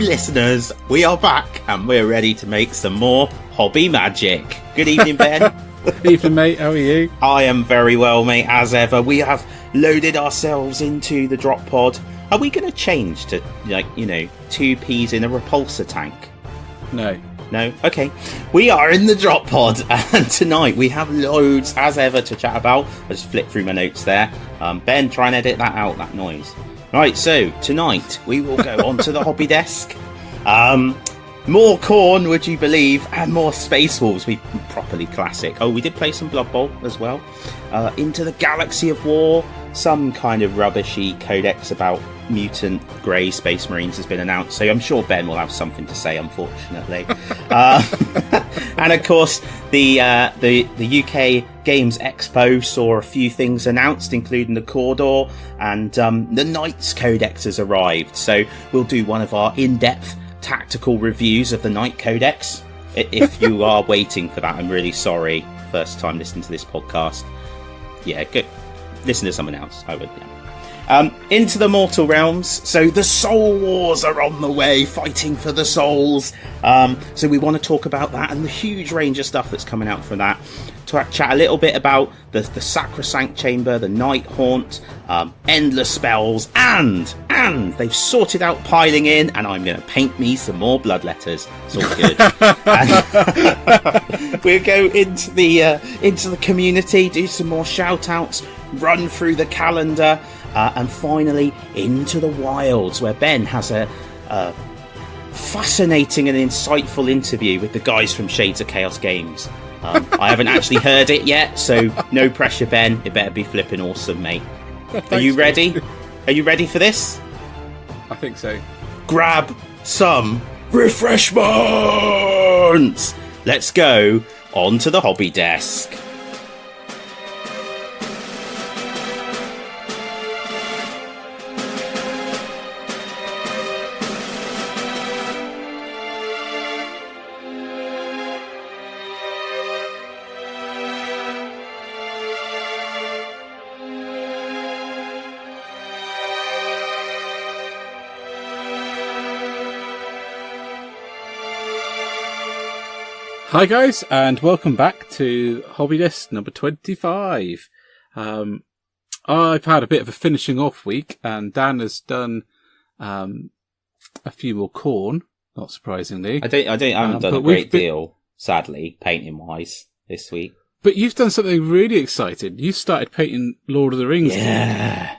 listeners, we are back and we're ready to make some more hobby magic. Good evening, Ben. Evening, mate. How are you? I am very well, mate, as ever. We have loaded ourselves into the drop pod. Are we going to change to, 2P's in a repulsor tank? No. No? Okay. We are in the drop pod, and tonight we have loads, as ever, to chat about. I just flipped through my notes there. Ben, try and edit that out, that noise. Right, so tonight we will go onto the hobby desk. More corn, would you believe, and more Space Wolves. We properly classic. Oh, we did play some Blood Bowl as well. Into the Galaxy of War. Some kind of rubbishy codex about mutant grey Space Marines has been announced, so I'm sure Ben will have something to say, unfortunately. And of course, the UK Games Expo saw a few things announced, including the Cawdor, and the Knights Codex has arrived. So we'll do one of our in-depth tactical reviews of the Knight Codex. If you are waiting for that, I'm really sorry. First time listening to this podcast. Yeah, good. Listen to someone else. I would. Yeah. Into the mortal realms. So the soul wars are on the way, fighting for the souls. So we want to talk about that and the huge range of stuff that's coming out from that. To chat a little bit about the Sacrosanct Chamber, the Night Haunt, endless spells, and they've sorted out piling in, and I'm going to paint me some more blood letters. It's all good. We'll go into the community, do some more shout outs, run through the calendar, and finally into the wilds, where Ben has a fascinating and insightful interview with the guys from Shades of Chaos Games. I haven't actually heard it yet, so no pressure, Ben. It better be flipping awesome, mate. Are you ready? Are you ready for this? I think so. Grab some refreshments! Let's go onto the hobby desk. Hi guys, and welcome back to Hobby Desk number 25. I've had a bit of a finishing off week, and Dan has done a few more corn, not surprisingly. I haven't done a great deal, sadly, painting wise, this week. But you've done something really exciting. You started painting Lord of the Rings. Yeah.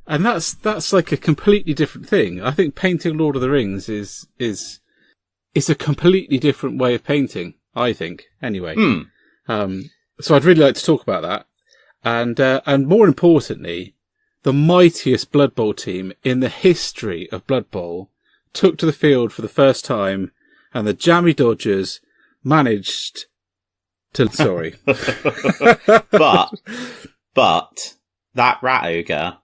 And that's like a completely different thing. I think painting Lord of the Rings is a completely different way of painting, I think, anyway. So I'd really like to talk about that. And more importantly, the mightiest Blood Bowl team in the history of Blood Bowl took to the field for the first time, and the Jammy Dodgers managed to... Sorry. But that rat ogre...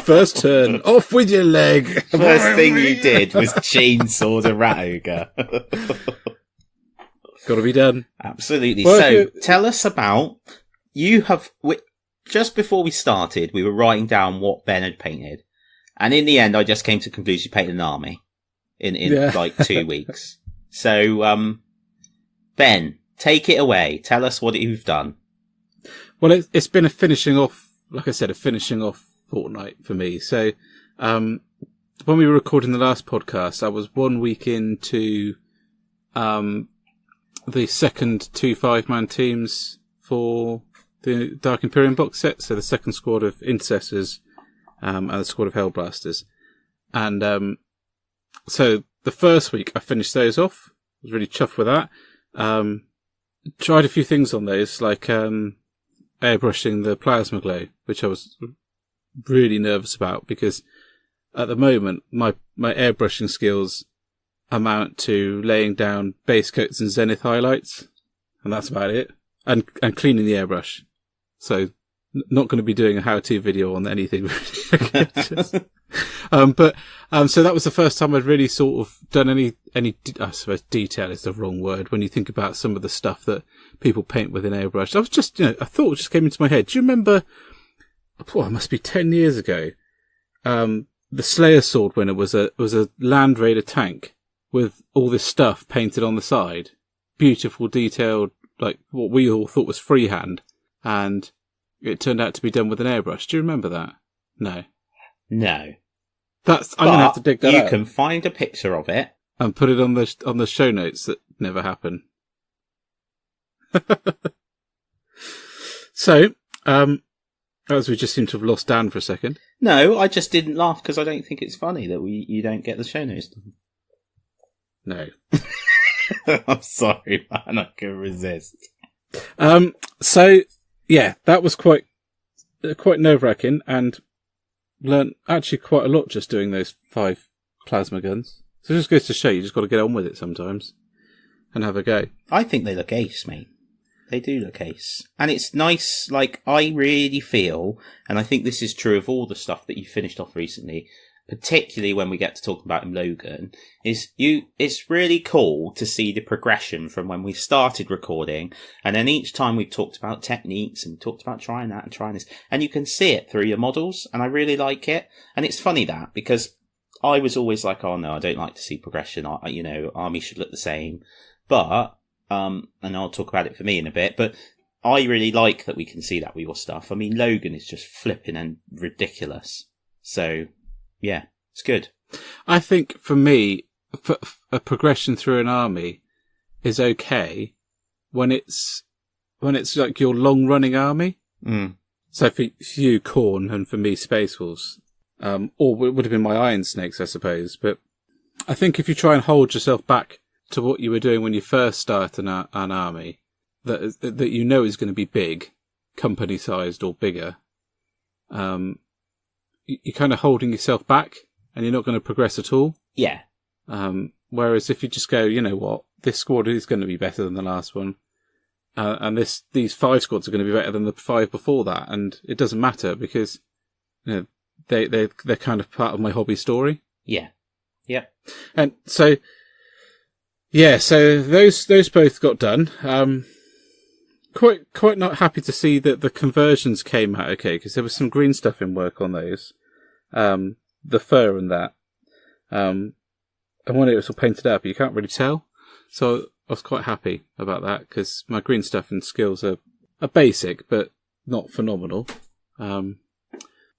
First turn, off with your leg. First thing you did was chainsaw the rat ogre. Got to be done. Absolutely. Well, so tell us about, just before we started, we were writing down what Ben had painted, and in the end I just came to the conclusion you painted an army in like 2 weeks. So Ben, take it away. Tell us what you've done. Well, it's been a finishing off, like I said, a finishing off fortnight for me. So, when we were recording the last podcast, I was 1 week into, the second 2 5-man teams for the Dark Imperium box set. So the second squad of Intercessors, and the squad of Hellblasters. And, so the first week I finished those off. I was really chuffed with that. Tried a few things on those, like, airbrushing the plasma glow, which I was really nervous about because at the moment my airbrushing skills amount to laying down base coats and zenith highlights, and that's about it, and cleaning the airbrush. So not going to be doing a how-to video on anything really. So that was the first time I'd really sort of done any I suppose detail is the wrong word when you think about some of the stuff that people paint with an airbrush. I was just, a thought just came into my head. Do you remember, it must be 10 years ago, the Slayer Sword winner was a Land Raider tank with all this stuff painted on the side, beautiful, detailed, like what we all thought was freehand, and it turned out to be done with an airbrush. Do you remember that? No. No. I'm going to have to dig that out. You can find a picture of it and put it on the show notes that never happen. So, as we just seem to have lost Dan for a second. No, I just didn't laugh because I don't think it's funny that you don't get the show notes done. No. I'm sorry, man. I can resist. So, yeah, that was quite nerve-wracking, and learnt actually quite a lot just doing those 5 plasma guns. So it just goes to show you just got to get on with it sometimes and have a go. I think they look ace, mate. They do look ace. And it's nice, like, I really feel, and I think this is true of all the stuff that you finished off recently, particularly when we get to talk about him, Logan, it's really cool to see the progression from when we started recording, and then each time we've talked about techniques and talked about trying that and trying this, and you can see it through your models, and I really like it. And it's funny that, because I was always like, oh no, I don't like to see progression, army should look the same, but, and I'll talk about it for me in a bit, but I really like that we can see that with your stuff. I mean, Logan is just flipping and ridiculous. So, yeah, it's good. I think for me, a progression through an army is okay when it's like your long running army. Mm. So for you, Khorne, and for me, Space Wolves, or it would have been my Iron Snakes, I suppose. But I think if you try and hold yourself back to what you were doing when you first start an army, that you know is going to be big, company sized or bigger, you're kind of holding yourself back and you're not going to progress at all. Yeah. Whereas if you just go, you know what, this squad is going to be better than the last one, and these 5 squads are going to be better than the 5 before that, and it doesn't matter because, you know, they're kind of part of my hobby story. Yeah. Yeah. And so, yeah, so those both got done. Quite not happy to see that the conversions came out okay, because there was some green stuff in work on those. The fur and that. And when it was all painted up, you can't really tell. So I was quite happy about that, because my green stuff and skills are basic, but not phenomenal.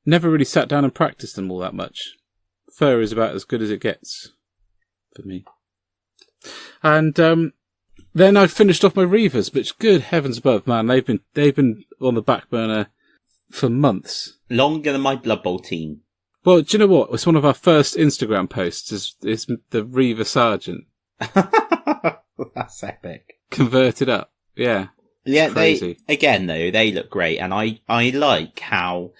Never really sat down and practiced them all that much. Fur is about as good as it gets for me. And then I finished off my Reavers, which, good heavens above, man, they've been on the back burner for months. Longer than my Blood Bowl team. Well, do you know what? It's one of our first Instagram posts is the Reaver Sergeant. That's epic. Converted up. Yeah. Yeah, crazy. They look great, and I like how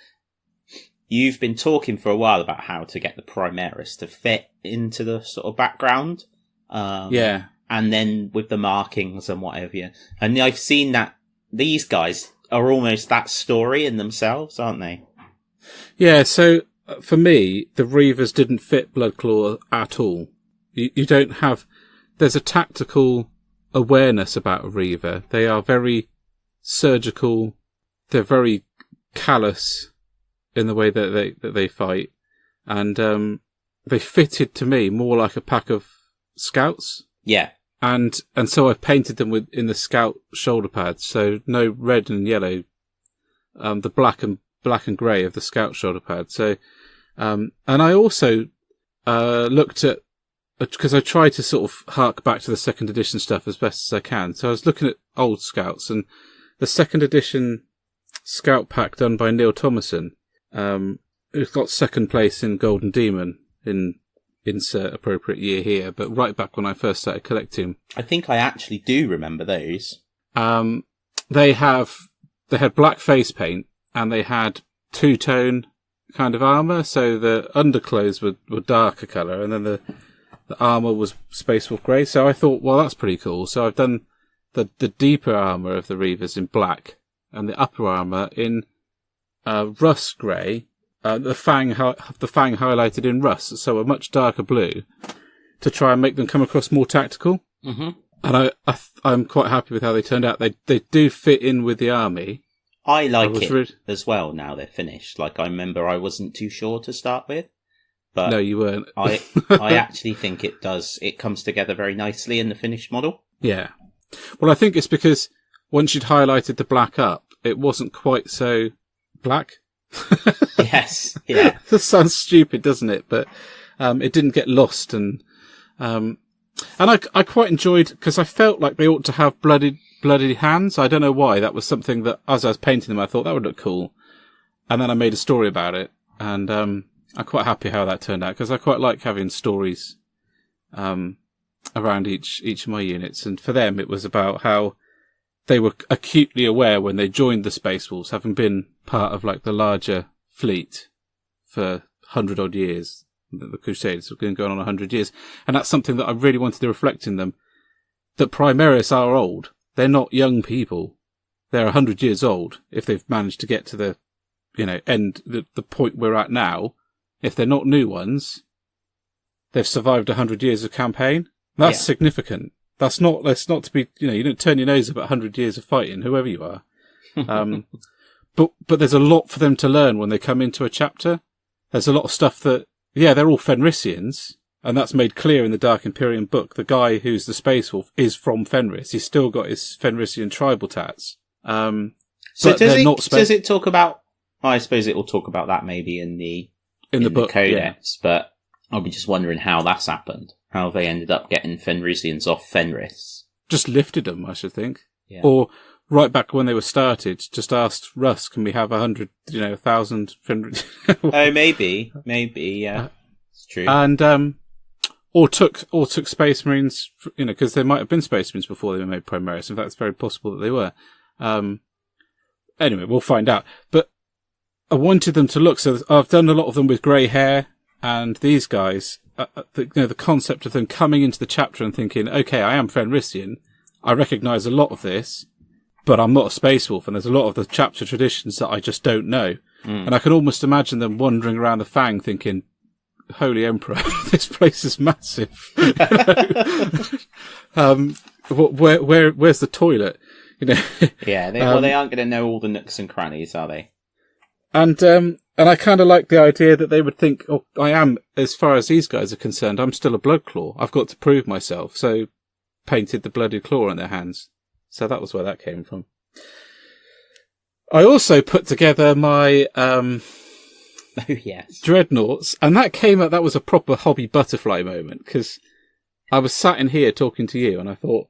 you've been talking for a while about how to get the Primaris to fit into the sort of background. Yeah. And then with the markings and whatever. And I've seen that these guys are almost that story in themselves, aren't they? Yeah, so for me, the Reavers didn't fit Bloodclaw at all. You don't have... There's a tactical awareness about a Reaver. They are very surgical. They're very callous in the way that they fight. And they fitted, to me, more like a pack of scouts. Yeah. And so I've painted them in the scout shoulder pads. So no red and yellow, the black and grey of the scout shoulder pad. So, and I also, looked at, because I try to sort of hark back to the 2nd edition stuff as best as I can. So I was looking at old scouts, and the 2nd edition scout pack done by Neil Thomason, it got 2nd place in Golden Demon in insert appropriate year here, but right back when I first started collecting. I think I actually do remember those. They had black face paint, and they had 2-tone kind of armour, so the underclothes were darker colour, and then the armour was Space Wolf grey. So I thought, well, that's pretty cool. So I've done the deeper armour of the Reavers in black, and the upper armour in rust grey. The fang highlighted in rust, so a much darker blue, to try and make them come across more tactical. Mm-hmm. And I'm quite happy with how they turned out. They do fit in with the army. I like it as well now they're finished. Like, I remember I wasn't too sure to start with, but no, you weren't. I actually think it does. It comes together very nicely in the finished model. Yeah. Well, I think it's because once you'd highlighted the black up, it wasn't quite so black. Yes. Yeah. That sounds stupid, doesn't it? But it didn't get lost, and I quite enjoyed, because I felt like they ought to have bloody hands. I don't know why. That was something that, as I was painting them, I thought that would look cool. And then I made a story about it, and I'm quite happy how that turned out, because I quite like having stories around each of my units. And for them, it was about how they were acutely aware when they joined the Space Wolves, having been part of like the larger fleet for 100-odd years. The Crusades have been going on 100 years. And that's something that I really wanted to reflect in them. That Primaris are old. They're not young people. They're 100 years old if they've managed to get to the, end, the point we're at now. If they're not new ones, they've survived 100 years of campaign. That's significant. That's not to be, you don't turn your nose up at 100 years of fighting, whoever you are. But there's a lot for them to learn when they come into a chapter. There's a lot of stuff that, they're all Fenrisians, and that's made clear in the Dark Imperium book. The guy who's the Space Wolf is from Fenris. He's still got his Fenrisian tribal tats. So does it talk about, I suppose it will talk about that maybe in the book, Codex, but I'll be just wondering how that's happened. How they ended up getting Fenrisians off Fenris. Just lifted them, I should think. Yeah. Or right back when they were started, just asked Russ, can we have 100, 1,000 Fenris? Oh, maybe, yeah. It's true. And, or took Space Marines, because there might have been Space Marines before they were made Primaris. In fact, it's very possible that they were. Anyway, we'll find out. But I wanted them to look, so I've done a lot of them with grey hair, and these guys, the concept of them coming into the chapter and thinking, okay, I am Fenrisian, I recognise a lot of this, but I'm not a Space Wolf, and there's a lot of the chapter traditions that I just don't know. And I can almost imagine them wandering around the Fang thinking, Holy Emperor, this place is massive. Where's the toilet? Yeah, they aren't going to know all the nooks and crannies, are they? And I kind of like the idea that they would think, oh, I am, as far as these guys are concerned, I'm still a blood claw. I've got to prove myself. So painted the bloody claw on their hands. So that was where that came from. I also put together my, oh yes, dreadnaughts, and that was a proper hobby butterfly moment, because I was sat in here talking to you and I thought,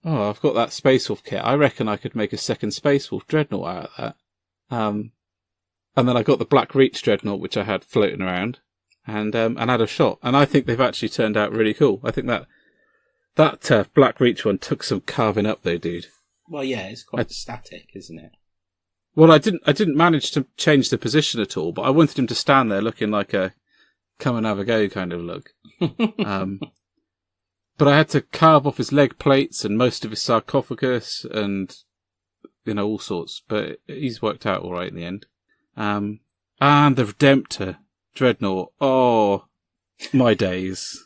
oh, I've got that Space Wolf kit. I reckon I could make a second Space Wolf dreadnought out of that. And then I got the Black Reach dreadnought, which I had floating around, and had a shot. And I think they've actually turned out really cool. I think that Black Reach one took some carving up though, dude. Well, yeah, it's quite static, isn't it? Well, I didn't manage to change the position at all, but I wanted him to stand there looking like a come and have a go kind of look. But I had to carve off his leg plates and most of his sarcophagus and, all sorts. But he's worked out all right in the end. And the Redemptor dreadnought. Oh, my days.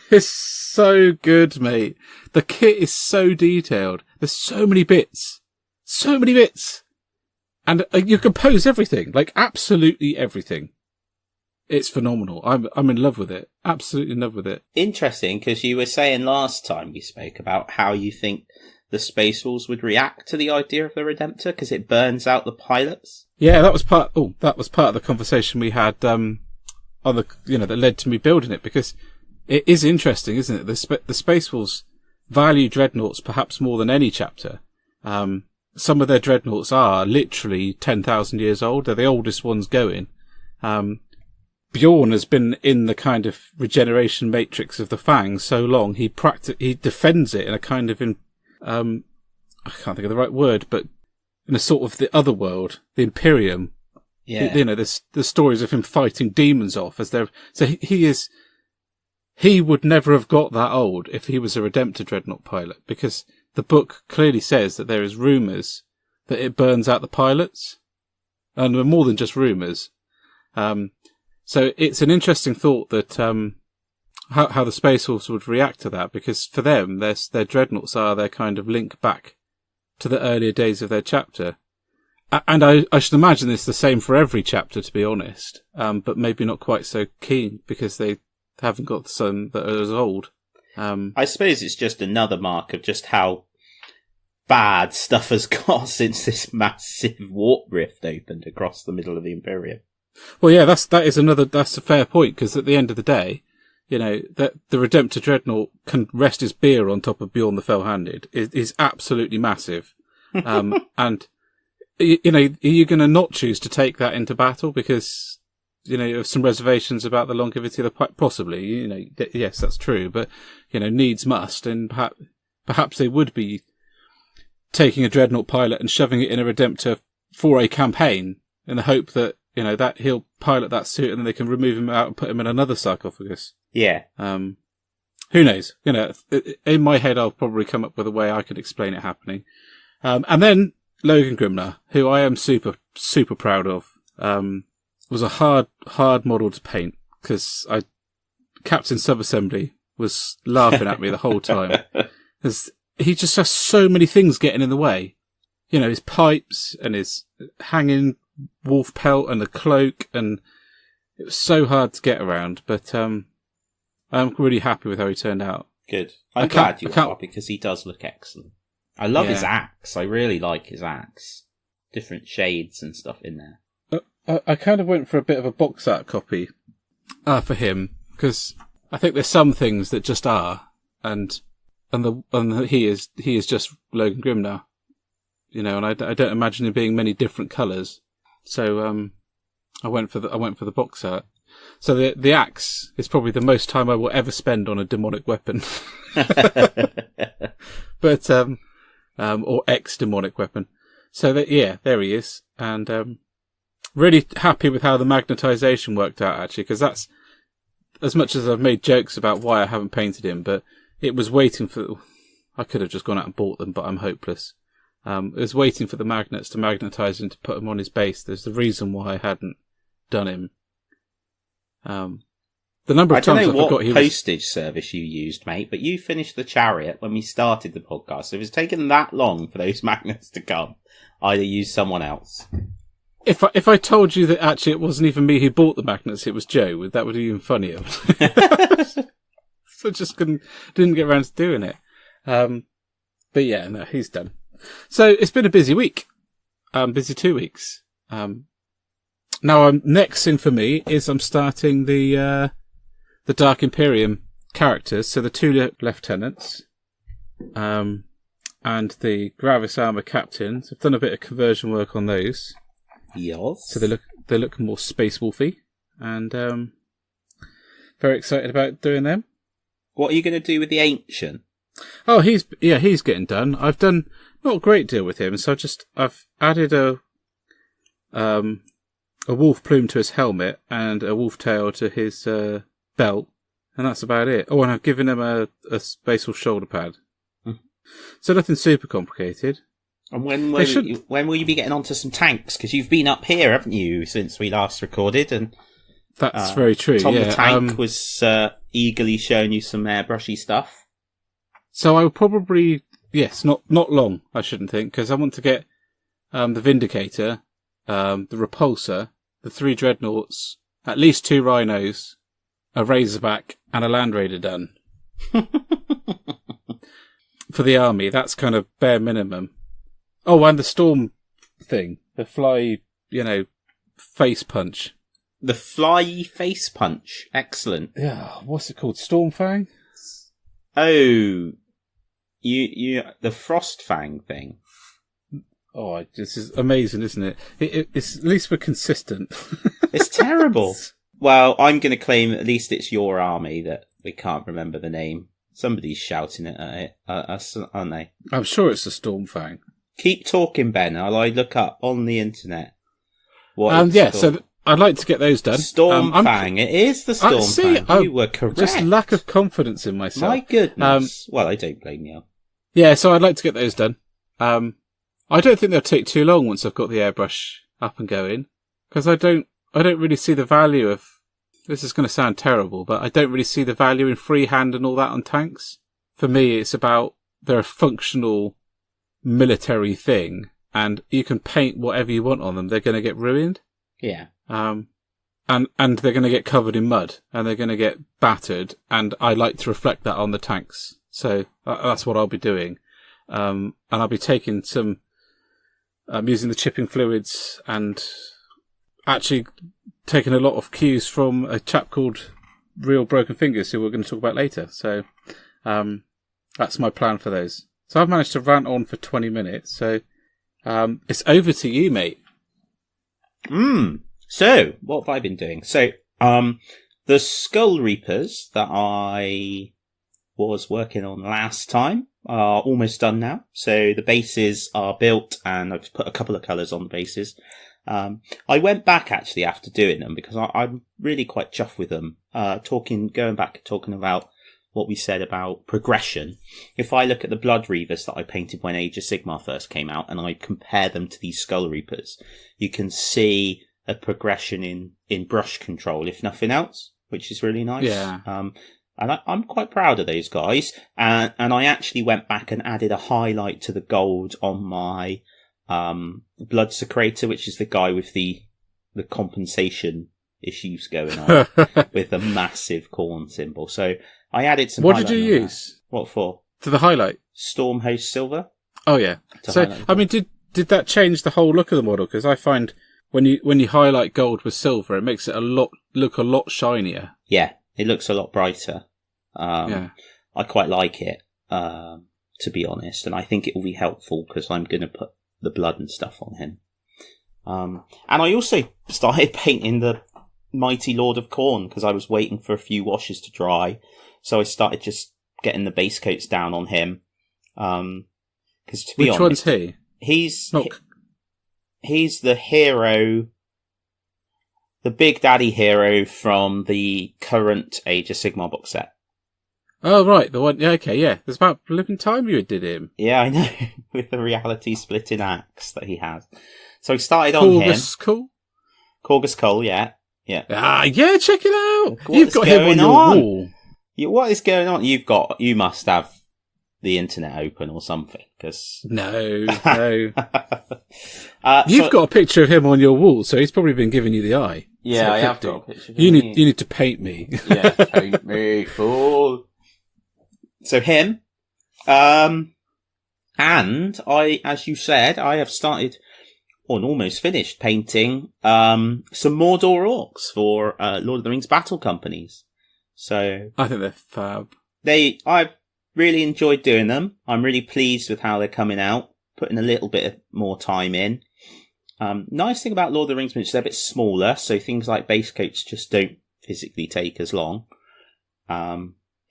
It's so good, mate. The kit is so detailed. There's so many bits. And you compose everything, like absolutely everything. It's phenomenal. I'm in love with it. Absolutely in love with it. Interesting, because you were saying last time we spoke about how you think the Space Wolves would react to the idea of the Redemptor, because it burns out the pilots. Yeah, that was part of the conversation we had, on the, that led to me building it, because it is interesting, isn't it? The Space Wolves value dreadnoughts perhaps more than any chapter. Some of their dreadnoughts are literally 10,000 years old. They're the oldest ones going. Bjorn has been in the kind of regeneration matrix of the Fang so long, he defends it in a kind of I can't think of the right word, but in a sort of the other world, the Imperium. Yeah. There's stories of him fighting demons off he would never have got that old if he was a Redemptor dreadnought pilot, because the book clearly says that there is rumours that it burns out the pilots. And they're more than just rumours. So it's an interesting thought that, how the Space Wolves would react to that, because for them, their dreadnoughts are their kind of link back to the earlier days of their chapter. And I should imagine it's the same for every chapter, to be honest. But maybe not quite so keen because they haven't got some that are as old. I suppose it's just another mark of just how bad stuff has got since this massive warp rift opened across the middle of the Imperium. Well, yeah, that's a fair point, because at the end of the day, that the Redemptor Dreadnought can rest his beer on top of Bjorn the Fell-Handed is absolutely massive. And, are you going to not choose to take that into battle because, you have some reservations about the longevity of the pipe? Possibly, yes, that's true, but, needs must, and perhaps they would be taking a Dreadnought pilot and shoving it in a Redemptor for a campaign in the hope that, that he'll pilot that suit and then they can remove him out and put him in another sarcophagus. Yeah. Who knows? In my head, I'll probably come up with a way I could explain it happening. And then Logan Grimnar, who I am super, super proud of, was a hard model to paint because Captain Subassembly was laughing at me the whole time. Because he just has so many things getting in the way. His pipes and his hanging wolf pelt and the cloak, and it was so hard to get around, but I'm really happy with how he turned out. Good. I'm glad you are, because he does look excellent. I love his axe. I really like his axe. Different shades and stuff in there. I kind of went for a bit of a box art copy for him, because I think there's some things that just are, and he is just Logan Grimnar, and I don't imagine him being many different colours. So I went for the box art. So the axe is probably the most time I will ever spend on a demonic weapon. But or ex-demonic weapon. So there he is, and really happy with how the magnetisation worked out, actually, because that's, as much as I've made jokes about why I haven't painted him, but it was waiting for. I could have just gone out and bought them, but I'm hopeless. It was waiting for the magnets to magnetise him to put him on his base. There's the reason why I hadn't done him. The number of times I forgot he was... postage service you used, mate, but you finished the chariot when we started the podcast. So if it's taken that long for those magnets to come, either use someone else. If I told you that actually it wasn't even me who bought the magnets, it was Joe, that would be even funnier. So just didn't get around to doing it. But yeah, no, he's done. So it's been a busy week. Busy 2 weeks. Now, next thing for me is I'm starting the Dark Imperium characters. So the 2 lieutenants, and the Gravis Armor captains. I've done a bit of conversion work on those. Yes. So they look more Space Wolfy, and very excited about doing them. What are you going to do with the Ancient? Oh, he's getting done. I've done not a great deal with him, so I've added a wolf plume to his helmet and a wolf tail to his belt, and that's about it. Oh, and I've given him a Space Wolf shoulder pad. So nothing super complicated. And when will you be getting onto some tanks? Because you've been up here, haven't you, since we last recorded? And that's very true. Tom the Tank was eagerly showing you some airbrushy stuff. So I will probably, not long, I shouldn't think, because I want to get the Vindicator, the Repulsor, the 3 Dreadnaughts, at least 2 Rhinos, a Razorback, and a Land Raider done. For the army, that's kind of bare minimum. Oh, and the Storm thing, the fly, face punch. The fly face punch, excellent. Yeah, what's it called? Stormfang? Oh, you the Frostfang thing. Oh, this is amazing, isn't it? It's at least we're consistent. It's terrible. Well, I'm going to claim at least it's your army that we can't remember the name. Somebody's shouting it at us, aren't they? I'm sure it's the Stormfang. Keep talking, Ben. I'll look up on the internet. What so I'd like to get those done. Stormfang. It is the Stormfang. You were correct. Just lack of confidence in myself. My goodness. Well, I don't blame you. Yeah, so I'd like to get those done. I don't think they'll take too long once I've got the airbrush up and going, because I don't really see the value of. This is going to sound terrible, but I don't really see the value in freehand and all that on tanks. For me, it's about they're a functional military thing, and you can paint whatever you want on them. They're going to get ruined. Yeah. And they're going to get covered in mud, and they're going to get battered, and I like to reflect that on the tanks. So that's what I'll be doing. And I'll be taking some, using the chipping fluids, and actually taking a lot of cues from a chap called Real Broken Fingers, who we're going to talk about later. So that's my plan for those. So I've managed to rant on for 20 minutes. So it's over to you, mate. So, what have I been doing? So, the Skullreapers that I was working on last time are almost done now. So the bases are built, and I've put a couple of colours on the bases. I went back actually after doing them because I'm really quite chuffed with them. Going back and talking about what we said about progression. If I look at the Blood Reavers that I painted when Age of Sigmar first came out, and I compare them to these Skullreapers, you can see a progression in brush control, if nothing else, which is really nice. Yeah. And I'm quite proud of those guys. And I actually went back and added a highlight to the gold on my Blood Secretor, which is the guy with the compensation issues going on with the massive corn symbol. So I added some. What did you use? What for? For the highlight? Stormhost Silver. Oh yeah. So I mean, did that change the whole look of the model? Because I find when you highlight gold with silver, it makes it look a lot shinier. Yeah, it looks a lot brighter. Yeah. I quite like it, to be honest, and I think it will be helpful because I'm going to put the blood and stuff on him. And I also started painting the Mighty Lord of Khorne because I was waiting for a few washes to dry. So I started just getting the base coats down on him. Because to be honest, which one's he? He's the hero, the Big Daddy hero from the current Age of Sigmar box set. Oh, right. The one. Yeah, okay, yeah. There's about a living time you did him. Yeah, I know. With the reality splitting axe that he has. So he started on him. Corgus Cull, yeah. Yeah. Yeah, check it out. You've got him on your wall. What is going on? You must have the internet open or something, because No. You've got a picture of him on your wall, so he's probably been giving you the eye. Yeah, so I have got a picture of him. You need to paint me. Yeah, paint me, fool. So him, and I, as you said, I have started and almost finished painting some Mordor Orcs for Lord of the Rings Battle Companies. So I think they're fab. I've really enjoyed doing them. I'm really pleased with how they're coming out, putting a little bit more time in. Nice thing about Lord of the Rings is they're a bit smaller, so things like base coats just don't physically take as long.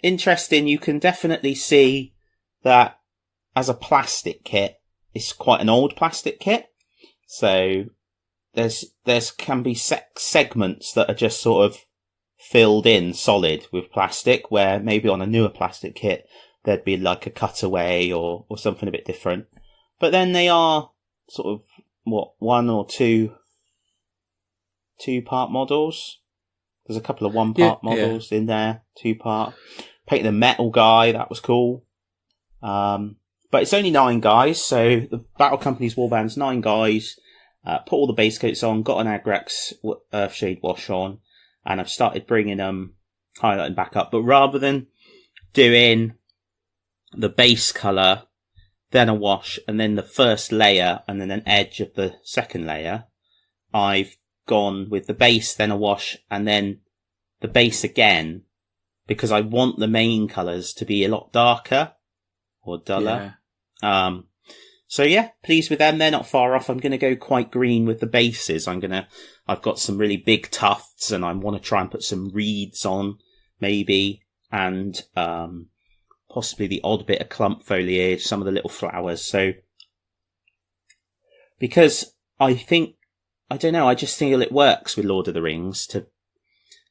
Interesting, you can definitely see that as a plastic kit, it's quite an old plastic kit. So there's can be segments that are just sort of filled in solid with plastic, where maybe on a newer plastic kit there'd be like a cutaway or something a bit different. But then they are sort of one or two part models. There's a couple of one-part models in there, two-part. Painted the metal guy, that was cool. But it's only 9 guys, so the Battle Company's Warband's 9 guys. Put all the base coats on, got an Agrax Earthshade wash on, and I've started bringing them highlighting back up. But rather than doing the base colour, then a wash, and then the first layer, and then an edge of the second layer, I've gone with the base, then a wash, and then the base again, because I want the main colours to be a lot darker or duller. Yeah. So yeah, pleased with them. They're not far off. I'm going to go quite green with the bases. I've got some really big tufts, and I want to try and put some reeds on, maybe, and possibly the odd bit of clump foliage, some of the little flowers. So, because I just think it works with Lord of the Rings.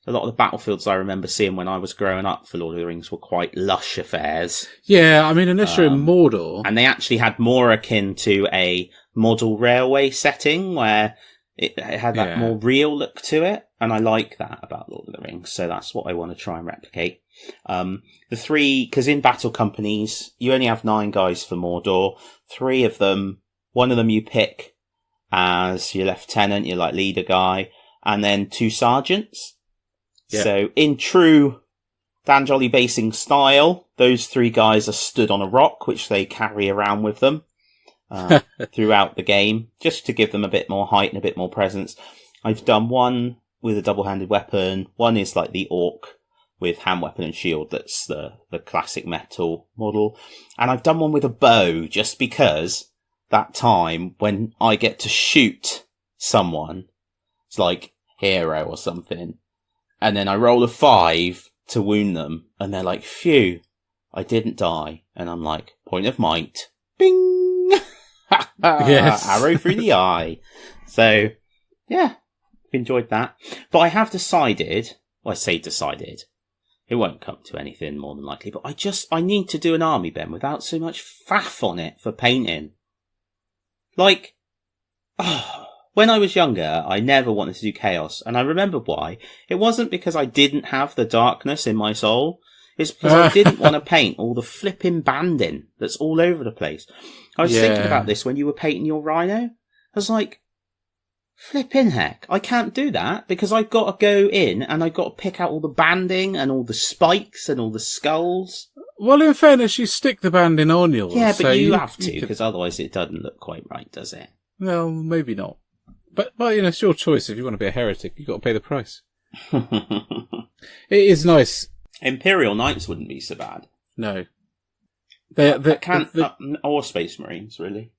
A lot of the battlefields I remember seeing when I was growing up for Lord of the Rings were quite lush affairs. Yeah, I mean, unless you're in Mordor. And they actually had more akin to a model railway setting where it had that more real look to it. And I like that about Lord of the Rings. So that's what I want to try and replicate. Because in Battle Companies, you only have 9 guys for Mordor. 3 of them One of them you pick as your lieutenant, your like leader guy, and then 2 sergeants. Yeah. So in true Dan Jolly basing style, those 3 guys are stood on a rock, which they carry around with them throughout the game, just to give them a bit more height and a bit more presence. I've done one with a double-handed weapon. One is like the orc with hand weapon and shield. That's the classic metal model. And I've done one with a bow, just because that time when I get to shoot someone, it's like hero or something, and then I roll a 5 to wound them, and they're like, phew, I didn't die. And I'm like, point of might, bing, yes. Arrow through the eye. So, yeah, enjoyed that. But I have decided, well, I say decided, it won't come to anything more than likely, but I need to do an army, Ben, without so much faff on it for painting. Like, when I was younger, I never wanted to do chaos, and I remember why. It wasn't because I didn't have the darkness in my soul. It's because I didn't want to paint all the flipping banding that's all over the place. I was thinking about this when you were painting your rhino. I was like, flipping heck, I can't do that because I've got to go in and I've got to pick out all the banding and all the spikes and all the skulls. Well, in fairness, you stick the banding on yours. Yeah, but so you have to, because otherwise it doesn't look quite right, does it? Well, maybe not. But you know, it's your choice. If you want to be a heretic, you've got to pay the price. It is nice. Imperial Knights wouldn't be so bad. No. Or Space Marines, really.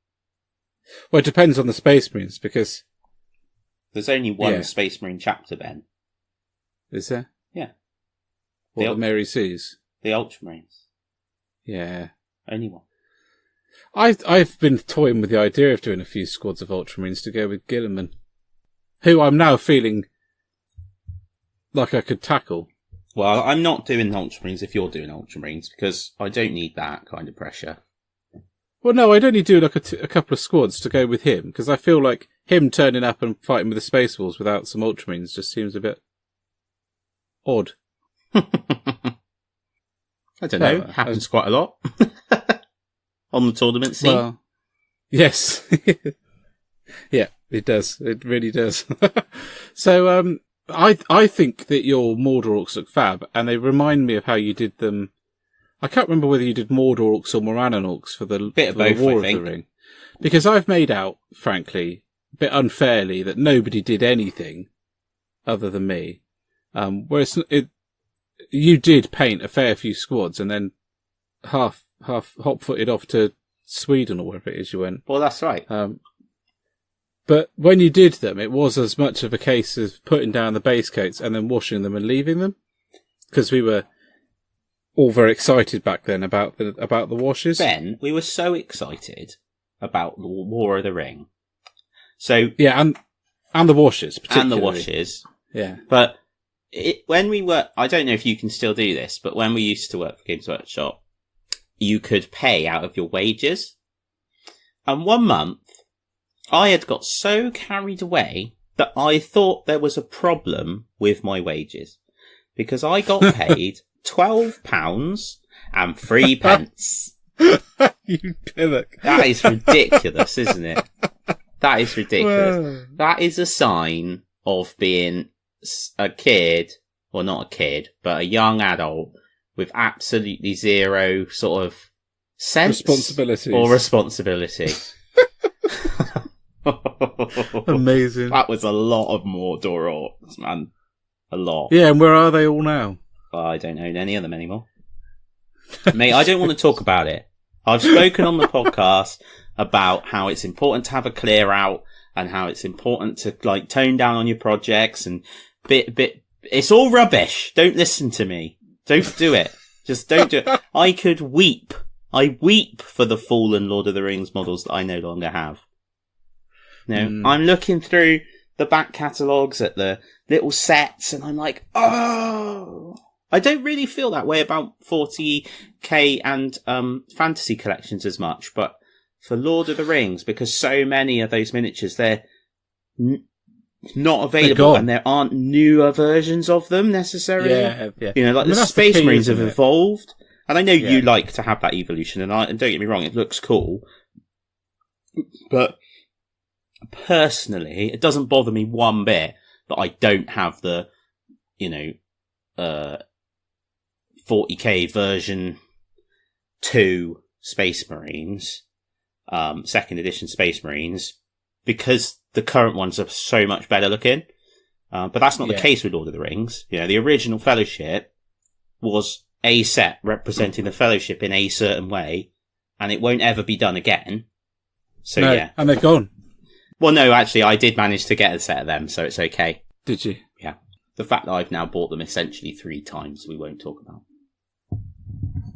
Well, it depends on the Space Marines, because there's only one Space Marine chapter, Ben. Is there? Yeah. What, the Mary Seas? The Ultramarines. Yeah. Only one. I've been toying with the idea of doing a few squads of Ultramarines to go with Gilliman, who I'm now feeling like I could tackle. Well, I'm not doing Ultramarines if you're doing Ultramarines, because I don't need that kind of pressure. Well, no, I'd only do like a couple of squads to go with him, because I feel like him turning up and fighting with the Space Wolves without some Ultramarines just seems a bit odd. I don't know. It happens quite a lot. On the tournament scene. Well, yes. Yeah, it does. It really does. So, I think that your Mordor Orcs look fab, and they remind me of how you did them. I can't remember whether you did Mordor Orcs or Morannon Orcs for the War of the Ring. Because I've made out, frankly, a bit unfairly, that nobody did anything other than me. Whereas you did paint a fair few squads, and then half hop-footed off to Sweden or wherever it is you went. Well, that's right. But when you did them, it was as much of a case of putting down the base coats and then washing them and leaving them, because we were all very excited back then about the washes. Ben, we were so excited about the War of the Ring. So yeah, and the washes, particularly. And the washes. Yeah. But when we were, I don't know if you can still do this, but when we used to work for Games Workshop, you could pay out of your wages. And one month, I had got so carried away that I thought there was a problem with my wages, because I got paid £12 and 3 pence. You pillock. That is ridiculous, isn't it? That is ridiculous. Whoa. That is a sign of being a kid, or not a kid, but a young adult with absolutely zero sort of sense or responsibility. Amazing. That was a lot of Mordor Orcs, man. A lot. Yeah, and where are they all now? I don't own any of them anymore. Mate, I don't want to talk about it. I've spoken on the podcast about how it's important to have a clear out, and how it's important to like tone down on your projects, and it's all rubbish. Don't listen to me. Don't do it. Just don't do it. I could weep. I weep for the fallen Lord of the Rings models that I no longer have. I'm looking through the back catalogues at the little sets, and I'm like, oh! I don't really feel that way about 40k and fantasy collections as much, but for Lord of the Rings, because so many of those miniatures, they're not available, and there aren't newer versions of them necessarily. Yeah. You know, like the Space Marines have evolved, and I know you like to have that evolution, and don't get me wrong, it looks cool. But personally, it doesn't bother me one bit that I don't have the, 40k version 2 Space Marines, second edition Space Marines, because the current ones are so much better looking. But that's not the case with Lord of the Rings. The original Fellowship was a set representing the Fellowship in a certain way, and it won't ever be done again. So no, and they're gone. Well, no, actually, I did manage to get a set of them, so it's okay. Did you? Yeah. The fact that I've now bought them essentially 3 times, we won't talk about.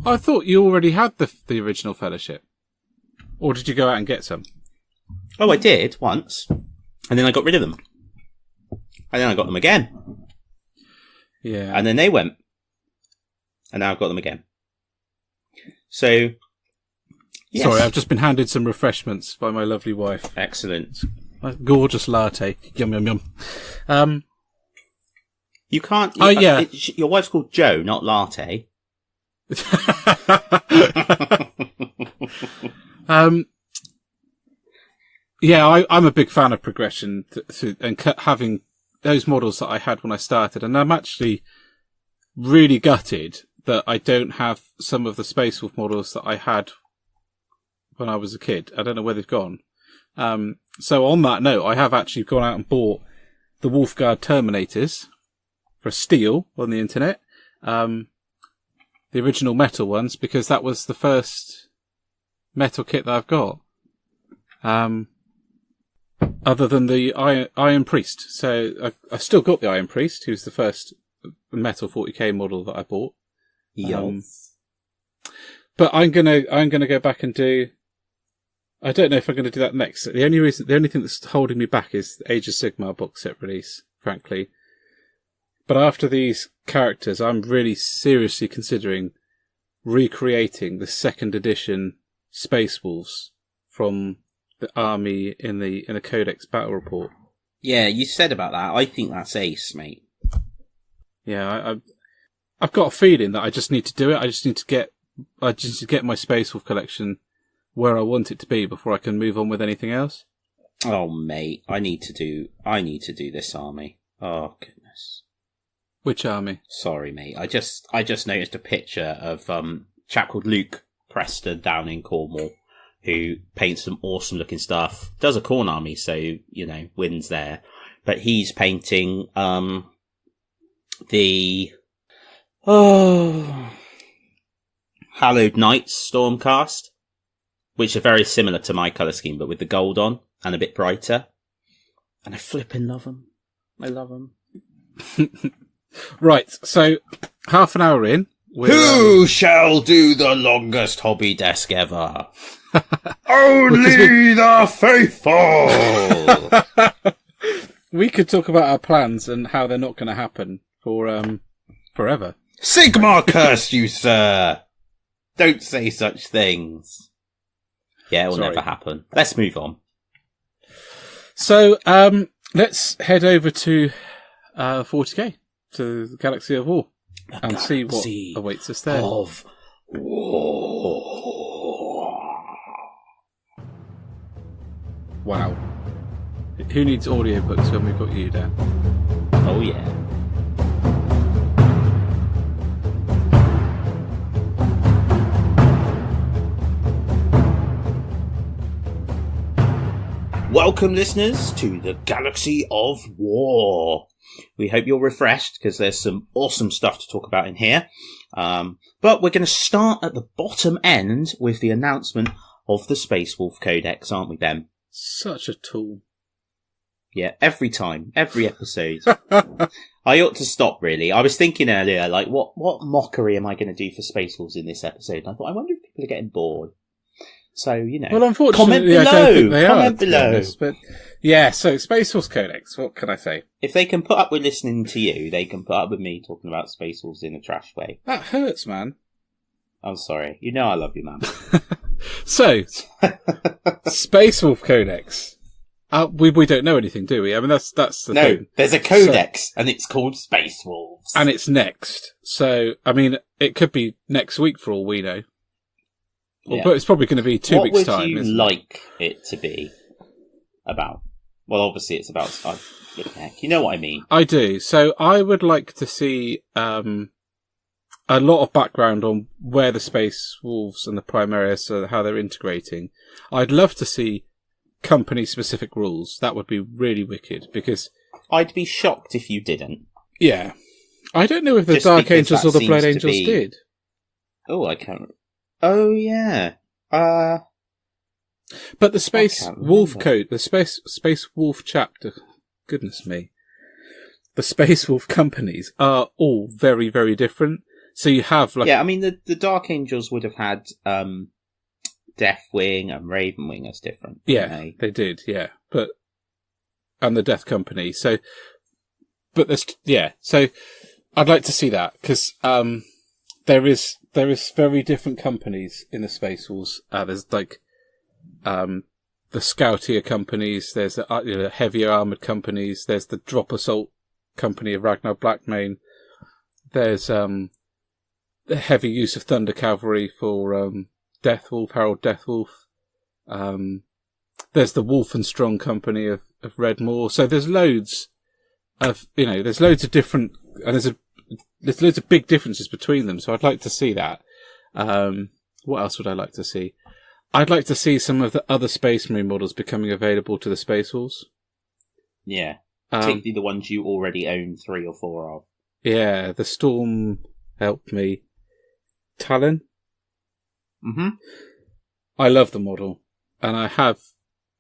I thought you already had the original Fellowship. Or did you go out and get some? Oh, I did, once. And then I got rid of them. And then I got them again. Yeah. And then they went. And now I've got them again. So, yes. Sorry, I've just been handed some refreshments by my lovely wife. Excellent. A gorgeous latte. Yum, yum, yum. You can't... yeah. Your wife's called Jo, not Latte. Yeah, I'm a big fan of progression and having those models that I had when I started, and I'm actually really gutted that I don't have some of the Space Wolf models that I had when I was a kid. I don't know where they've gone. So on that note, I have actually gone out and bought the Wolfguard Terminators for a steal on the internet. The original metal ones, because that was the first metal kit that I've got. Other than the Iron Priest. So I've still got the Iron Priest, who's the first metal 40k model that I bought. But I'm gonna go back and do. I don't know if I'm gonna do that next. The only thing that's holding me back is the Age of Sigmar box set release, frankly. But after these characters, I'm really seriously considering recreating the second edition Space Wolves from the army in the Codex battle report. Yeah, you said about that. I think that's ace, mate. Yeah, I've got a feeling that I just need to do it. I just need to get my Space Wolf collection where I want it to be before I can move on with anything else. Oh, mate, I need to do this army. Oh, goodness. Which army? Sorry, mate. I just noticed a picture of a chap called Luke Preston down in Cornwall, who paints some awesome looking stuff. Does a Khorne army, so, wins there. But he's painting the Hallowed Knights Stormcast, which are very similar to my colour scheme, but with the gold on and a bit brighter. And I flipping love them. I love them. Right, so half an hour in. Who shall do the longest hobby desk ever? Only the faithful! We could talk about our plans and how they're not going to happen for forever. Sigmar curse you, sir! Don't say such things. Yeah, it will never happen. Let's move on. So, let's head over to 40k, to the Galaxy of War, and see what awaits us there. Of War. Wow. Who needs audiobooks when we've got you, Dan? Oh, yeah. Welcome, listeners, to the Galaxy of War. We hope you're refreshed, because there's some awesome stuff to talk about in here. But we're going to start at the bottom end with the announcement of the Space Wolf Codex, aren't we, Ben? Such a tool. Yeah, every time, every episode. I ought to stop, really. I was thinking earlier, like, what mockery am I going to do for Space Wolves in this episode? And I thought, I wonder if people are getting bored. So, Well, unfortunately, comment below. I don't think they comment are, below. Honest, but yeah, so Space Wolves Codex, what can I say? If they can put up with listening to you, they can put up with me talking about Space Wolves in a trash way. That hurts, man. I'm sorry. You know I love you, man. So, Space Wolf Codex. We don't know anything, do we? I mean, that's the thing. No, there's a codex, and it's called Space Wolves. And it's next. So, I mean, it could be next week for all we know. Yeah. But it's probably going to be 2 weeks' time. What would you isn't like it to be about? Well, obviously it's about... you know what I mean. I do. So I would like to see a lot of background on where the Space Wolves and the Primaria, so how they're integrating. I'd love to see company-specific rules. That would be really wicked, because... I'd be shocked if you didn't. Yeah. I don't know if the Just Dark because Angels that or the Blood seems to Angels be- did. Oh, I can't... Oh, yeah. But the Space can't Wolf remember. Code, the Space Wolf chapter, goodness me, the Space Wolf companies are all very, very different. So you have like... Yeah, I mean, the Dark Angels would have had Deathwing and Ravenwing as different. Yeah, they did, yeah. And the Death Company. So, but there's, yeah, so I'd like to see that, because there is very different companies in the Space Wolves. There's like the Scoutier companies, there's the heavier armoured companies, there's the Drop Assault company of Ragnar Blackmane, there's the heavy use of Thunder Cavalry for Harold Deathwolf. There's the Wolf and Strong company of Redmoor. So there's loads of, there's loads of different, and there's loads of big differences between them. So I'd like to see that. What else would I like to see? I'd like to see some of the other Space Marine models becoming available to the Space Wolves. Yeah. Particularly the ones you already own 3 or 4 of. Yeah, the Storm helped me. Talon? Mm-hmm. I love the model, and I have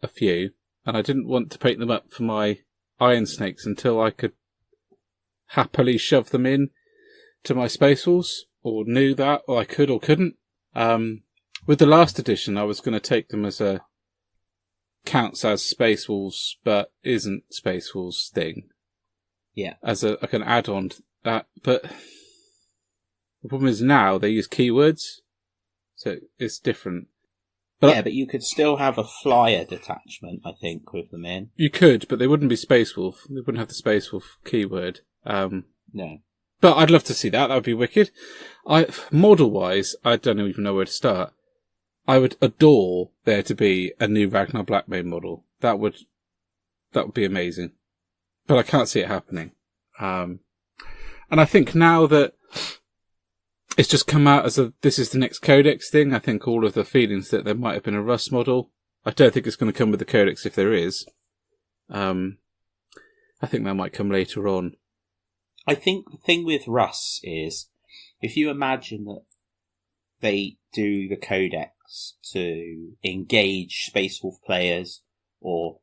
a few, and I didn't want to paint them up for my Iron Snakes until I could happily shove them in to my Space Wolves, or knew that, or I could or couldn't. With the last edition, I was going to take them as a counts as Space Wolves, but isn't Space Wolves thing. Yeah. As like an add-on. But the problem is now they use keywords, so it's different. But but you could still have a flyer detachment, I think, with them in. You could, but they wouldn't be Space Wolf. They wouldn't have the Space Wolf keyword. No. But I'd love to see that. That would be wicked. Model-wise, I don't even know where to start. I would adore there to be a new Ragnar Blackmane model. That would be amazing. But I can't see it happening. And I think now that it's just come out as this is the next Codex thing, I think all of the feelings that there might have been a Russ model, I don't think it's going to come with the Codex if there is. I think that might come later on. I think the thing with Russ is, if you imagine that they do the Codex to engage Space Wolf players, or,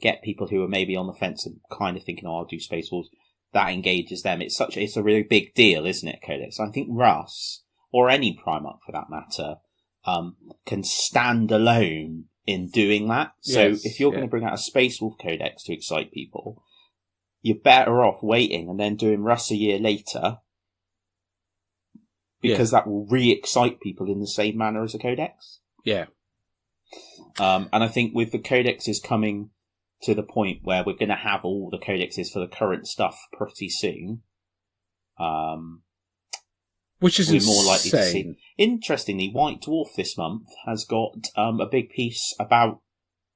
get people who are maybe on the fence and kind of thinking, I'll do Space Wolves, that engages them. It's a really big deal, isn't it, Codex? I think Russ, or any Primarch for that matter, can stand alone in doing that. So if you're going to bring out a Space Wolf Codex to excite people, you're better off waiting and then doing Russ a year later, because that will re-excite people in the same manner as a Codex. Yeah. And I think with the Codexes coming to the point where we're going to have all the Codexes for the current stuff pretty soon, which is we're more likely to insane. see. Interestingly, White Dwarf this month has got a big piece about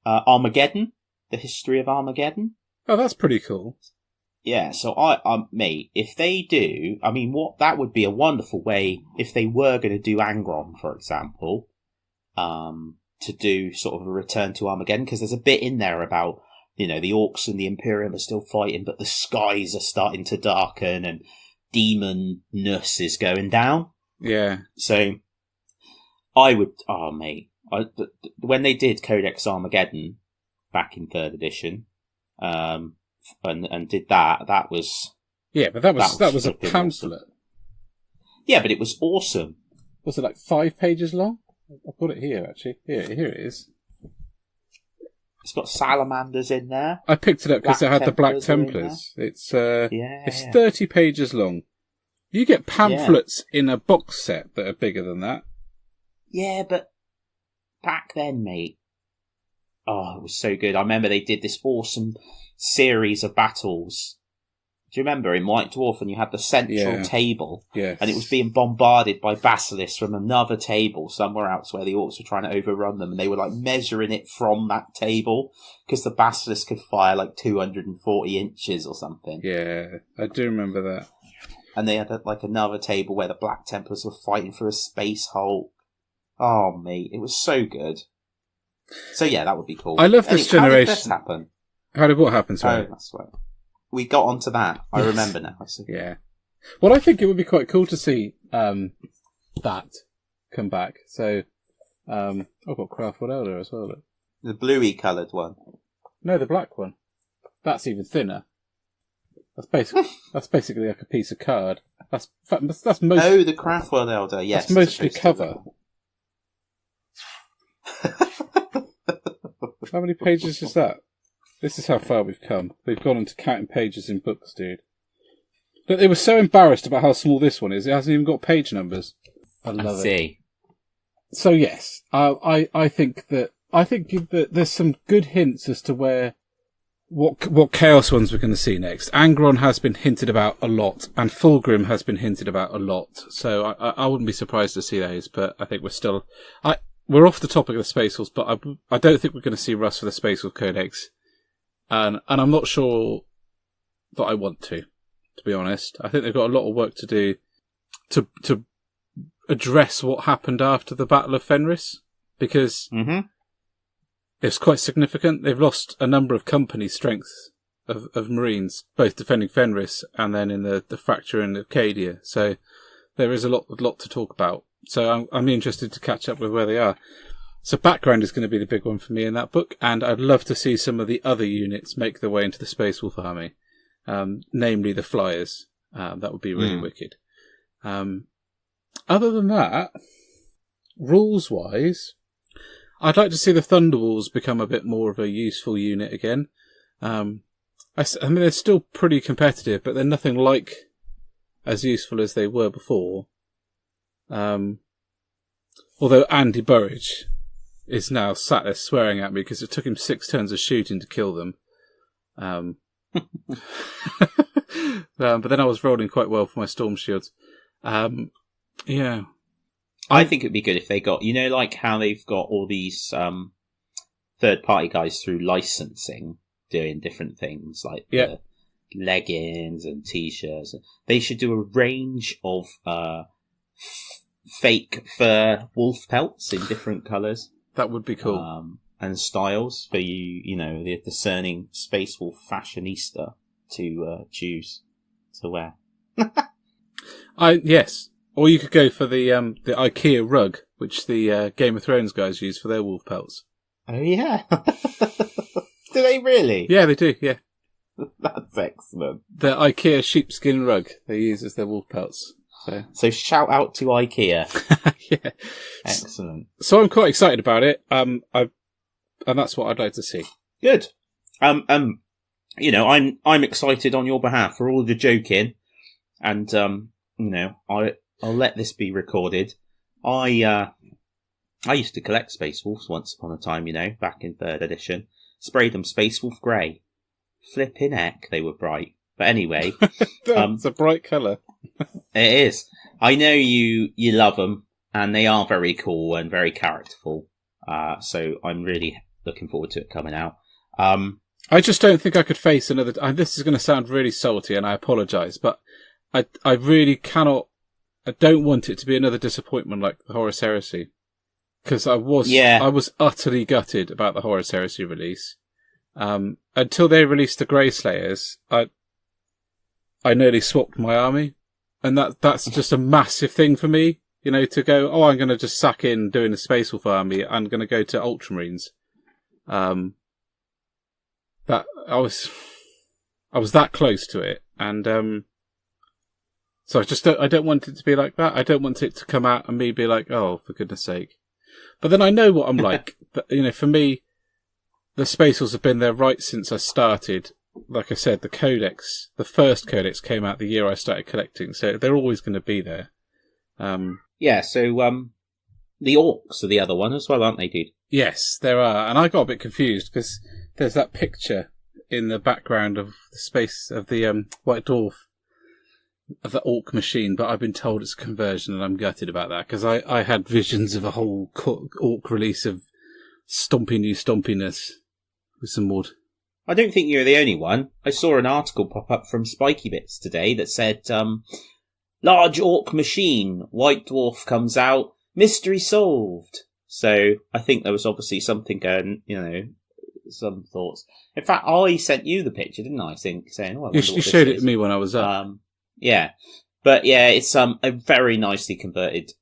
Armageddon, the history of Armageddon. Oh, that's pretty cool. Yeah, so mate, if they do, that would be a wonderful way, if they were going to do Angron, for example, to do sort of a return to Armageddon, because there's a bit in there about, the Orcs and the Imperium are still fighting, but the skies are starting to darken and demon-ness is going down. Yeah. So, I would, when they did Codex Armageddon back in 3rd edition, and did that was... Yeah, but that was a pamphlet. Awesome. Yeah, but it was awesome. Was it like 5 pages long? I've got it here, actually. Here it is. It's got salamanders in there. I picked it up because it had the Black Templars. It's 30 pages long. You get pamphlets in a box set that are bigger than that. Yeah, but back then, mate, it was so good. I remember they did this awesome series of battles Do you remember in White Dwarf when you had the central table? Yes. And it was being bombarded by basilisks from another table somewhere else where the orcs were trying to overrun them, and they were like measuring it from that table because the basilisk could fire like 240 inches or something. Yeah, I do remember that. And they had like another table where the Black Templars were fighting for a space Hulk. Oh, mate, it was so good. So yeah, that would be cool. I love this generation. How did this happen? How did what happen? Sorry. Oh, that's right. We got onto that. I remember now. Yeah. Well, I think it would be quite cool to see that come back. So, I've got Craftworld Elder as well. Look. The bluey coloured one. No, the black one. That's even thinner. That's basically like a piece of card. That's most. Oh, the Craftworld Elder. Yes, that's mostly cover. How many pages is that? This is how far we've come. We've gone into counting pages in books, dude. Look, they were so embarrassed about how small this one is. It hasn't even got page numbers. I love it. So yes, I think that there's some good hints as to what Chaos ones we're going to see next. Angron has been hinted about a lot, and Fulgrim has been hinted about a lot. So I wouldn't be surprised to see those. But I think we're off the topic of the Space Wolves, but I don't think we're going to see Russ for the Space Wolf Codex. And I'm not sure that I want to be honest. I think they've got a lot of work to do to address what happened after the Battle of Fenris, because it's quite significant. They've lost a number of company strengths of Marines, both defending Fenris and then in the fracture in Acadia. So there is a lot to talk about. So I'm interested to catch up with where they are. So background is going to be the big one for me in that book, and I'd love to see some of the other units make their way into the Space Wolf army, namely the Flyers. That would be really wicked. Other than that, rules-wise, I'd like to see the Thunderwolves become a bit more of a useful unit again. I mean, they're still pretty competitive, but they're nothing like as useful as they were before. Although Andy Burridge is now sat there swearing at me because it took him 6 turns of shooting to kill them. But then I was rolling quite well for my Storm Shields. Yeah. I think it'd be good if they got, like how they've got all these third-party guys through licensing doing different things, like the leggings and T-shirts. They should do a range of fake fur wolf pelts in different colours. That would be cool. And styles for the discerning Space Wolf fashionista to choose to wear. Yes. Or you could go for the IKEA rug, which the Game of Thrones guys use for their wolf pelts. Oh, yeah. Do they really? Yeah, they do, yeah. That's excellent. The IKEA sheepskin rug they use as their wolf pelts. So shout out to IKEA. Yeah. Excellent. So I'm quite excited about it. And that's what I'd like to see. Good. I'm excited on your behalf for all the joking, and I'll let this be recorded. I used to collect Space Wolves once upon a time, back in 3rd edition. Sprayed them Space Wolf Grey. Flippin' heck, they were bright. But anyway, it's a bright colour. It is. I know you love them, and they are very cool and very characterful. So I'm really looking forward to it coming out. I just don't think I could face another. This is going to sound really salty, and I apologise, but I really cannot. I don't want it to be another disappointment like the Horus Heresy, because I was utterly gutted about the Horus Heresy release. Until they released the Grey Slayers, I nearly swapped my army, and that's just a massive thing for me. To go, I'm going to just sack in doing a Space Wolf army. I'm going to go to Ultramarines. That I was that close to it, and so I don't want it to be like that. I don't want it to come out and me be like, oh, for goodness sake. But then I know what I'm like. But, for me, the Space Wolves have been there right since I started. Like I said, the first Codex came out the year I started collecting, so they're always going to be there. So the Orcs are the other one as well, aren't they, dude? Yes, there are. And I got a bit confused because there's that picture in the background of the space of the White Dwarf of the Orc machine, but I've been told it's a conversion, and I'm gutted about that because I had visions of a whole Orc release of new stompiness with some wood. I don't think you're the only one. I saw an article pop up from Spiky Bits today that said, large Orc machine, White Dwarf comes out, mystery solved. So I think there was obviously something going, some thoughts. In fact, I sent you the picture, didn't I? Saying, oh, I wonder You showed it to me when I was up. Yeah. But yeah, it's a very nicely converted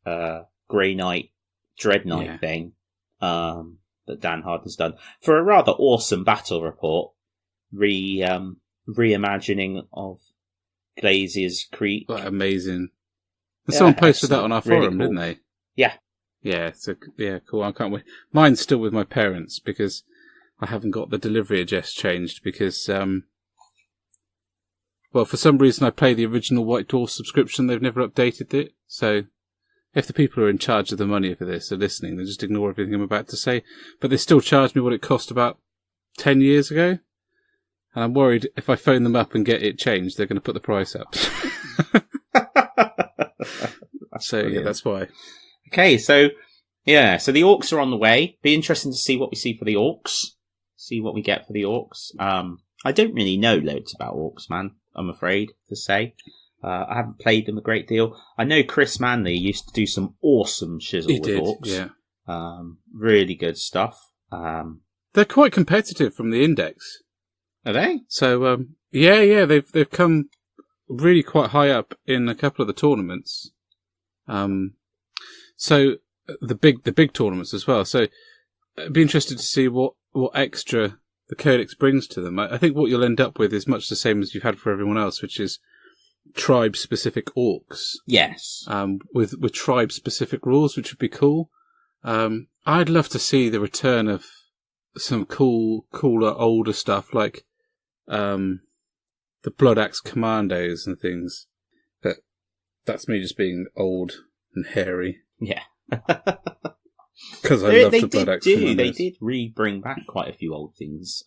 Grey Knight Dreadnought thing that Dan Harden's done for a rather awesome battle report, reimagining of Glazier's Creek. What amazing! Someone posted that on our forum, cool. didn't they? Yeah. Yeah. So cool. I can't wait. Mine's still with my parents because I haven't got the delivery address changed because well, for some reason I pay the original White Dwarf subscription. They've never updated it. So if the people who are in charge of the money for this are listening, they just ignore everything I'm about to say. But they still charge me what it cost about 10 years ago. And I'm worried if I phone them up and get it changed, they're going to put the price up. That's why. Okay, so the Orcs are on the way. Be interesting to see what we see for the Orcs. See what we get for the Orcs. I don't really know loads about Orcs, man, I'm afraid to say. I haven't played them a great deal. I know Chris Manley used to do some awesome shizzle with Orcs. Yeah. Really good stuff. They're quite competitive from the index. Are they? So, they've come really quite high up in a couple of the tournaments. So the big tournaments as well. So I'd be interested to see what extra the Codex brings to them. I think what you'll end up with is much the same as you've had for everyone else, which is tribe-specific orcs. Yes. With tribe-specific rules, which would be cool. I'd love to see the return of some cooler, older stuff like the Blood Axe Commandos and things. But that's me just being old and hairy. Yeah. Because I love the Blood Axe Commandos. They did bring back quite a few old things.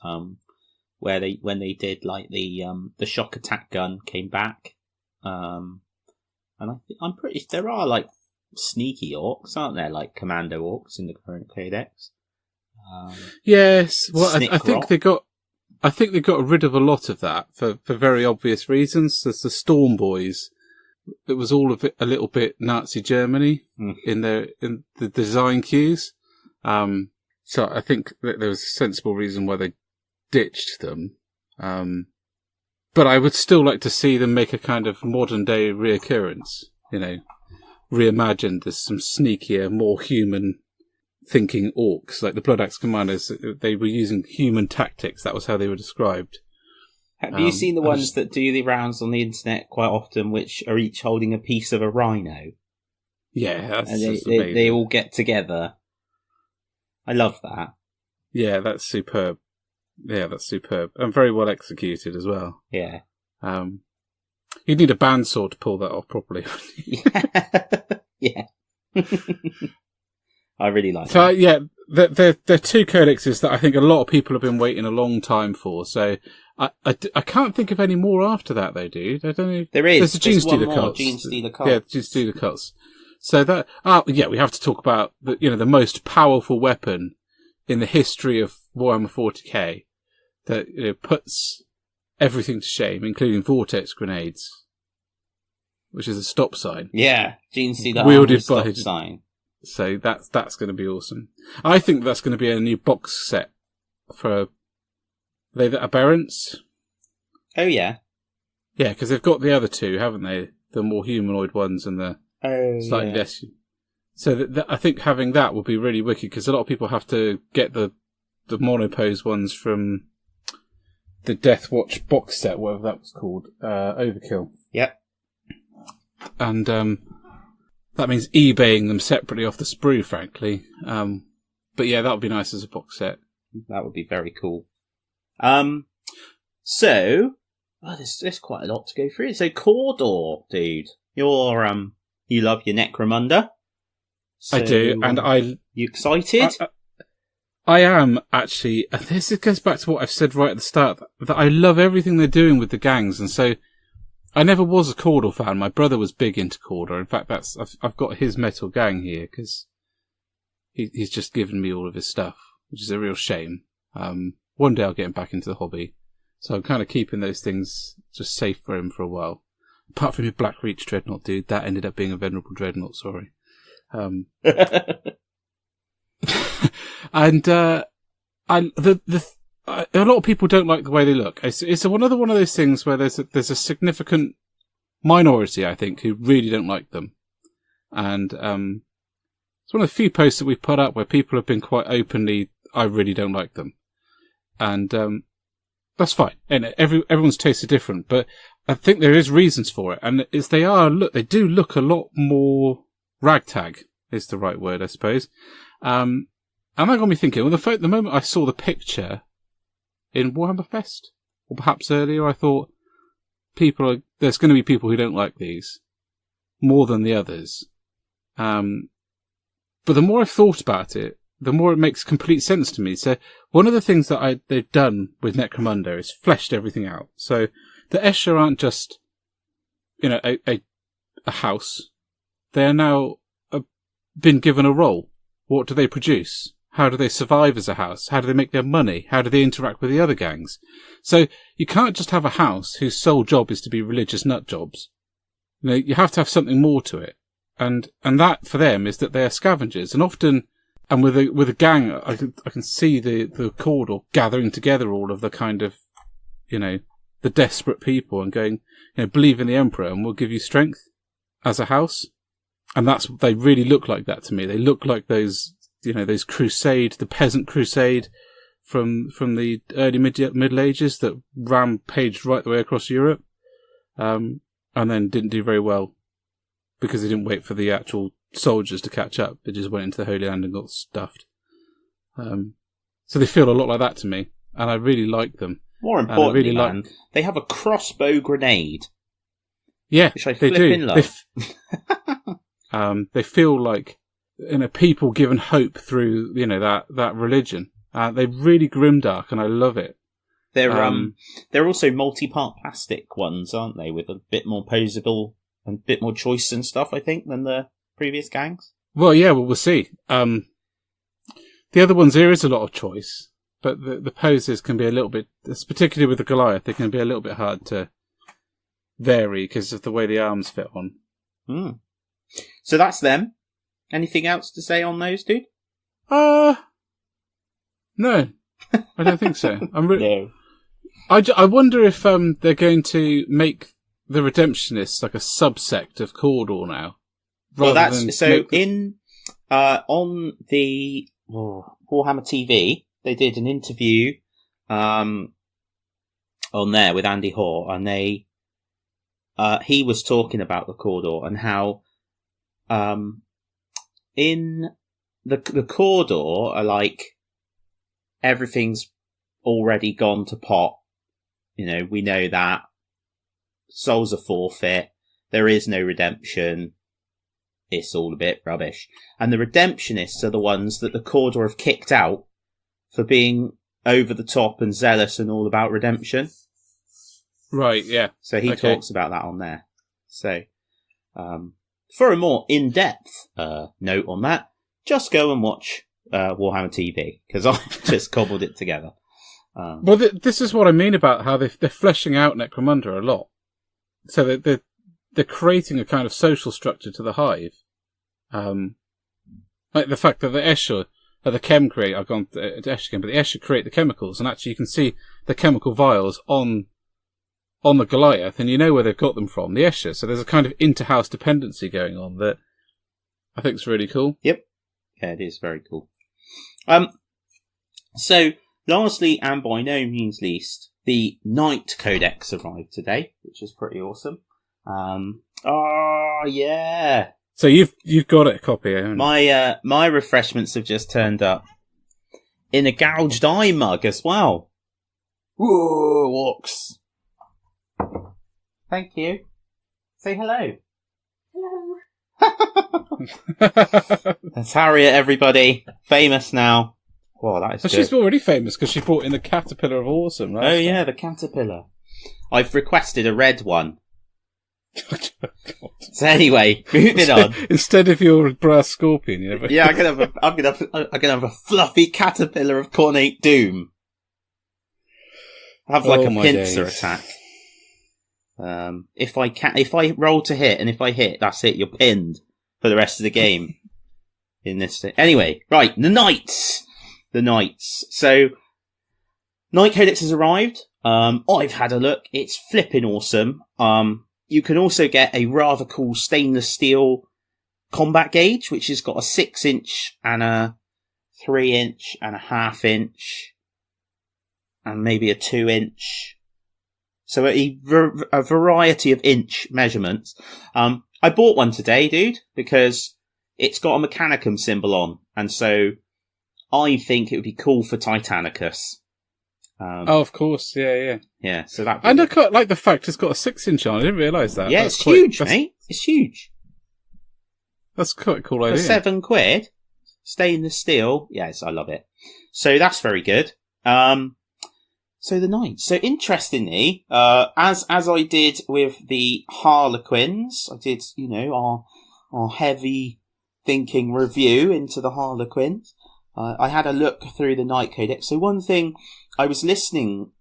When they did like the shock attack gun came back. And I'm pretty. There are like sneaky orcs, aren't there? Like commando orcs in the current Codex. Yes. Well, I think they got rid of a lot of that for very obvious reasons. There's the Storm Boys. It was all of it a little bit Nazi Germany in the design cues. So I think that there was a sensible reason why they ditched them. But I would still like to see them make a kind of modern day reoccurrence, reimagined as some sneakier, more human thinking orcs. Like the Blood Axe Commandos, they were using human tactics. That was how they were described. Have you seen the ones that do the rounds on the internet quite often, which are each holding a piece of a rhino? Yeah, they all get together. I love that. Yeah, that's superb. And very well executed as well. Yeah. You'd need a bandsaw to pull that off properly. Yeah. I really like that. So, yeah, they're two codexes that I think a lot of people have been waiting a long time for. So I can't think of any more after that, though, dude. I don't know. There is. There's a Gene Stealer Cult. Gene Stealer Cult. Yeah, Gene Stealer Cults. So that, we have to talk about the most powerful weapon in the history of Warhammer 40k that puts everything to shame, including vortex grenades, which is a stop sign. Yeah, Gene Stealer wielded stop by sign. So that's going to be awesome. I think that's going to be a new box set for the Aberrants. Oh yeah, yeah, because they've got the other two, haven't they? The more humanoid ones and the slightly less. So I think having that would be really wicked because a lot of people have to get the monopose ones from the Death Watch box set, whatever that was called, Overkill. Yep. And that means eBaying them separately off the sprue, frankly. But yeah, that would be nice as a box set. That would be very cool. So, there's quite a lot to go through. So, Cawdor, dude, you love your Necromunda. So, I do, and you excited? I am actually, and this goes back to what I've said right at the start, that I love everything they're doing with the gangs, and so I never was a Cawdor fan. My brother was big into Cawdor. In fact, I've got his metal gang here because he's just given me all of his stuff, which is a real shame. One day I'll get him back into the hobby, so I'm kind of keeping those things just safe for him for a while. Apart from your Black Reach Dreadnought, dude, that ended up being a venerable Dreadnought. Sorry. And a lot of people don't like the way they look. It's another one of those things where there's a significant minority, I think, who really don't like them. And it's one of the few posts that we've put up where people have been quite openly, I really don't like them. And that's fine. And everyone's tastes are different, but I think there is reasons for it. And they do look a lot more ragtag, is the right word, I suppose. And that got me thinking, well, the moment I saw the picture in Warhammer Fest, or perhaps earlier, I thought there's going to be people who don't like these more than the others. But the more I've thought about it, the more it makes complete sense to me. So one of the things that they've done with Necromunda is fleshed everything out. So the Escher aren't just, a house. They are now been given a role. What do they produce? How do they survive as a house? How do they make their money? How do they interact with the other gangs? So you can't just have a house whose sole job is to be religious nut jobs. You have to have something more to it. And that for them is that they are scavengers. And often, and with a gang, I can see the Cawdor gathering together all of the kind of, the desperate people and going, believe in the Emperor and we'll give you strength as a house. And they really look like that to me. They look like those crusade, the peasant crusade from the early Middle Ages that rampaged right the way across Europe, and then didn't do very well because they didn't wait for the actual soldiers to catch up. They just went into the Holy Land and got stuffed. So they feel a lot like that to me, and I really like them. More importantly, they have a crossbow grenade. Yeah, which I flipping love. They feel like people given hope through that religion. They're really grimdark, and I love it. They're also multi-part plastic ones, aren't they? With a bit more posable and a bit more choice and stuff, I think, than the previous gangs. Well, yeah, we'll see. The other ones, there is a lot of choice, but the poses can be a little bit, particularly with the Goliath, they can be a little bit hard to vary because of the way the arms fit on. So that's them. Anything else to say on those, dude? No, I don't think so. No. I wonder if they're going to make the Redemptionists like a subsect of Cawdor now. Well, that's so. On the Warhammer TV, they did an interview on there with Andy Hoare, and he was talking about the Cawdor and how in the Cawdor are like everything's already gone to pot. We know that souls are forfeit. There is no redemption. It's all a bit rubbish. And the Redemptionists are the ones that the Cawdor have kicked out for being over the top and zealous and all about redemption. Right, yeah. So he talks about that on there. So, for a more in-depth note on that, just go and watch Warhammer TV, because I just cobbled it together. Well, this is what I mean about how they're fleshing out Necromunda a lot. So they're creating a kind of social structure to the hive. Like the fact that the Escher the chem create, I've gone to Escher again, but the Escher create the chemicals, and actually you can see the chemical vials on the Goliath, and you know where they've got them from, the Escher. So there's a kind of inter-house dependency going on that I think is really cool. Yep. Yeah, it is very cool. So, lastly, and by no means least, the Knight Codex arrived today, which is pretty awesome. Oh, yeah. So you've got it, a copy, haven't you? My refreshments have just turned up in a gouged eye mug as well. Whoa, Orcs. Thank you. Say hello. Hello. That's Harriet, everybody. Famous now. Well, that is But good. she's already famous because she brought in the Caterpillar of Awesome, right? Oh, yeah, the caterpillar. I've requested a red one. So anyway, moving on. Instead of your brass scorpion, you know. Yeah, I'm gonna have a fluffy caterpillar of Cornate Doom. I have like a pincer attack. If I roll to hit, and if I hit, that's it. You're pinned for the rest of the game. In this, anyway, right? The knights. So, Knight Codex has arrived. I've had a look. It's flipping awesome. You can also get a rather cool stainless steel combat gauge, which has got a 6-inch and a 3-inch and a 1/2-inch and maybe a 2-inch. So a variety of inch measurements. I bought one today, dude, because it's got a Mechanicum symbol on. And so I think it would be cool for Titanicus. Of course, yeah. Yeah, so that. And I quite like the fact it's got a 6-inch on. I didn't realise that. Yeah, it's huge, mate. It's huge. That's quite a cool idea. For £7, stainless steel. Yes, I love it. So that's very good. So the Knights. So interestingly, as I did with the Harlequins, I did, our heavy thinking review into the Harlequins. I had a look through the Knight Codex. So one thing, I was listening,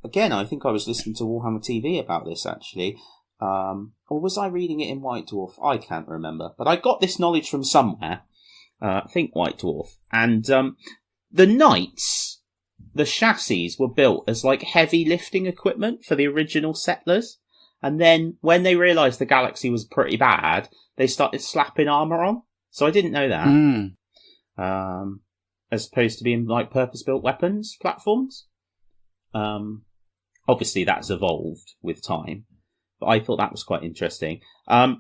again, I think I was listening to Warhammer TV about this actually, or was I reading it in White Dwarf? I can't remember, but I got this knowledge from somewhere, I think White Dwarf, and the Knights, the chassis were built as like heavy lifting equipment for the original settlers, and then when they realised the galaxy was pretty bad, they started slapping armour on, so I didn't know that. As opposed to being like purpose-built weapons platforms. Obviously that's evolved with time, but I thought that was quite interesting. I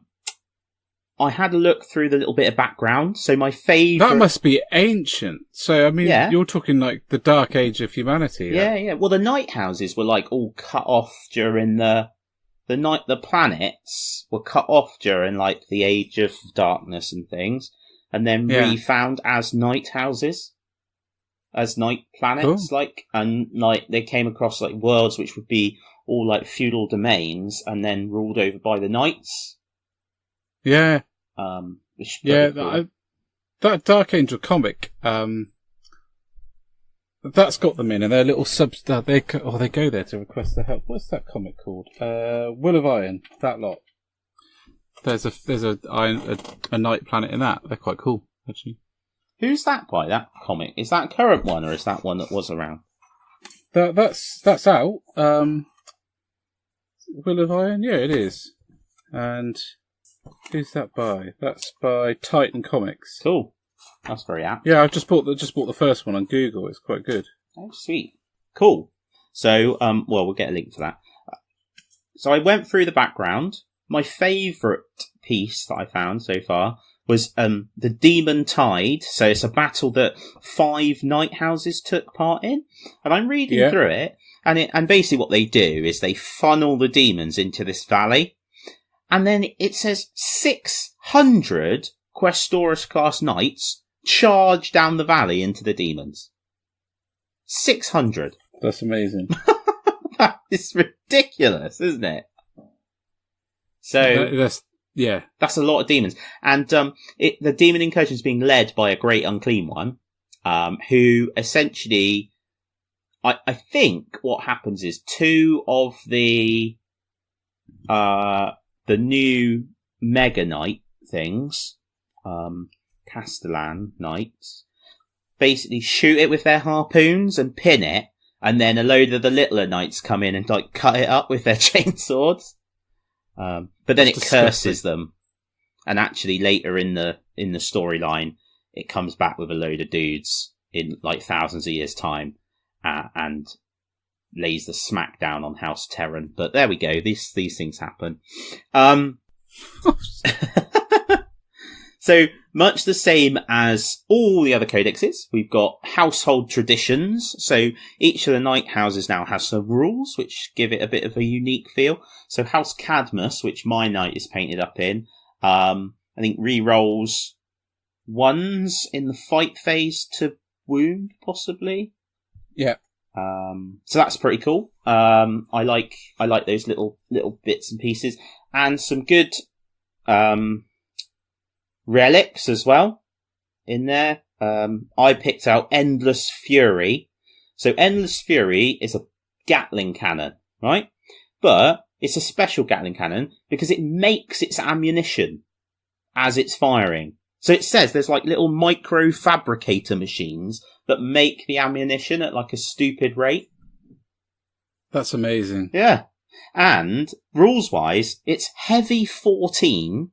had a look through the little bit of background, so my favourite... That must be ancient. So, I mean, You're talking like the Dark Age of humanity. Yeah. Well, the night houses were like all cut off during the planets were cut off during like the Age of Darkness and things. And then refound as night houses, as night planets, and they came across like worlds which would be all like feudal domains, and then ruled over by the knights. Yeah, cool. That Dark Angel comic, that's got them in, and their little subs. They go there to request the help. What's that comic called? Will of Iron. That lot. There's a night planet in that. They're quite cool, actually. Who's that by, that comic? Is that a current one, or is that one that was around? That's out. Will of Iron? Yeah, it is. And who's that by? That's by Titan Comics. Cool. That's very apt. Yeah, I just bought the first one on Google. It's quite good. Oh, sweet. Cool. So, we'll get a link for that. So I went through the background. My favourite piece that I found so far was the Demon Tide. So it's a battle that 5 night houses took part in. And I'm reading through it, and basically what they do is they funnel the demons into this valley. And then it says 600 Questoris class knights charge down the valley into the demons. 600. That's amazing. That is ridiculous, isn't it? So that's a lot of demons, and the demon incursion is being led by a great unclean one, who essentially, I think what happens is 2 of the new Mega Knight things, Castellan Knights, basically shoot it with their harpoons and pin it, and then a load of the littler knights come in and like cut it up with their chainswords. But then it curses them, and actually later in the storyline, it comes back with a load of dudes in like thousands of years' time, and lays the smack down on House Terran. But there we go. These things happen. So much the same as all the other codexes, we've got household traditions. So each of the night houses now has some rules which give it a bit of a unique feel. So House Cadmus, which my knight is painted up in, I think re-rolls 1s in the fight phase to wound, possibly. Yeah. So that's pretty cool. I like those little bits and pieces, and some good relics as well in there. I picked out Endless Fury. So Endless Fury is a Gatling cannon, right? But it's a special Gatling cannon because it makes its ammunition as it's firing. So it says there's like little micro fabricator machines that make the ammunition at like a stupid rate. That's amazing. Yeah. And rules-wise, it's heavy 14,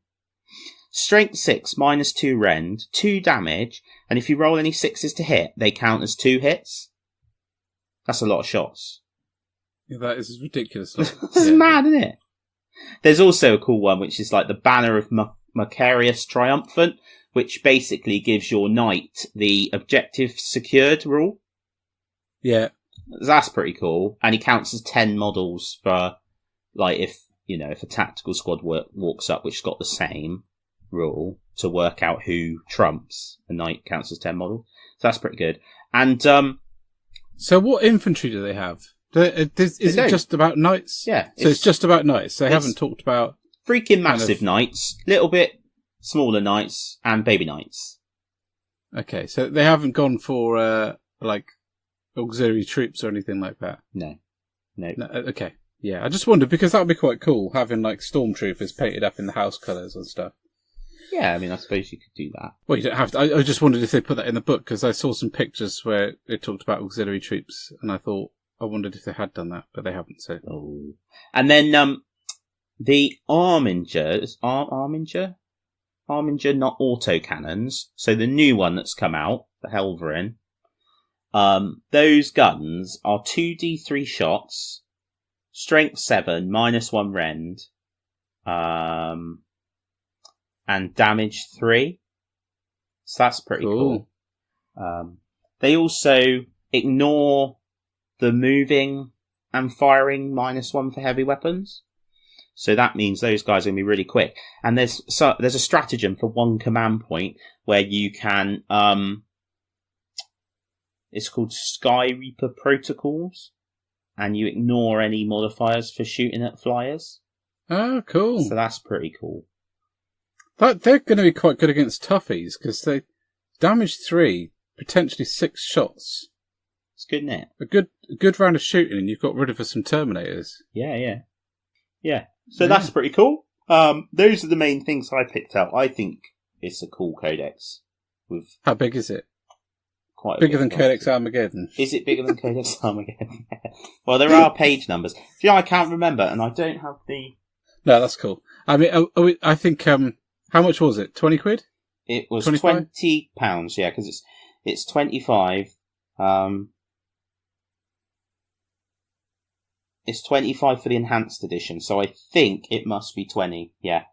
strength 6, -2 rend, 2 damage, and if you roll any 6s to hit, they count as 2 hits. That's a lot of shots. Yeah, that is ridiculous. This is mad, isn't it? There's also a cool one, which is like the Banner of Macarius Triumphant, which basically gives your knight the objective secured rule. Yeah. That's pretty cool. And he counts as 10 models for, like, if a tactical squad walks up, which has got the same rule to work out who trumps, a knight counts as 10 models. So that's pretty good. And, so what infantry do they have? Is it just about knights? Yeah. So it's just about knights. They haven't talked about freaking massive knights, little bit smaller knights, and baby knights. Okay, so they haven't gone for like auxiliary troops or anything like that. No. Okay, yeah. I just wondered because that would be quite cool having like stormtroopers painted up in the house colours and stuff. Yeah, I mean, I suppose you could do that. Well, you don't have to. I just wondered if they put that in the book because I saw some pictures where it talked about auxiliary troops, and I wondered if they had done that, but they haven't. So. Oh. And then the Arminger, not autocannons. So the new one that's come out, the Helverin. Those guns are 2d3 shots, strength 7, -1 rend, and damage 3. So that's pretty cool. They also ignore the moving and firing -1 for heavy weapons. So that means those guys are going to be really quick. And there's a stratagem for one command point where you can, it's called Skullreaper Protocols, and you ignore any modifiers for shooting at flyers. Oh, cool. So that's pretty cool. They're going to be quite good against toughies because they damage 3, potentially 6 shots. It's good, isn't it? A good round of shooting, and you've got rid of some Terminators. Yeah. So that's pretty cool. Those are the main things I picked out. I think it's a cool codex. How big is it? Quite bigger than Codex Armageddon. Is it bigger than Codex Armageddon? Well, there are page numbers. I can't remember, and I don't have the. No, that's cool. I mean, I think. How much was it? 20 quid? It was £20. Yeah, because it's 25. It's 25 for the enhanced edition, so I think it must be 20. Yeah.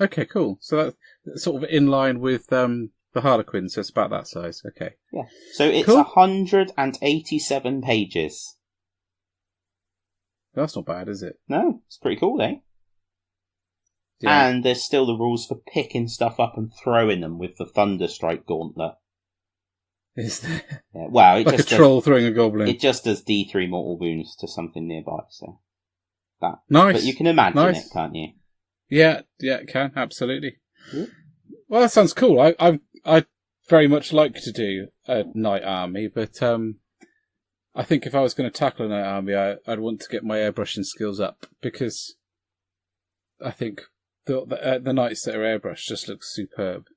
Okay, cool. So that's sort of in line with the Harlequin, so it's about that size. Okay. Yeah. So it's cool. 187 pages. That's not bad, is it? No, it's pretty cool, eh? Yeah. And there's still the rules for picking stuff up and throwing them with the Thunderstrike Gauntlet. Is there? Yeah. Well, like a troll throwing a goblin. It just does D3 mortal wounds to something nearby, so that. Nice. But you can imagine it, can't you? Yeah, it can, absolutely. Mm. Well, that sounds cool. I very much like to do a knight army, but I think if I was going to tackle a knight army, I'd want to get my airbrushing skills up because I think the knights that are airbrushed just look superb.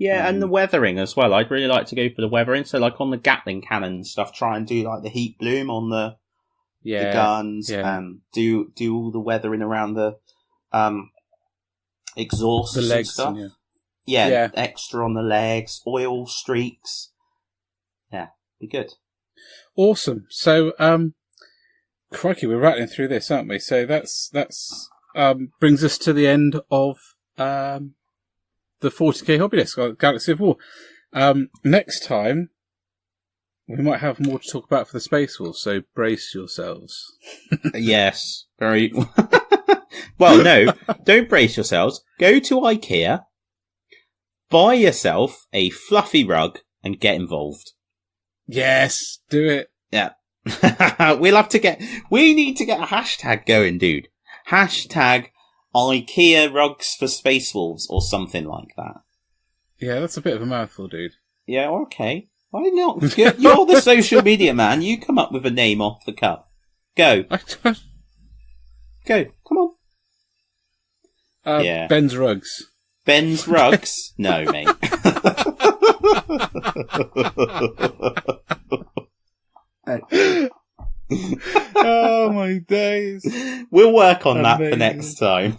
Yeah, and the weathering as well. I'd really like to go for the weathering. So, like on the Gatling cannon and stuff, try and do like the heat bloom on the guns, and do all the weathering around the exhausts, the legs, and stuff. Yeah, extra on the legs, oil streaks. Yeah, be good. Awesome. So, crikey, we're rattling through this, aren't we? So that's brings us to the end of the 40k hobby desk, Galaxy of War. Next time, we might have more to talk about for the Space Wolves, so brace yourselves. Yes, very. Well, no, don't brace yourselves. Go to IKEA, buy yourself a fluffy rug and get involved. Yes, do it. Yeah. We need to get a hashtag going, dude. Hashtag IKEA rugs for Space Wolves or something like that. Yeah, that's a bit of a mouthful, dude. Yeah, okay. Why not? You're the social media man. You come up with a name off the cuff. Go. Go. Come on. Yeah. Ben's Rugs. Ben's Rugs? No, mate. Oh, my days. We'll work on that for next time.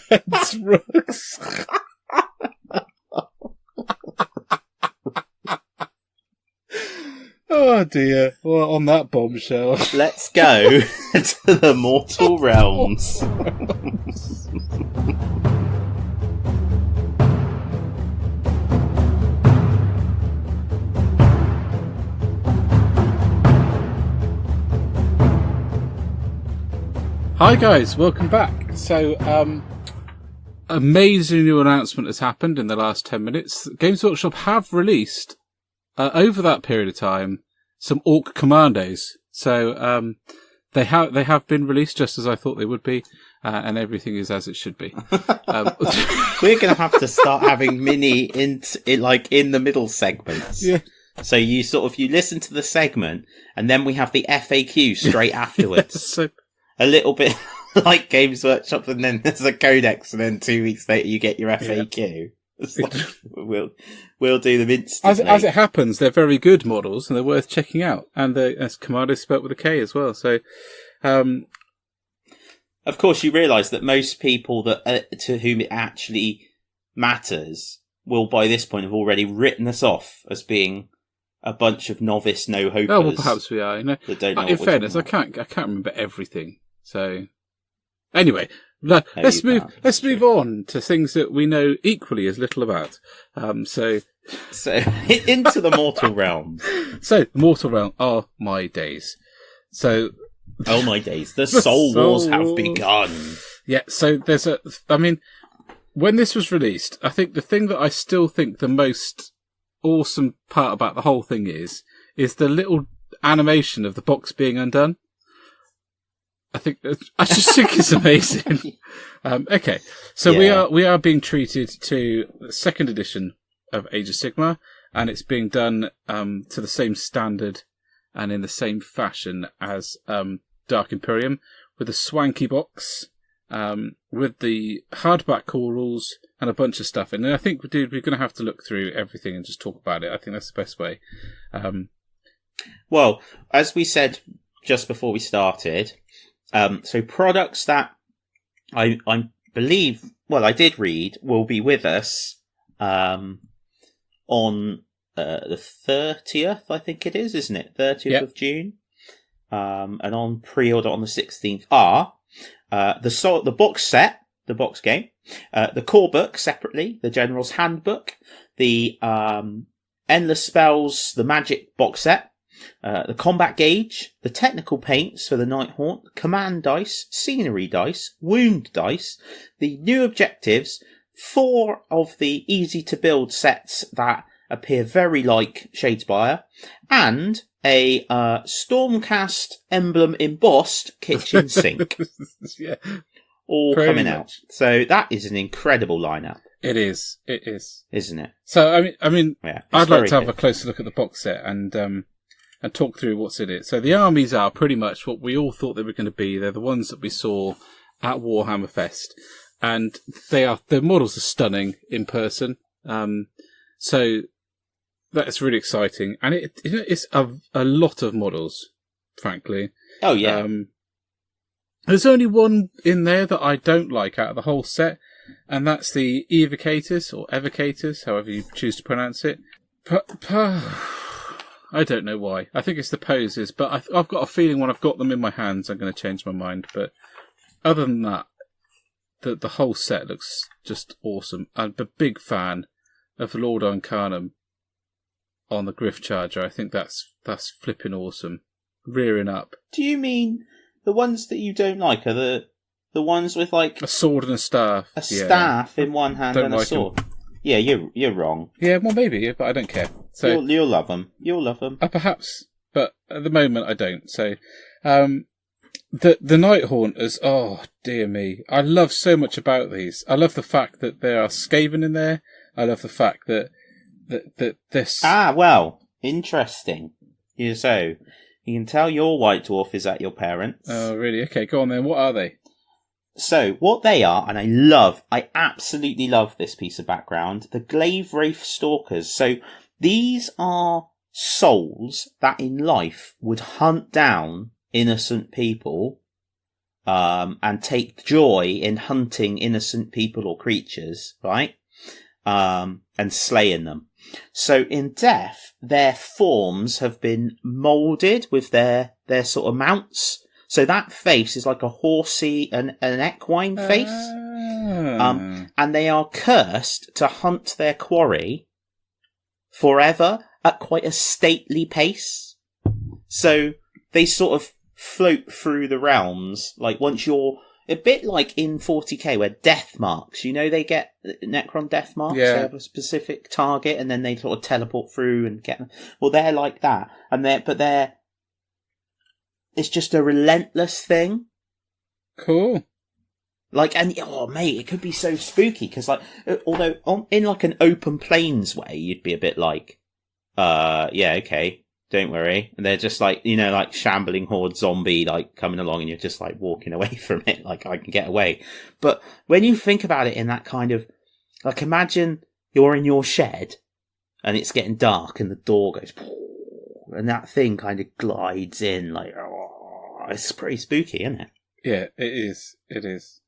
Ben's Rugs. Oh dear. Well, on that bombshell. Let's go to the mortal realms. Hi guys, welcome back. So, amazing new announcement has happened in the last 10 minutes. Games Workshop have released, over that period of time, some Orc Commandos. So, they have been released just as I thought they would be, and everything is as it should be. We're going to have to start having mini in the middle segments. Yeah. So you listen to the segment, and then we have the FAQ straight afterwards. Yeah, so a little bit like Games Workshop, and then there's a Codex, and then 2 weeks later you get your FAQ. Yeah. We'll do them instantly. As it happens, they're very good models, and they're worth checking out. And as Commando spelt with a K as well. So, of course, you realise that most people that to whom it actually matters will, by this point, have already written us off as being a bunch of novice no-hopers. Oh, well, perhaps we are. You know, that don't know in fairness, I can't remember everything. So, anyway, let's move on to things that we know equally as little about. So into the mortal realms. So, the mortal realm are my days. So, oh my days, the Soul Wars have begun. Yeah. So when this was released, I think the thing that I still think the most awesome part about the whole thing is the little animation of the box being undone. I just think it's amazing. Okay, so yeah. we are being treated to the second edition of Age of Sigmar, and it's being done to the same standard and in the same fashion as Dark Imperium, with a swanky box, with the hardback core rules and a bunch of stuff. And I think, dude, we're going to have to look through everything and just talk about it. I think that's the best way. Well, as we said just before we started, so products that I believe, well, I did read, will be with us on the 30th, I think it is, isn't it? 30th of June. And on pre-order on the 16th are the box set, the box game, the core book separately, the General's Handbook, the Endless Spells, the Magic box set, the combat gauge, the technical paints for the Nighthaunt, command dice, scenery dice, wound dice, the new objectives, 4 of the easy to build sets that appear very like Shadespire, and a Stormcast emblem embossed kitchen sink. Yeah. All pretty coming out. So that is an incredible lineup. It is. Isn't it? So I mean, yeah, I'd like to have a closer look at the box set and talk through what's in it. So the armies are pretty much what we all thought they were going to be. They're the ones that we saw at Warhammer Fest, and their models are stunning in person. So that's really exciting, and it's a lot of models, frankly. Oh yeah. There's only one in there that I don't like out of the whole set, and that's the Evocators, or Evocators, however you choose to pronounce it. I don't know why. I think it's the poses, but I've got a feeling when I've got them in my hands, I'm going to change my mind. But other than that, the whole set looks just awesome. I'm a big fan of Lord Arcanum on the Griff Charger. I think that's flipping awesome. Rearing up. Do you mean the ones that you don't like are the ones with like a sword and a staff? A staff in one hand and a sword. Yeah, you're wrong. Yeah, well maybe, but I don't care. So you'll love them. You'll love them. Perhaps, but at the moment I don't. So, the Night Haunters. Oh dear me! I love so much about these. I love the fact that there are Skaven in there. I love the fact that this. Well, interesting. So you can tell your White Dwarf is at your parents'. Oh really? Okay, go on then. What are they? So, what they are, and I absolutely love this piece of background, the Glaive Wraith Stalkers. So, these are souls that in life would hunt down innocent people, and take joy in hunting innocent people or creatures, right? And slaying them. So, in death, their forms have been moulded with their sort of mounts. So that face is like a horsey and an equine face. And they are cursed to hunt their quarry forever at quite a stately pace. So they sort of float through the realms. Like once you're a bit like in 40k where death marks, they get Necron death marks. Yeah. They have a specific target and then they sort of teleport through and get them. Well, they're like that. It's just a relentless thing. Cool. Like, and mate, it could be so spooky because, like, although in like an open plains way, you'd be a bit like, yeah, okay, don't worry. And they're just like, like shambling horde zombie, like coming along, and you're just like walking away from it, like I can get away. But when you think about it in that kind of, like, imagine you're in your shed and it's getting dark and the door goes. And that thing kind of glides in, like, it's pretty spooky, isn't it? Yeah, it is. It is.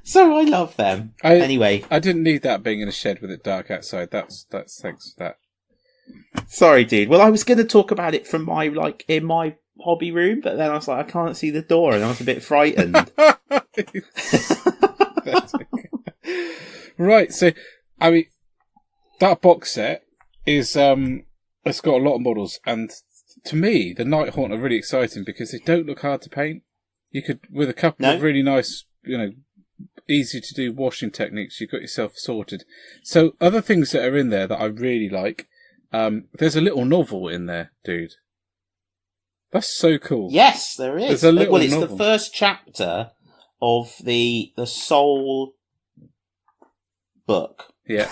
so I love them. Anyway, I didn't need that being in a shed with it dark outside. That's thanks for that. Sorry, dude. Well, I was going to talk about it from in my hobby room, but then I was like, I can't see the door, and I was a bit frightened. Right. So, I mean, that box set is it's got a lot of models, and to me, the Night Haunt are really exciting because they don't look hard to paint. You could, with a couple of really nice, easy to do washing techniques, you've got yourself sorted. So, other things that are in there that I really like, there's a little novel in there, dude. That's so cool. Yes, there is. There's a little it's novel. The first chapter of the Soul book. Yeah.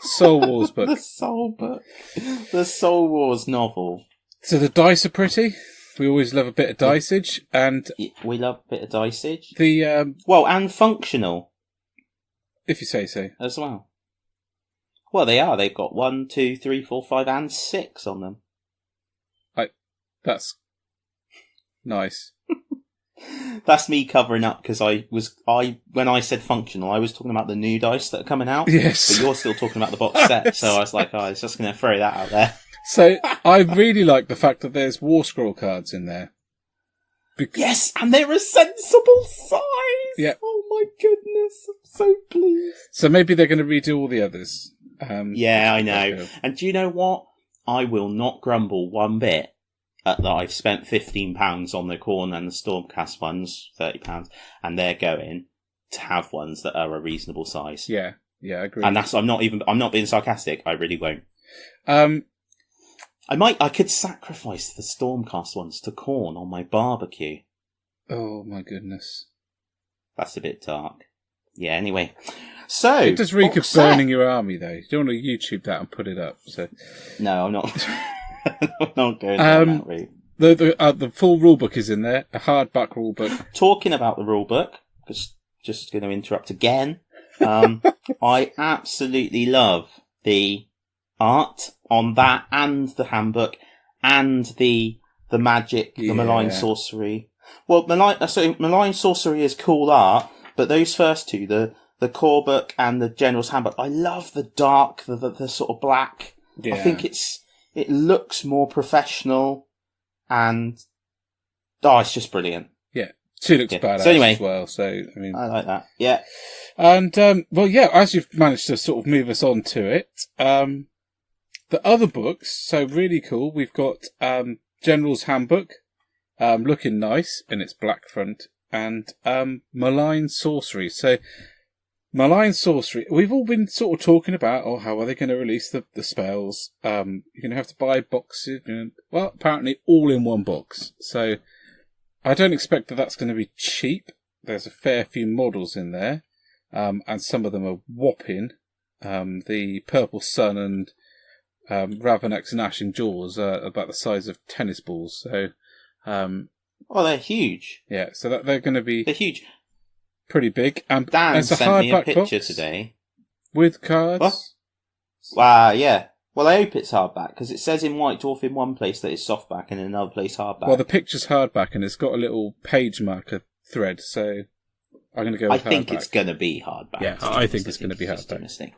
Soul Wars book. The Soul book. The Soul Wars novel. So the dice are pretty. We always love a bit of dicage, and we love a bit of dicage. The and functional, if you say so, as well. Well, they are. They've got 1, 2, 3, 4, 5, and 6 on them. That's nice. That's me covering up because when I said functional, I was talking about the new dice that are coming out. Yes, but you're still talking about the box set. So I was like, I was just going to throw that out there. So I really like the fact that there's War Scroll cards in there. Yes, and they're a sensible size. Yeah. Oh my goodness, I'm so pleased. So maybe they're going to redo all the others. Yeah, I know. And do you know what? I will not grumble one bit that I've spent £15 on the Khorne and the Stormcast ones, £30, and they're going to have ones that are a reasonable size. Yeah, I agree. And I'm not being sarcastic. I really won't. I could sacrifice the Stormcast ones to Khorne on my barbecue. Oh my goodness. That's a bit dark. Yeah, anyway. So it does reek of burning your army, though. You don't want to YouTube that and put it up. So no, I'm not. I'm not going down that route. The full rulebook is in there, a hardback rulebook. Talking about the rulebook, just going to interrupt again. I absolutely love the art on that, and the handbook, and the magic, the malign sorcery. Well, malign sorcery is cool art, but those first two, the core book and the general's handbook, I love the dark, the sort of black. Yeah. I think it looks more professional, and it's just brilliant. Yeah, she looks badass as well. So I mean, I like that. Yeah, and as you've managed to sort of move us on to it, the other books, so really cool. We've got General's Handbook, looking nice in its black front, and Malign Sorcery. So Malign Sorcery. We've all been sort of talking about, how are they going to release the spells? You're going to have to buy boxes. Well, apparently all in one box. So I don't expect that that's going to be cheap. There's a fair few models in there, and some of them are whopping. The Purple Sun and Ravenox and Gnashing Jaws are about the size of tennis balls. So, they're huge. Yeah, so they're going to be... They're huge. Pretty big. And Dan there's a sent me a hardback picture box today. with cards. What? Yeah. Well, I hope it's hardback, because it says in White Dwarf in one place that it's softback and in another place hardback. Well, the picture's hardback and it's got a little page marker thread, so I'm going to go with hardback. I think it's going to be hardback. Yeah, I think it's going to be hardback.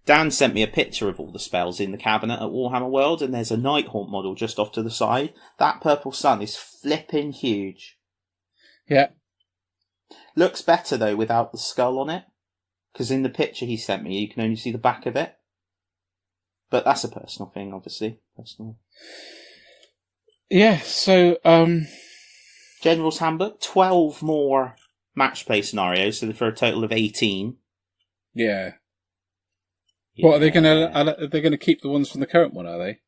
Dan sent me a picture of all the spells in the cabinet at Warhammer World, and there's a Nighthaunt model just off to the side. That Purple Sun is flipping huge. Yeah. Looks better, though, without the skull on it. Because in the picture he sent me, you can only see the back of it. But that's a personal thing, obviously. Personal. Yeah, so... General's Handbook, 12 more match play scenarios, so for a total of 18. Yeah. What, are they going to keep the ones from the current one, are they?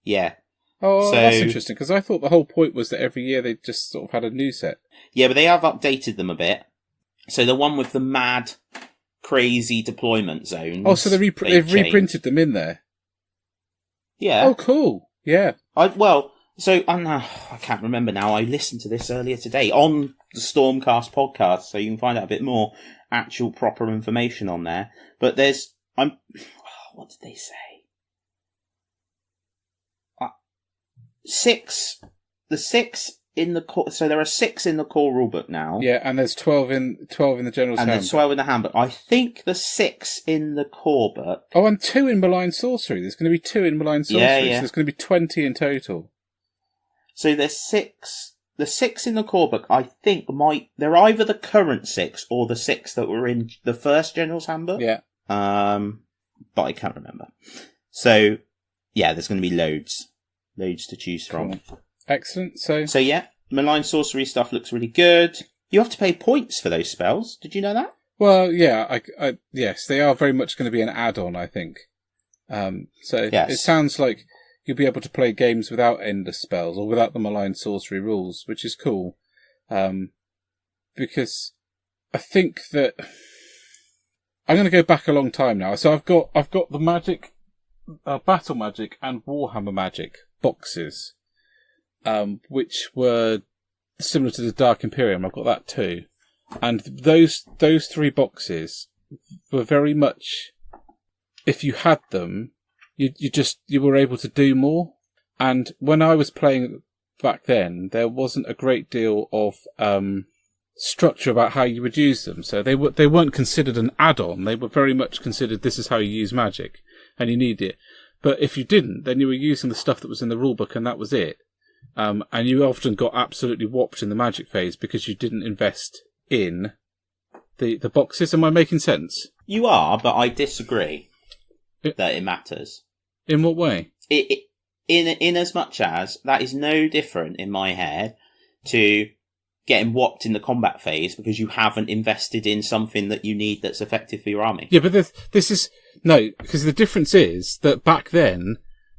Yeah. Oh, that's interesting, because I thought the whole point was that every year they just sort of had a new set. Yeah, but they have updated them a bit. So the one with the mad, crazy deployment zones... Oh, so they've reprinted them in there? Yeah. Oh, cool. Yeah. I can't remember now. I listened to this earlier today on the Stormcast podcast, so you can find out a bit more actual proper information on there. But what did they say? 6. The 6 in the core. So there are 6 in the core rulebook now. Yeah, and there's 12 in the General's Handbook. And there's 12 in the handbook. I think the 6 in the core book. Oh, and 2 in Malign Sorcery. There's going to be 2 in Malign Sorcery. Yeah. So there's going to be 20 in total. So there's 6. The 6 in the core book, I think, they're either the current 6 or the 6 that were in the first General's Handbook. Yeah. But I can't remember. So, yeah, there's going to be loads to choose from. Cool. Excellent. So yeah, Malign Sorcery stuff looks really good. You have to pay points for those spells. Did you know that? Well, yeah, yes, they are very much going to be an add-on, I think. Yes. It sounds like you'll be able to play games without endless spells or without the Malign Sorcery rules, which is cool. Because I think that I'm going to go back a long time now. So I've got the Magic, Battle Magic and Warhammer Magic boxes, which were similar to the Dark Imperium. I've got that too. And those 3 boxes were very much, if you had them, you were able to do more. And when I was playing back then, there wasn't a great deal of structure about how you would use them. So they weren't considered an add-on. They were very much considered, this is how you use magic, and you need it. But if you didn't, then you were using the stuff that was in the rulebook, and that was it. And you often got absolutely whopped in the magic phase because you didn't invest in the boxes. Am I making sense? You are, but I disagree that it matters. In what way? In as much as that is no different in my head to getting whopped in the combat phase because you haven't invested in something that you need that's effective for your army. Yeah, but this is... No, because the difference is that back then,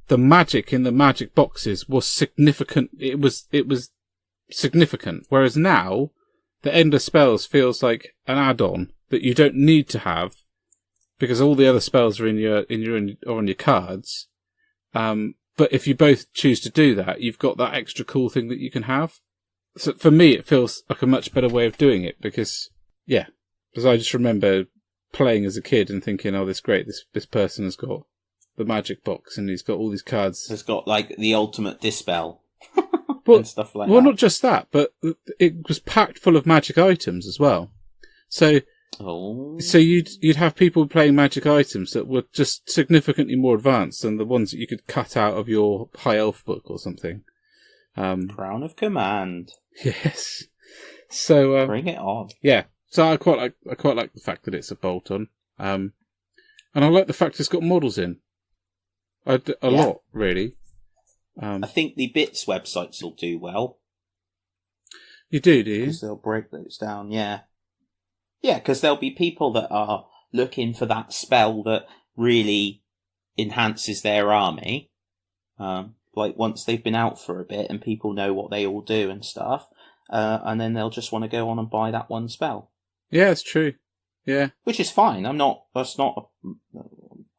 the magic in the magic boxes was significant. It was significant. Whereas now, the Endless Spells feels like an add-on that you don't need to have because all the other spells are on your cards. But if you both choose to do that, you've got that extra cool thing that you can have. So for me, it feels like a much better way of doing it because I just remember playing as a kid and thinking, oh, this person has got the magic box and he's got all these cards. It's got like the ultimate dispel and stuff like that. Well, not just that, but it was packed full of magic items as well. So you'd have people playing magic items that were just significantly more advanced than the ones that you could cut out of your high elf book or something. Crown of Command. Yes. So bring it on. Yeah. So I quite like the fact that it's a bolt-on, and I like the fact it's got models in. A lot, really. I think the Bits websites will do well. You do you? Because they'll break those down, yeah. Yeah, because there'll be people that are looking for that spell that really enhances their army. Like once they've been out for a bit and people know what they all do and stuff, and then they'll just want to go on and buy that one spell. Yeah, it's true. Yeah. Which is fine. I don't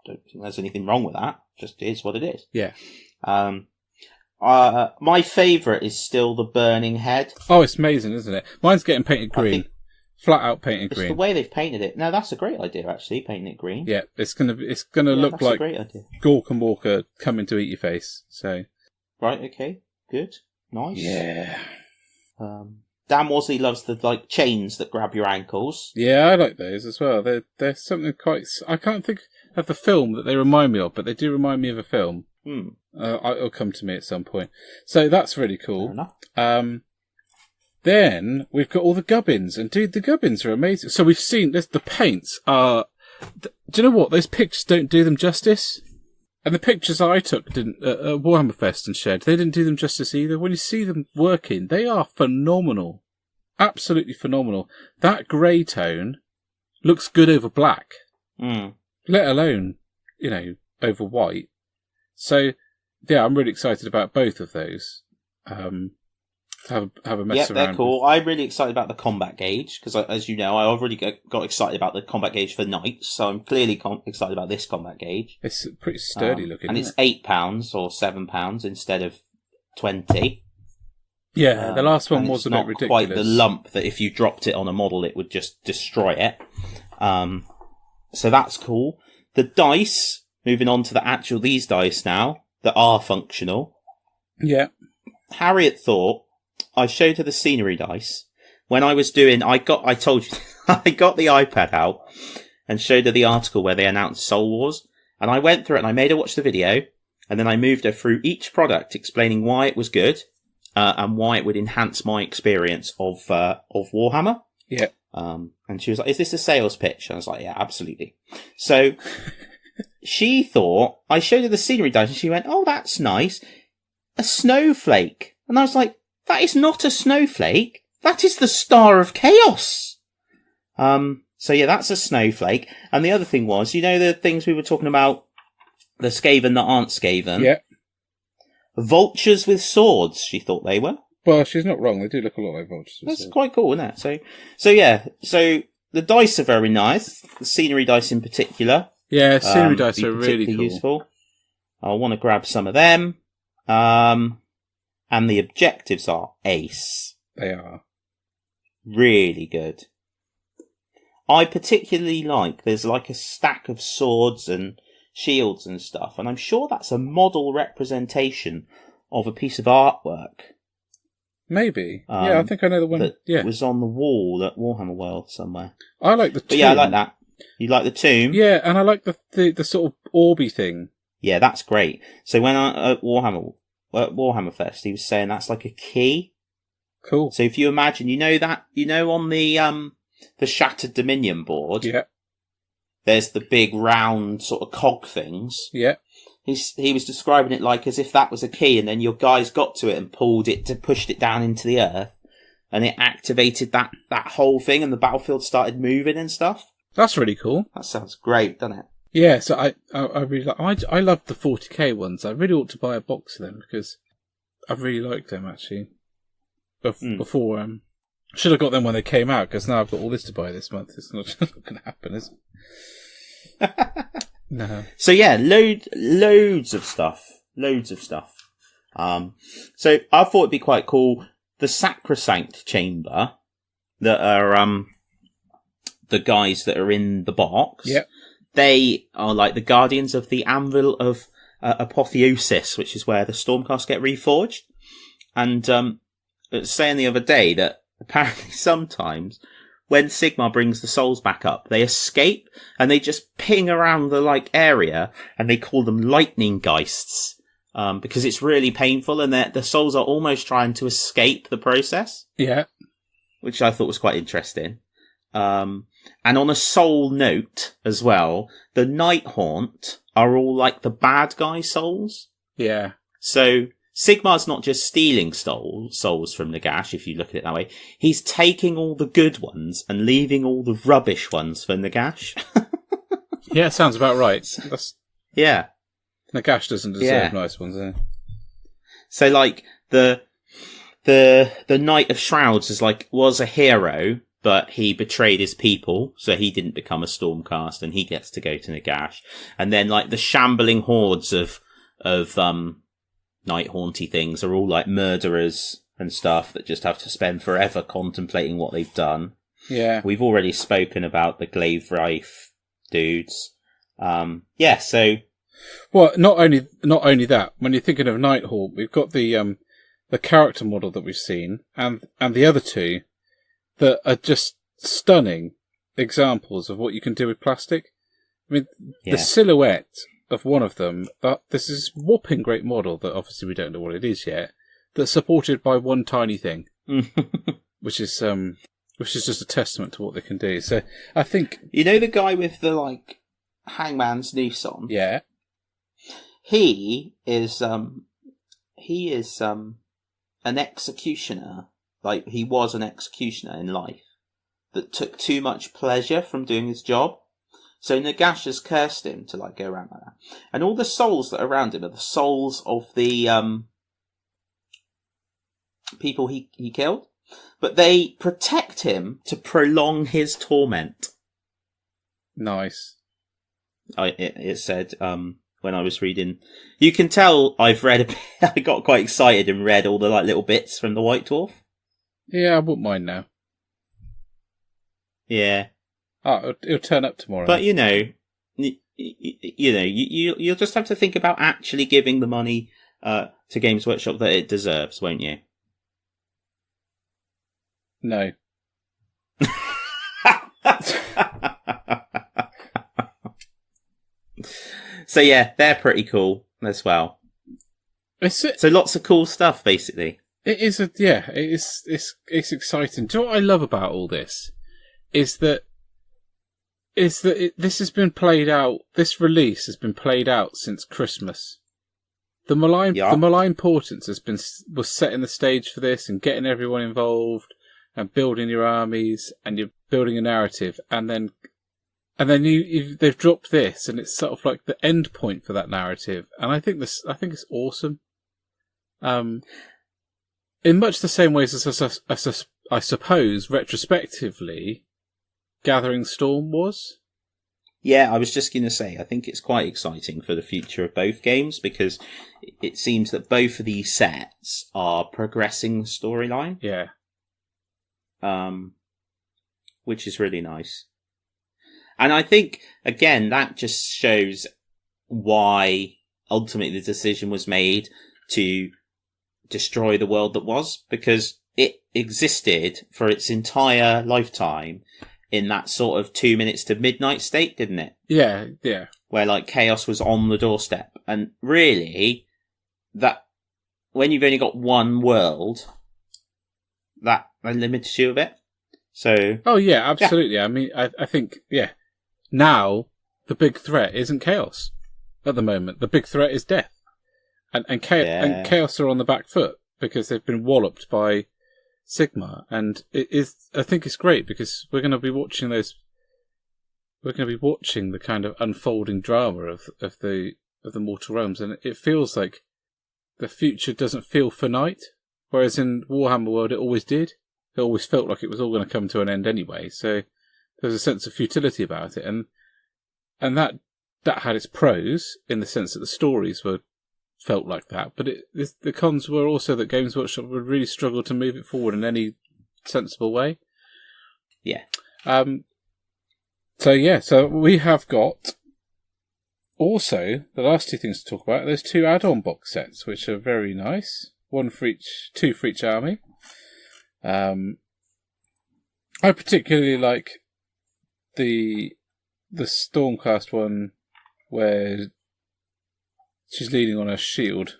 think there's anything wrong with that. Just is what it is. Yeah. My favourite is still the Burning Head. Oh, it's amazing, isn't it? Mine's getting painted green. Flat out painted green. The way they've painted it. No, that's a great idea, actually, painting it green. Yeah, it's gonna look like Gork and Walker coming to eat your face. So. Right, okay. Good. Nice. Yeah. Dan Wosley loves the chains that grab your ankles. Yeah, I like those as well. They're something quite... I can't think of the film that they remind me of, but they do remind me of a film. It'll come to me at some point. So that's really cool. Fair enough. Then we've got all the gubbins, and dude, the gubbins are amazing. So we've seen this. The paints are. Do you know what? Those pictures don't do them justice. And the pictures I took didn't at Warhammer Fest and shared. They didn't do them justice either. When you see them working, they are phenomenal, absolutely phenomenal. That grey tone looks good over black, let alone over white. So yeah, I'm really excited about both of those. Have a mess around. Yeah, they're cool. I'm really excited about the combat gauge because, as you know, I already got excited about the combat gauge for knights, so I'm clearly excited about this combat gauge. It's pretty sturdy looking, and it's £8 or £7 instead of 20. Yeah, the last one was a bit ridiculous. Not quite the lump that if you dropped it on a model, it would just destroy it. So that's cool. The dice. Moving on to these dice now that are functional. Yeah. Harriet thought. I showed her the scenery dice. When I was doing, I told you, I got the iPad out and showed her the article where they announced Soul Wars. And I went through it and I made her watch the video. And then I moved her through each product, explaining why it was good, and why it would enhance my experience of Warhammer. Yeah. And she was like, is this a sales pitch? And I was like, yeah, absolutely. So she thought, I showed her the scenery dice and she went, oh, that's nice. A snowflake. And I was like, that is not a snowflake. That is the Star of Chaos. So yeah, that's a snowflake. And the other thing was, the things we were talking about, the Skaven that aren't Skaven? Yeah. Vultures with swords, she thought they were. Well, she's not wrong. They do look a lot like vultures. That's quite cool, isn't it? So yeah. So the dice are very nice. The scenery dice in particular. Yeah, scenery dice are really cool. Useful. I want to grab some of them. And the objectives are ace. They are. Really good. I particularly there's like a stack of swords and shields and stuff, and I'm sure that's a model representation of a piece of artwork. Maybe. Yeah, I think I know the one that was on the wall at Warhammer World somewhere. I like the tomb. But yeah, I like that. You like the tomb? Yeah, and I like the sort of orby thing. Yeah, that's great. So when at Warhammer Fest, he was saying that's like a key. Cool. So if you imagine, on the Shattered Dominion board, yeah, there's the big round sort of cog things. Yeah. He was describing it like as if that was a key, and then your guys got to it and pushed it down into the earth, and it activated that whole thing, and the battlefield started moving and stuff. That's really cool. That sounds great, doesn't it? Yeah, so I really I love the 40k ones. I really ought to buy a box of them because I really liked them actually. Before should have got them when they came out because now I've got all this to buy this month. It's not going to happen, is it? No. So yeah, loads of stuff. So I thought it'd be quite cool. The Sacrosanct Chamber that are the guys that are in the box. Yep. They are like the guardians of the Anvil of Apotheosis, which is where the Stormcast get reforged. And it was saying the other day that apparently sometimes when Sigmar brings the souls back up, they escape and they just ping around the area, and they call them lightning geists because it's really painful, and the souls are almost trying to escape the process. Yeah, which I thought was quite interesting. And on a soul note as well, the Night Haunt are all like the bad guy souls. Yeah. So Sigmar's not just stealing souls from Nagash, if you look at it that way. He's taking all the good ones and leaving all the rubbish ones for Nagash. Yeah, sounds about right. Yeah. Nagash doesn't deserve nice ones, eh? So, like, the Knight of Shrouds was a hero, but he betrayed his people, so he didn't become a Stormcast, and he gets to go to Nagash. And then, like, the shambling hordes of night haunty things are all like murderers and stuff that just have to spend forever contemplating what they've done. Yeah. We've already spoken about the Glaive Rife dudes. So... Well, not only that, when you're thinking of Nighthawk, we've got the character model that we've seen, and the other two that are just stunning examples of what you can do with plastic. I mean, the silhouette of one of them, this is whopping great model that obviously we don't know what it is yet, that's supported by one tiny thing, which is just a testament to what they can do. So I think the guy with the hangman's noose on. Yeah, he is an executioner. Like, he was an executioner in life that took too much pleasure from doing his job. So Nagash has cursed him to go around like that. And all the souls that are around him are the souls of the people he killed. But they protect him to prolong his torment. Nice. It said when I was reading. You can tell I've read a bit. I got quite excited and read all the little bits from the White Dwarf. Yeah, I wouldn't mind now. Yeah. Oh, it'll turn up tomorrow. But you'll just have to think about actually giving the money to Games Workshop that it deserves, won't you? No. So yeah, they're pretty cool as well. So lots of cool stuff, basically. It is it's exciting. Do you know what I love about all this? Is that this has been played out. This release has been played out since Christmas. The malign portents was setting the stage for this and getting everyone involved and building your armies and you're building a narrative, and then they've dropped this, and it's sort of like the end point for that narrative. And I think it's awesome. In much the same ways as I suppose retrospectively, Gathering Storm was. Yeah, I was just going to say, I think it's quite exciting for the future of both games, because it seems that both of these sets are progressing the storyline. Yeah. Which is really nice. And I think, again, that just shows why ultimately the decision was made to destroy the world that was, because it existed for its entire lifetime in that sort of 2 minutes to midnight state, didn't it? Yeah, yeah. Where chaos was on the doorstep. And really, that when you've only got one world, that limits you a bit. So. Oh yeah, absolutely. Yeah. I mean, I think, now the big threat isn't chaos at the moment. The big threat is death. And chaos are on the back foot because they've been walloped by Sigmar, and I think it's great because we're going to be watching the kind of unfolding drama of the Mortal Realms, and it feels like the future doesn't feel finite, whereas in Warhammer World it always did. It always felt like it was all going to come to an end anyway, so there's a sense of futility about it, and that had its pros in the sense that the stories felt like that, but the cons were also that Games Workshop would really struggle to move it forward in any sensible way. Yeah. So we have got also the last two things to talk about. There's 2 add-on box sets which are very nice. 2 for each army. I particularly like the Stormcast one where she's leaning on her shield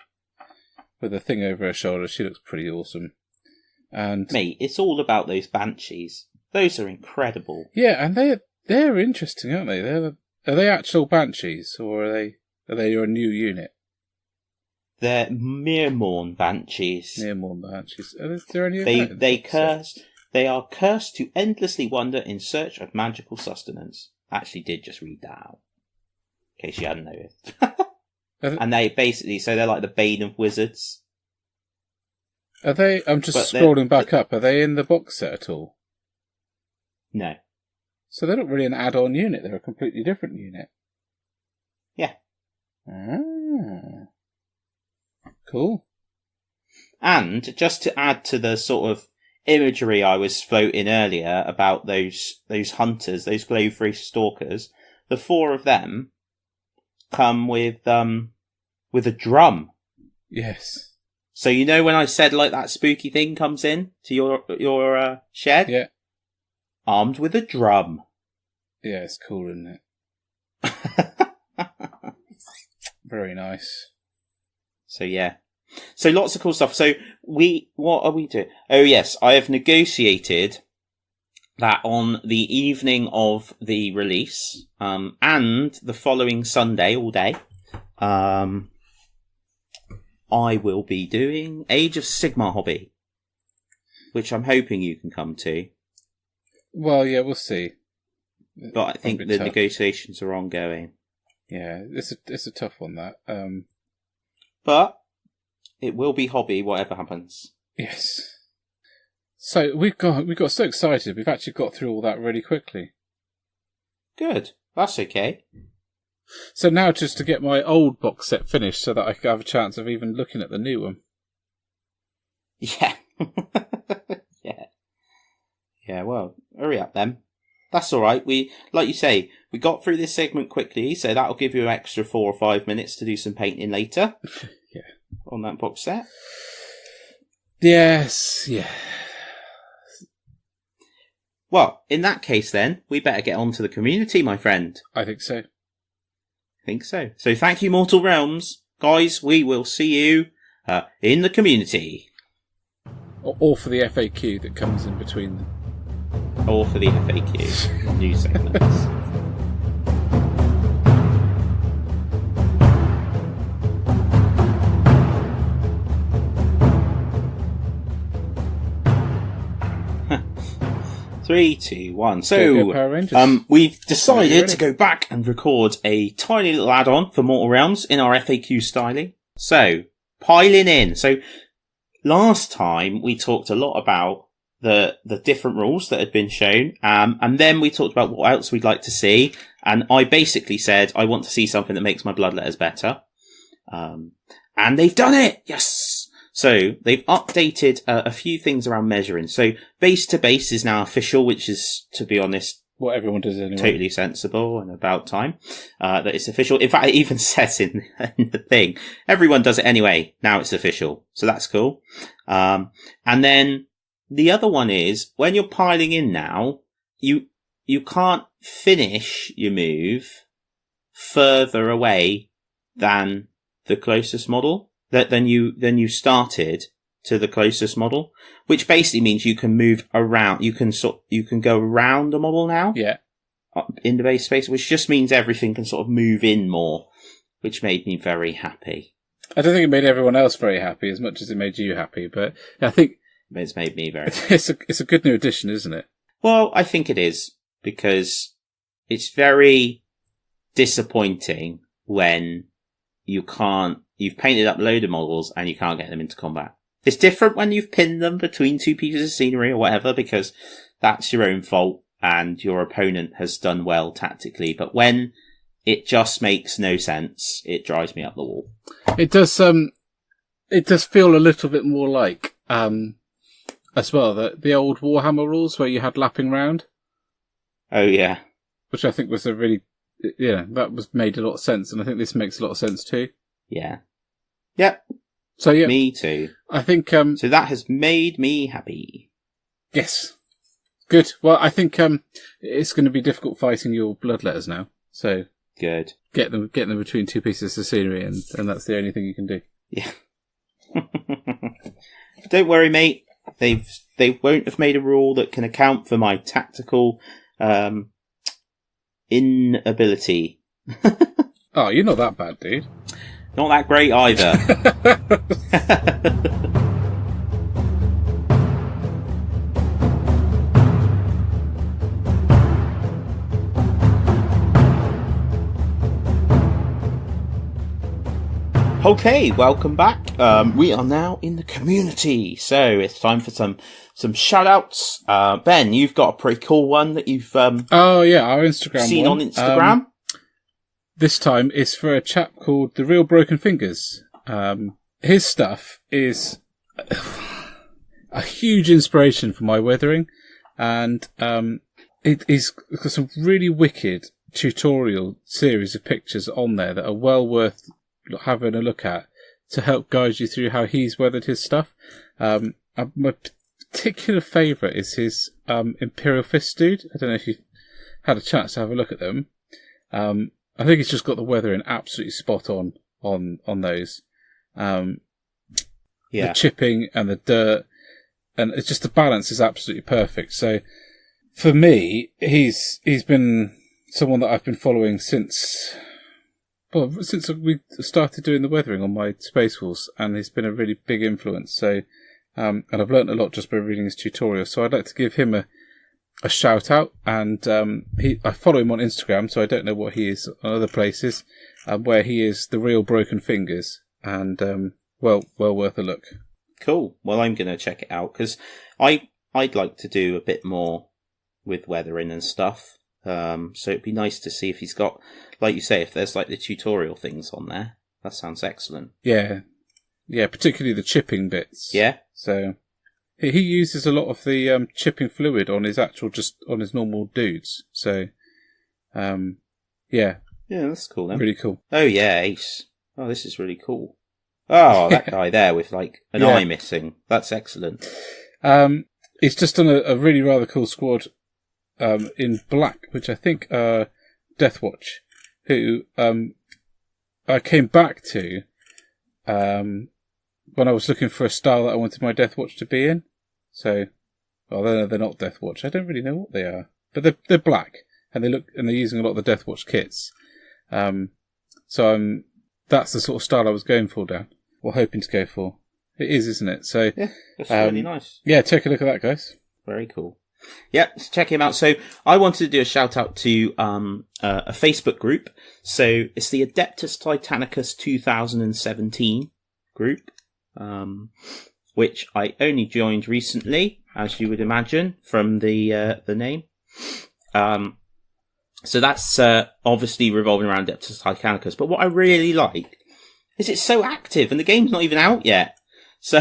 with a thing over her shoulder. She looks pretty awesome. And mate, it's all about those banshees. Those are incredible. Yeah, and they're interesting, aren't they? Are they actual banshees, or are they a new unit? They're Mirmorn banshees. Mirmorn banshees. Are there any of that? They are cursed to endlessly wander in search of magical sustenance. Actually, did just read that out, in case you hadn't noticed. And they basically, so they're like the bane of wizards. Are they? I'm just scrolling back up. Are they in the box set at all? No. So they're not really an add-on unit. They're a completely different unit. Yeah. Ah. Cool. And just to add to the sort of imagery I was floating earlier about those hunters, those glowwraith stalkers, the 4 of them come with a drum. Yes. So you know when I said like that spooky thing comes in to your shed? Yeah. Armed with a drum. Yeah, it's cool, isn't it? Very nice. So yeah. So lots of cool stuff. So what are we doing? Oh yes, I have negotiated that on the evening of the release, and the following Sunday all day, I will be doing Age of Sigmar hobby, which I'm hoping you can come to. Well, yeah, we'll see. But I think the negotiations are ongoing. Yeah, it's a tough one, that. But it will be hobby, whatever happens. Yes. So we got so excited. We've actually got through all that really quickly. Good. That's okay. So now just to get my old box set finished so that I can have a chance of even looking at the new one. Yeah. Yeah. Yeah, well, hurry up then. That's alright. Like you say, we got through this segment quickly, so that'll give you an extra 4 or 5 minutes to do some painting later. Yeah. On that box set. Yes, yeah. Well, in that case then, we better get on to the community, my friend. I think so. So thank you, Mortal Realms. Guys, we will see you in the community. Or for the FAQ that comes in between them. Or for the FAQ. New segments. Three, 2, 1. So, we've decided to go back and record a tiny little add-on for Mortal Realms in our FAQ styling. So, piling in. So, last time we talked a lot about the different rules that had been shown, and then we talked about what else we'd like to see. And I basically said I want to see something that makes my bloodletters better, and they've done it. Yes. So they've updated a few things around measuring. So base to base is now official, which is, to be honest, what everyone does anyway. Totally sensible and about time that it's official. In fact, it even says in the thing, everyone does it anyway. Now it's official, so that's cool. And then the other one is when you're piling in now, you can't finish your move further away than the closest model. Than you started to the closest model, which basically means you can move around. You can go around the model now. Yeah. In the base space, which just means everything can sort of move in more, which made me very happy. I don't think it made everyone else very happy as much as it made you happy, but I think it's made me very happy. It's a good new addition, isn't it? Well, I think it is, because it's very disappointing when you've painted up a load of models and you can't get them into combat. It's different when you've pinned them between 2 pieces of scenery or whatever, because that's your own fault and your opponent has done well tactically. But when it just makes no sense, it drives me up the wall. It does feel a little bit more like, as well, the old Warhammer rules where you had lapping round. Oh yeah. Which I think was that made a lot of sense, and I think this makes a lot of sense too. Yeah. Yep. So yeah. Me too. I think, so that has made me happy. Yes. Good. Well, I think, it's going to be difficult fighting your bloodletters now. So. Good. Get them between 2 pieces of scenery, and that's the only thing you can do. Yeah. Don't worry, mate. They won't have made a rule that can account for my tactical, inability. Oh, you're not that bad, dude. Not that great either. Okay, welcome back. We are now in the community, so it's time for some shout-outs. Ben, you've got a pretty cool one that you've our Instagram seen one. on Instagram. This time it's for a chap called The Real Broken Fingers. His stuff is a huge inspiration for my weathering, and it's got some really wicked tutorial series of pictures on there that are well worth having a look at to help guide you through how he's weathered his stuff. My particular favourite is his Imperial Fist dude. I don't know if you've had a chance to have a look at them. I think he's just got the weathering absolutely spot on those. The chipping and the dirt, and it's just the balance is absolutely perfect. So for me, he's been someone that I've been following since we started doing the weathering on my Space Wolves, and he's been a really big influence. So, and I've learnt a lot just by reading his tutorial. So I'd like to give him a shout out, and I follow him on Instagram, so I don't know what he is on other places, where he is The Real Broken Fingers, and well worth a look. Cool. Well, I'm going to check it out because I'd like to do a bit more with weathering and stuff. So it'd be nice to see if he's got, like you say, if there's like the tutorial things on there. That sounds excellent. Yeah, particularly the chipping bits. Yeah. So he uses a lot of the chipping fluid on his on his normal dudes. So, yeah, that's cool then. Really cool. Oh yeah, Ace. Oh, this is really cool. Oh, that guy there with like an eye missing. That's excellent. He's just done a really rather cool squad in black, which I think are Deathwatch, who I came back to when I was looking for a style that I wanted my Deathwatch to be in. So, well, they're not Deathwatch. I don't really know what they are, but they're black, and they're using a lot of the Deathwatch kits. So that's the sort of style I was going for, Dan. Or hoping to go for. It is, isn't it? So yeah, that's really nice. Yeah, take a look at that, guys. Very cool. Yep, check him out. So I wanted to do a shout out to a Facebook group. So it's the Adeptus Titanicus 2017 group, which I only joined recently, as you would imagine from the name. So that's obviously revolving around Adeptus Titanicus. But what I really like is it's so active, and the game's not even out yet. So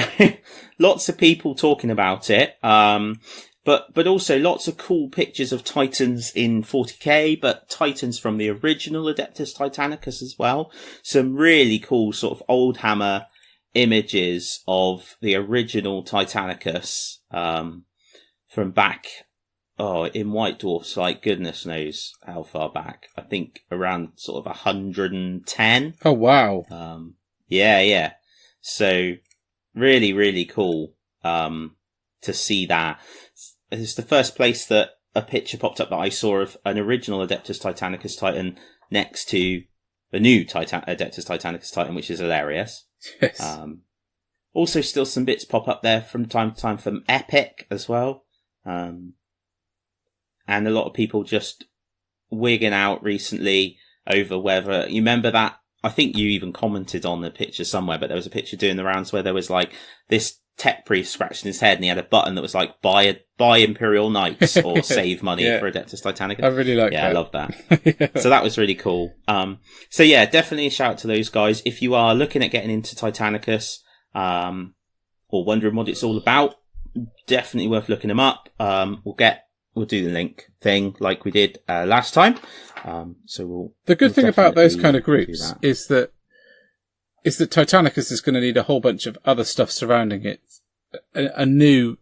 lots of people talking about it. But also lots of cool pictures of Titans in 40k, but Titans from the original Adeptus Titanicus as well. Some really cool sort of old hammer images of the original Titanicus, from back, in White Dwarfs, like goodness knows how far back. I think around sort of 110. Oh, wow. Yeah. So really, really cool, to see that. It's the first place that a picture popped up that I saw of an original Adeptus Titanicus Titan next to a new Adeptus Titanicus Titan, which is hilarious. Yes. Also, still some bits pop up there from time to time from Epic as well. And a lot of people just wigging out recently over whether, you remember that? I think you even commented on the picture somewhere, but there was a picture doing the rounds where there was like this tech priest scratching his head and he had a button that was like buy Imperial Knights or save money for Adeptus Titanicus. I really like that. Yeah, I love that. So that was really cool. So yeah, definitely a shout out to those guys. If you are looking at getting into Titanicus, or wondering what it's all about, definitely worth looking them up. We'll do the link thing like we did last time. So the good thing about those kind of groups is that Titanicus is going to need a whole bunch of other stuff surrounding it. A new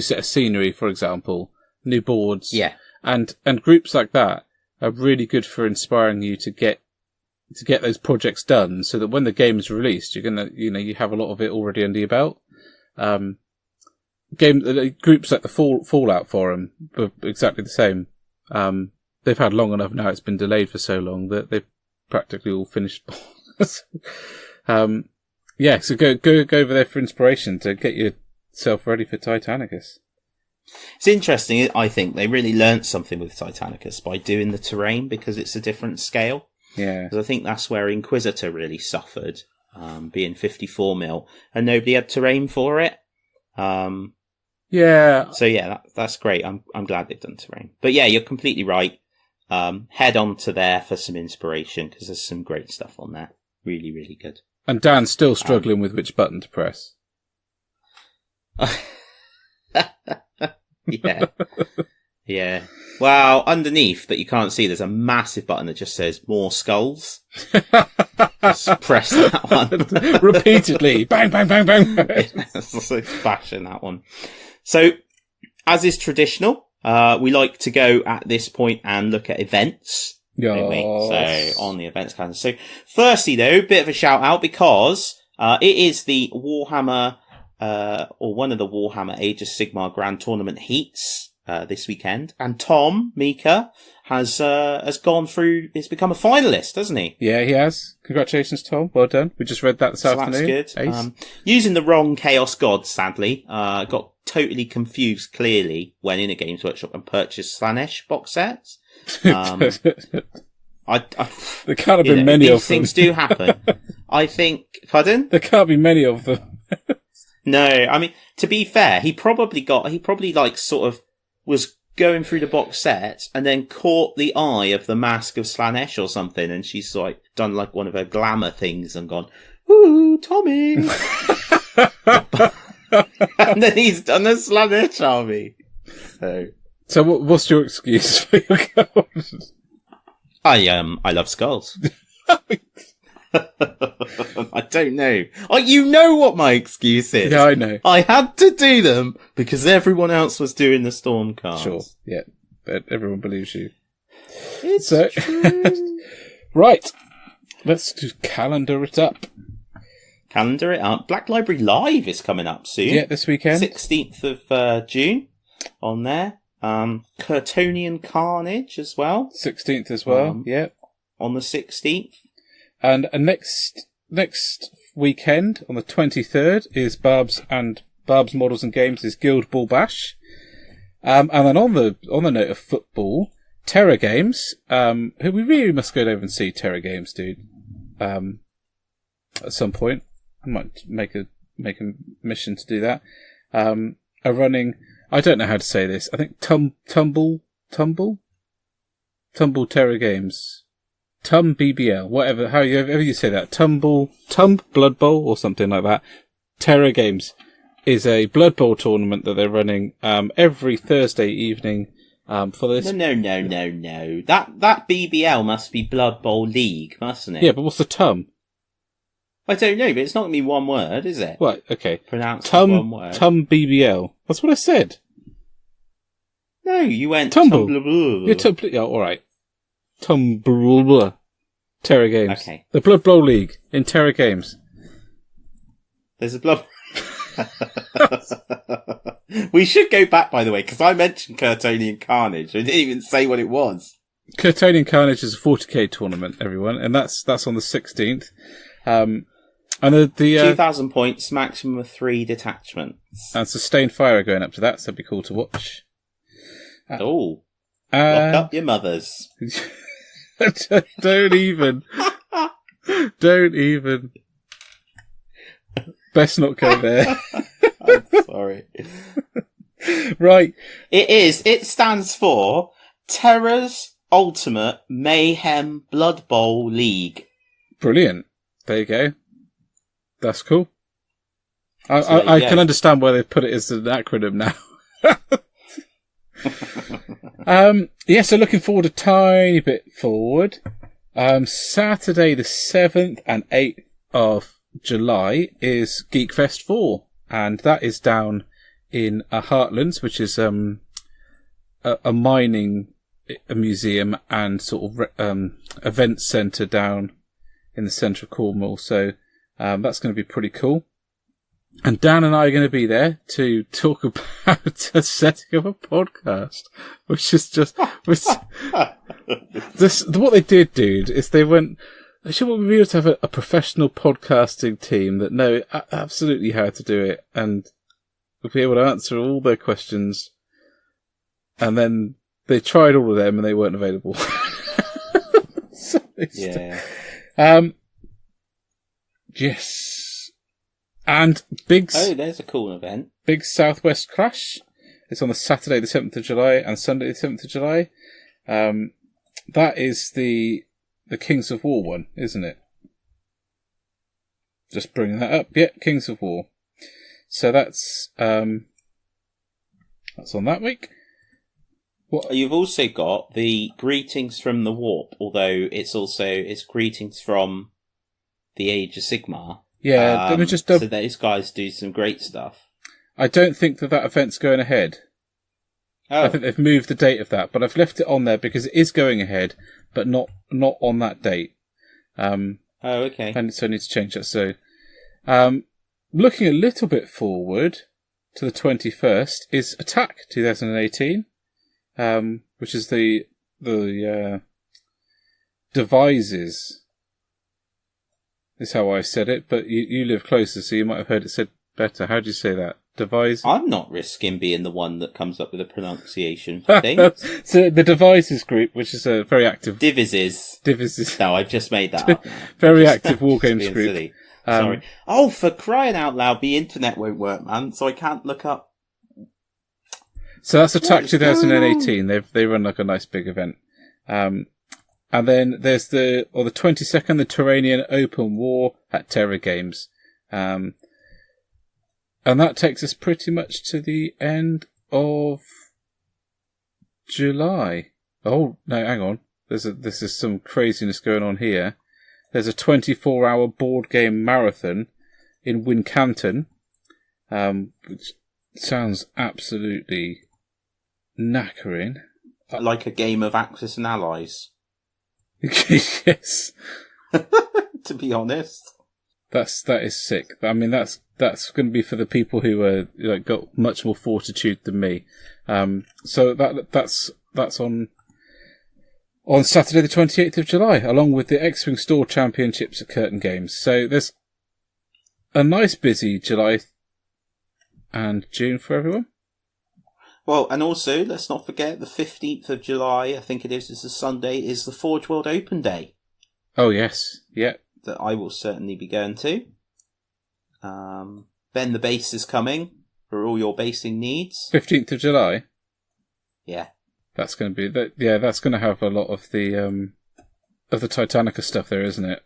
set of scenery, for example, new boards. Yeah. And groups like that are really good for inspiring you to get those projects done, so that when the game is released, you're gonna, you have a lot of it already under your belt. Groups like the Fallout Forum are exactly the same. They've had long enough now; it's been delayed for so long that they've practically all finished Yeah, so go over there for inspiration to get yourself ready for Titanicus. It's interesting, I think. They really learnt something with Titanicus by doing the terrain because it's a different scale. Yeah. Because I think that's where Inquisitor really suffered, being 54 mil, and nobody had terrain for it. Yeah. So yeah, that's great. I'm glad they've done terrain. But yeah, you're completely right. Head on to there for some inspiration because there's some great stuff on there. Really, really good. And Dan's still struggling with which button to press. Yeah. Yeah. Well, underneath that you can't see, there's a massive button that just says more skulls. Just press that one. Repeatedly. Bang, bang, bang, bang. So bashing that one. So, as is traditional, we like to go at this point and look at events. Don't we? So, on the events calendar. So, firstly though, bit of a shout out because, it is the Warhammer, or one of the Warhammer Age of Sigmar Grand Tournament heats, this weekend. And Tom Mika has gone through, he's become a finalist, hasn't he? Yeah, he has. Congratulations, Tom. Well done. We just read that this afternoon. That's good. Using the wrong Chaos God, sadly. Got totally confused clearly when in a Games Workshop and purchased Slaanesh box sets. There can't have been many of them. These things do happen. I think, pardon? There can't be many of them. No, I mean, to be fair, he probably like sort of was going through the box set and then caught the eye of the Mask of Slaanesh or something, and she's like done like one of her glamour things and gone, "Ooh, Tommy!" And then he's done a Slaanesh army. So what's your excuse for your gold? I love skulls. I don't know. Oh, you know what my excuse is. Yeah, I know. I had to do them because everyone else was doing the storm cards. Sure, yeah. But everyone believes you. It's true. Right. Let's just calendar it up. Calendar it up. Black Library Live is coming up soon. Yeah, this weekend. 16th of June on there. Curtonian Carnage as well. 16th as well, yeah. On the 16th. And next weekend, on the 23rd, is Barb's Models and Games is Guild Ball Bash. And then on the note of football, Terror Games, who we really must go over and see Terror Games, dude. At some point. I might make a mission to do that. Are running, I don't know how to say this. I think Tumble Terror Games. Tum BBL, whatever, however you say that. Tum Blood Bowl or something like that. Terror Games is a Blood Bowl tournament that they're running, every Thursday evening, for this. No. That BBL must be Blood Bowl League, mustn't it? Yeah, but what's the Tum? I don't know, but it's not going to be one word, is it? Right, okay. Pronounced as one word. Tum BBL. That's what I said. No, you went Tumble. Tumble. Yeah, alright. Tumble. Terror Games. Okay. The Blood Bowl League in Terror Games. There's a blood. We should go back, by the way, because I mentioned Curtonian Carnage. I didn't even say what it was. Curtonian Carnage is a 40k tournament, everyone, and that's on the 16th. And the 2,000 points, maximum of 3 detachments. And Sustained Fire are going up to that, so that'd be cool to watch. Lock up your mothers. Don't even. Best not go there. I'm sorry. Right. It stands for Terror's Ultimate Mayhem Blood Bowl League. Brilliant. There you go. That's cool. I can understand why they've put it as an acronym now. So looking forward a tiny bit forward. Saturday the 7th and 8th of July is Geekfest 4, and that is down in Heartlands, which is a mining museum and sort of event centre down in the centre of Cornwall. So that's going to be pretty cool. And Dan and I are going to be there to talk about setting up a podcast, which is just what they did, dude, is they went I should want viewers to have a professional podcasting team that know absolutely how to do it and will be able to answer all their questions. And then they tried all of them and they weren't available. So Yeah. Yes. And there's a cool event. Big Southwest Crash. It's on the Saturday the 7th of July and Sunday the 7th of July. That is the Kings of War one, isn't it? Just bringing that up. Yeah, Kings of War. So that's on that week. You've also got the Greetings from the Warp, although it's Greetings from the Age of Sigmar. Yeah, let me just so those guys do some great stuff. I don't think that event's going ahead. Oh. I think they've moved the date of that, but I've left it on there because it is going ahead, but not on that date. Okay. And so I need to change that. So, looking a little bit forward to the 21st is Attack 2018. Which is the devises, is how I said it, but you live closer, so you might have heard it said better. How do you say that? Devise? I'm not risking being the one that comes up with a pronunciation for things. So the Devices group, which is a very active... Divises. No, I've just made that up. Very active wargames group. Silly. Sorry. Oh, for crying out loud, the internet won't work, man, so I can't look up. So that's Attack 2018. They run like a nice big event. And then there's the 22nd, the Turanian Open War at Terra Games. And that takes us pretty much to the end of July. Oh, no, hang on. This is some craziness going on here. There's a 24-hour board game marathon in Wincanton, which sounds absolutely knackering. Like a game of Axis and Allies. Yes. To be honest. That is sick. I mean, that's going to be for the people who are got much more fortitude than me. So that's on Saturday the 28th of July, along with the X-Wing Store Championships at Curtain Games. So there's a nice busy July and June for everyone. Well, and also, let's not forget, the 15th of July, I think it's a Sunday, is the Forge World Open Day. Oh, yes. Yeah. That I will certainly be going to. Then the base is coming for all your basing needs. 15th of July? Yeah. That's going to be... that's going to have a lot of the Titanicus stuff there, isn't it?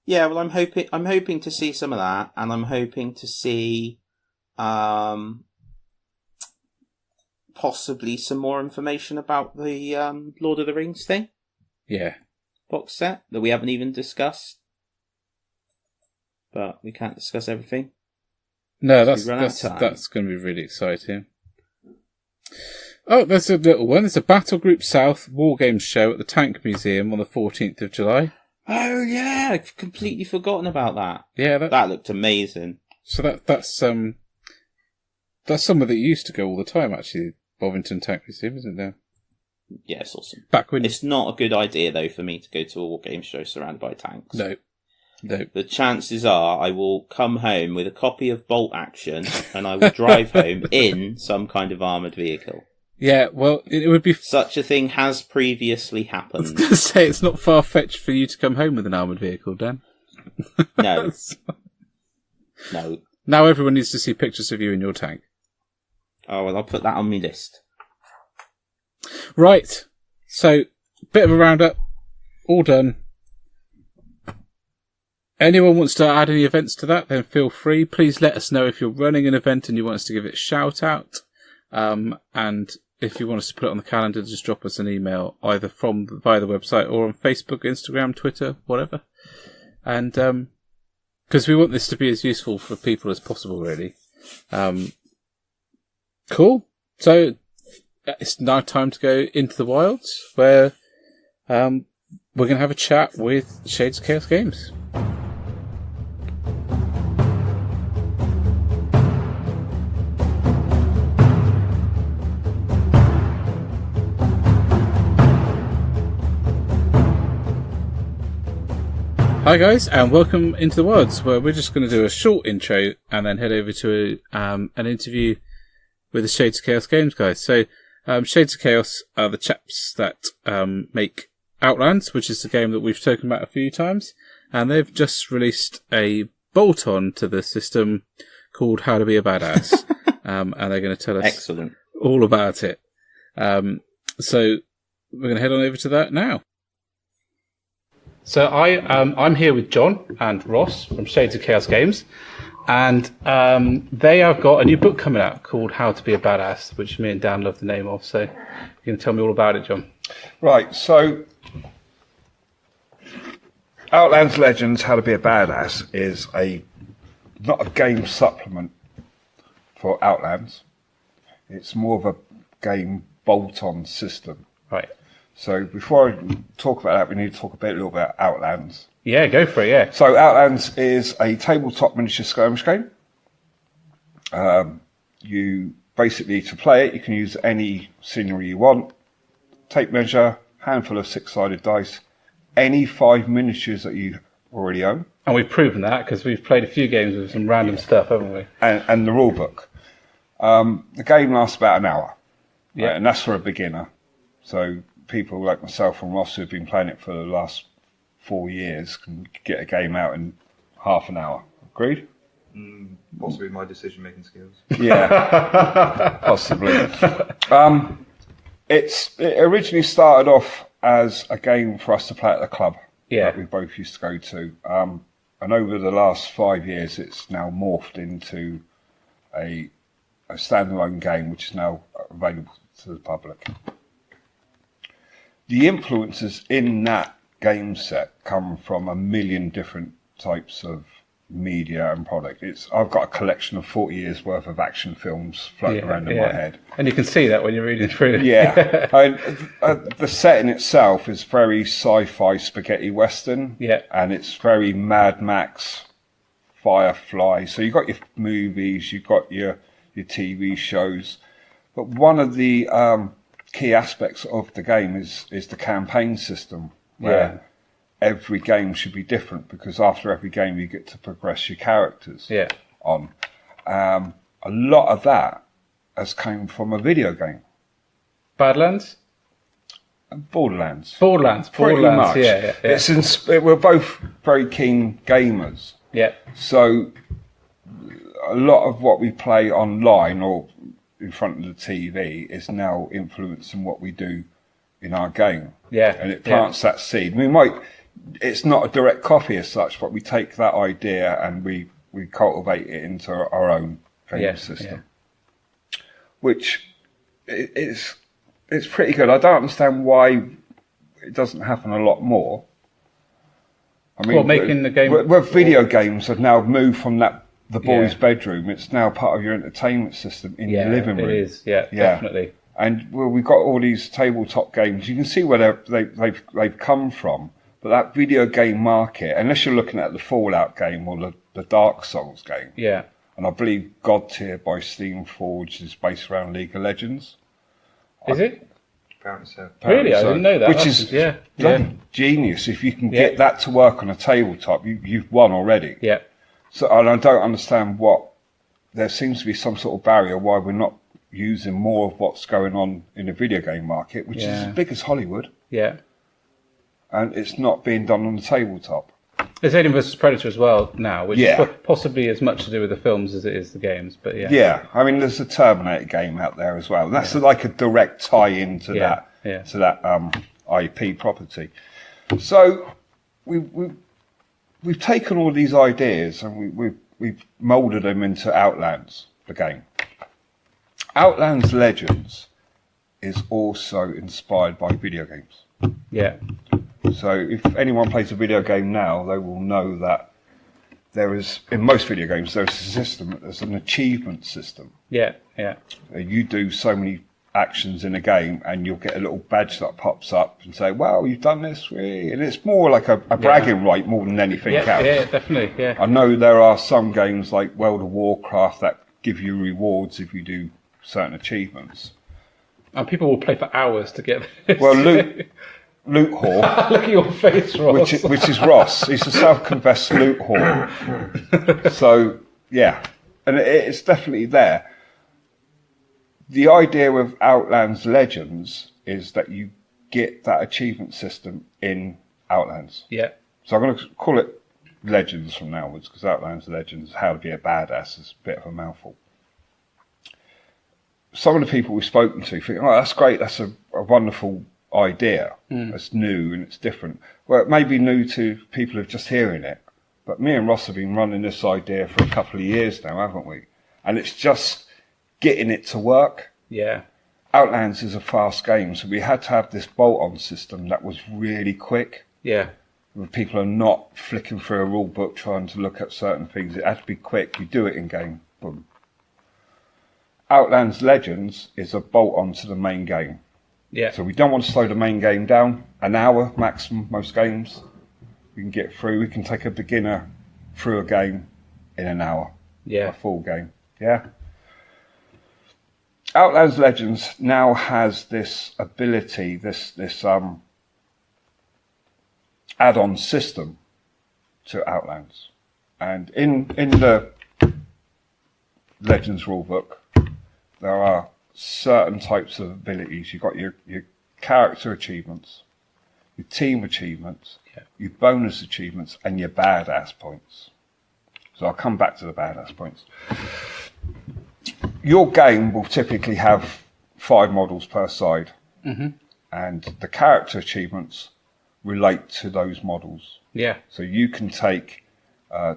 Yeah, well, I'm hoping to see some of that, and I'm hoping to see... possibly some more information about the Lord of the Rings thing. Yeah. Box set that we haven't even discussed. But we can't discuss everything. No, that's going to be really exciting. Oh, there's a little one. There's a Battle Group South Wargames show at the Tank Museum on the 14th of July. Oh, yeah. I've completely forgotten about that. Yeah. That looked amazing. So that's somewhere that used to go all the time, actually. Bovington Tank Museum, isn't there? Yeah, it's awesome. Back when it's not a good idea, though, for me to go to a war game show surrounded by tanks. No. The chances are I will come home with a copy of Bolt Action and I will drive home in some kind of armoured vehicle. Yeah, well, it would be... Such a thing has previously happened. I was going to say, it's not far-fetched for you to come home with an armoured vehicle, Dan. No. No. Now everyone needs to see pictures of you in your tank. Oh, well, I'll put that on my list. Right. So, bit of a roundup. All done. Anyone wants to add any events to that, then feel free. Please let us know if you're running an event and you want us to give it a shout out. And if you want us to put it on the calendar, just drop us an email either via the website or on Facebook, Instagram, Twitter, whatever. And because we want this to be as useful for people as possible, really. Cool. So it's now time to go into the wilds, where we're going to have a chat with Shades of Chaos Games. Hi guys, and welcome into the Wilds, where we're just going to do a short intro and then head over to an interview with the Shades of Chaos Games guys. So, Shades of Chaos are the chaps that make Outlands, which is the game that we've spoken about a few times, and they've just released a bolt-on to the system called How to Be a Badass, and they're going to tell us all about it. So we're going to head on over to that now. So I'm here with Jon and Ross from Shades of Chaos Games, and they have got a new book coming out called How to Be a Badass, which me and Dan love the name of. So you're going to tell me all about it, Jon. Right, so Outlands Legends How to Be a Badass is not a game supplement for Outlands. It's more of a game bolt-on system. Right. So before I talk about that, we need to talk a little bit about Outlands. Yeah, go for it, yeah. So Outlands is a tabletop miniature skirmish game. You basically, to play it, you can use any scenery you want, tape measure, handful of 6-sided dice, any 5 miniatures that you already own. And we've proven that because we've played a few games with some random stuff, haven't we? And the rule book. The game lasts about an hour, yeah, and that's for a beginner. So people like myself and Ross, who've been playing it for the last 4 years, can get a game out in half an hour. Agreed? Possibly my decision-making skills. Yeah, possibly. It originally started off as a game for us to play at the club that we both used to go to. And over the last 5 years, it's now morphed into a standalone game, which is now available to the public. The influences in that game set come from a million different types of media and product. I've got a collection of 40 years worth of action films floating around in my head. And you can see that when you're reading through it. Yeah. The setting itself is very sci-fi spaghetti western. Yeah. And it's very Mad Max, Firefly. So you've got your movies, you've got your TV shows. But one of the key aspects of the game is the campaign system, where every game should be different, because after every game you get to progress your characters on. A lot of that has come from a video game. Badlands? Borderlands. Pretty much. Yeah. We're both very keen gamers. Yeah. So a lot of what we play online or in front of the TV is now influencing what we do in our game. Yeah. And it plants that seed. It's not a direct copy as such, but we take that idea and we cultivate it into our own game system. Yeah. Which it's pretty good. I don't understand why it doesn't happen a lot more. I mean, making the game... Where video games have now moved from the boys' bedroom, it's now part of your entertainment system in your living room. It is, definitely. And we've got all these tabletop games. You can see where they've come from. But that video game market, unless you're looking at the Fallout game or the Dark Souls game, and I believe God Tier by Steamforged is based around League of Legends. Is it? Apparently so. Really? I didn't know that. Which is genius. If you can get that to work on a tabletop, you've won already. Yeah. So, and I don't understand there seems to be some sort of barrier why we're not using more of what's going on in the video game market, which is as big as Hollywood. Yeah. And it's not being done on the tabletop. There's Alien vs Predator as well now, which is possibly as much to do with the films as it is the games, but Yeah, I mean, there's a Terminator game out there as well. And that's like a direct tie-in to that IP property. So we've taken all these ideas and we've moulded them into Outlands, the game. Outlands Legends is also inspired by video games. Yeah. So if anyone plays a video game now, they will know that there is, in most video games, there's a system, there's an achievement system. Yeah. You do so many actions in a game and you'll get a little badge that pops up and say, wow, you've done this, and it's more like a bragging right more than anything else. Yeah, definitely, I know there are some games like World of Warcraft that give you rewards if you do certain achievements. And people will play for hours to get this. Well, loot whore. Look at your face, Ross. which is Ross. He's a self-confessed loot whore. So, yeah. And it's definitely there. The idea with Outlands Legends is that you get that achievement system in Outlands. Yeah. So I'm going to call it Legends from now onwards, because Outlands Legends, how to be a badass, is a bit of a mouthful. Some of the people we've spoken to think, oh, that's great, that's a wonderful idea. It's new and it's different. Well, it may be new to people who are just hearing it, but me and Ross have been running this idea for a couple of years now, haven't we? And it's just getting it to work. Yeah. Outlands is a fast game, so we had to have this bolt-on system that was really quick. Yeah. Where people are not flicking through a rule book trying to look at certain things. It had to be quick. You do it in game. Boom. Outlands Legends is a bolt-on to the main game. Yeah. So we don't want to slow the main game down. An hour maximum, most games. We can get through. We can take a beginner through a game in an hour. Yeah. A full game. Yeah. Outlands Legends now has this ability, this add-on system to Outlands. And in the Legends rulebook, there are certain types of abilities. You've got your character achievements, your team achievements, your bonus achievements, and your badass points. So I'll come back to the badass points. Your game will typically have 5 models per side, and the character achievements relate to those models. Yeah. So you can take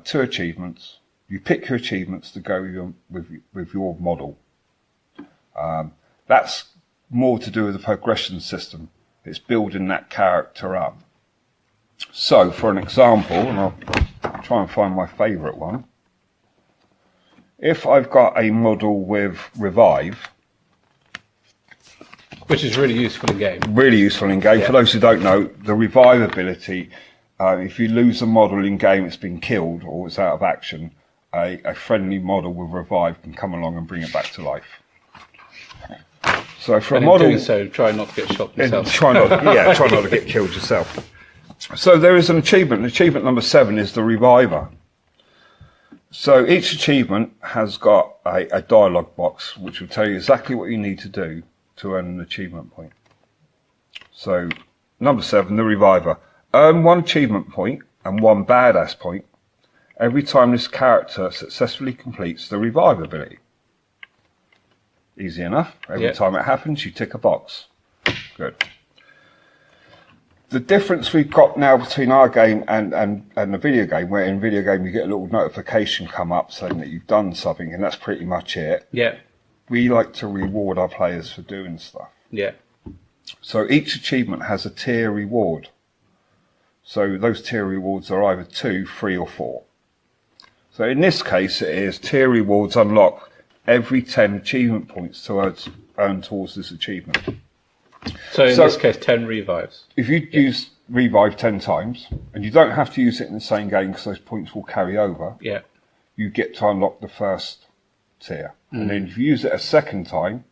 2 achievements. You pick your achievements to go with your model. That's more to do with the progression system. It's building that character up. So, for an example, and I'll try and find my favourite one. If I've got a model with Revive, which is really useful in game. Really useful in game. Yeah. For those who don't know, the Revive ability, if you lose a model in game, it's been killed or it's out of action, a friendly model with Revive can come along and bring it back to life. So for And a model, in doing so, try not to get shot yourself. try not to get killed yourself. So there is an achievement. Achievement number 7 is the Reviver. So each achievement has got a dialogue box which will tell you exactly what you need to do to earn an achievement point. So number 7, the Reviver. Earn 1 achievement point and 1 badass point every time this character successfully completes the Revive ability. Easy enough. Every time it happens, you tick a box. Good. The difference we've got now between our game and the video game, where in video game you get a little notification come up saying that you've done something, and that's pretty much it. Yeah. We like to reward our players for doing stuff. Yeah. So each achievement has a tier reward. So those tier rewards are either 2, 3 or 4. So in this case it is tier rewards unlock every 10 achievement points to earn towards this achievement. So in this case, 10 revives. If you use Revive 10 times, and you don't have to use it in the same game because those points will carry over, you get to unlock the first tier. And then if you use it a second time,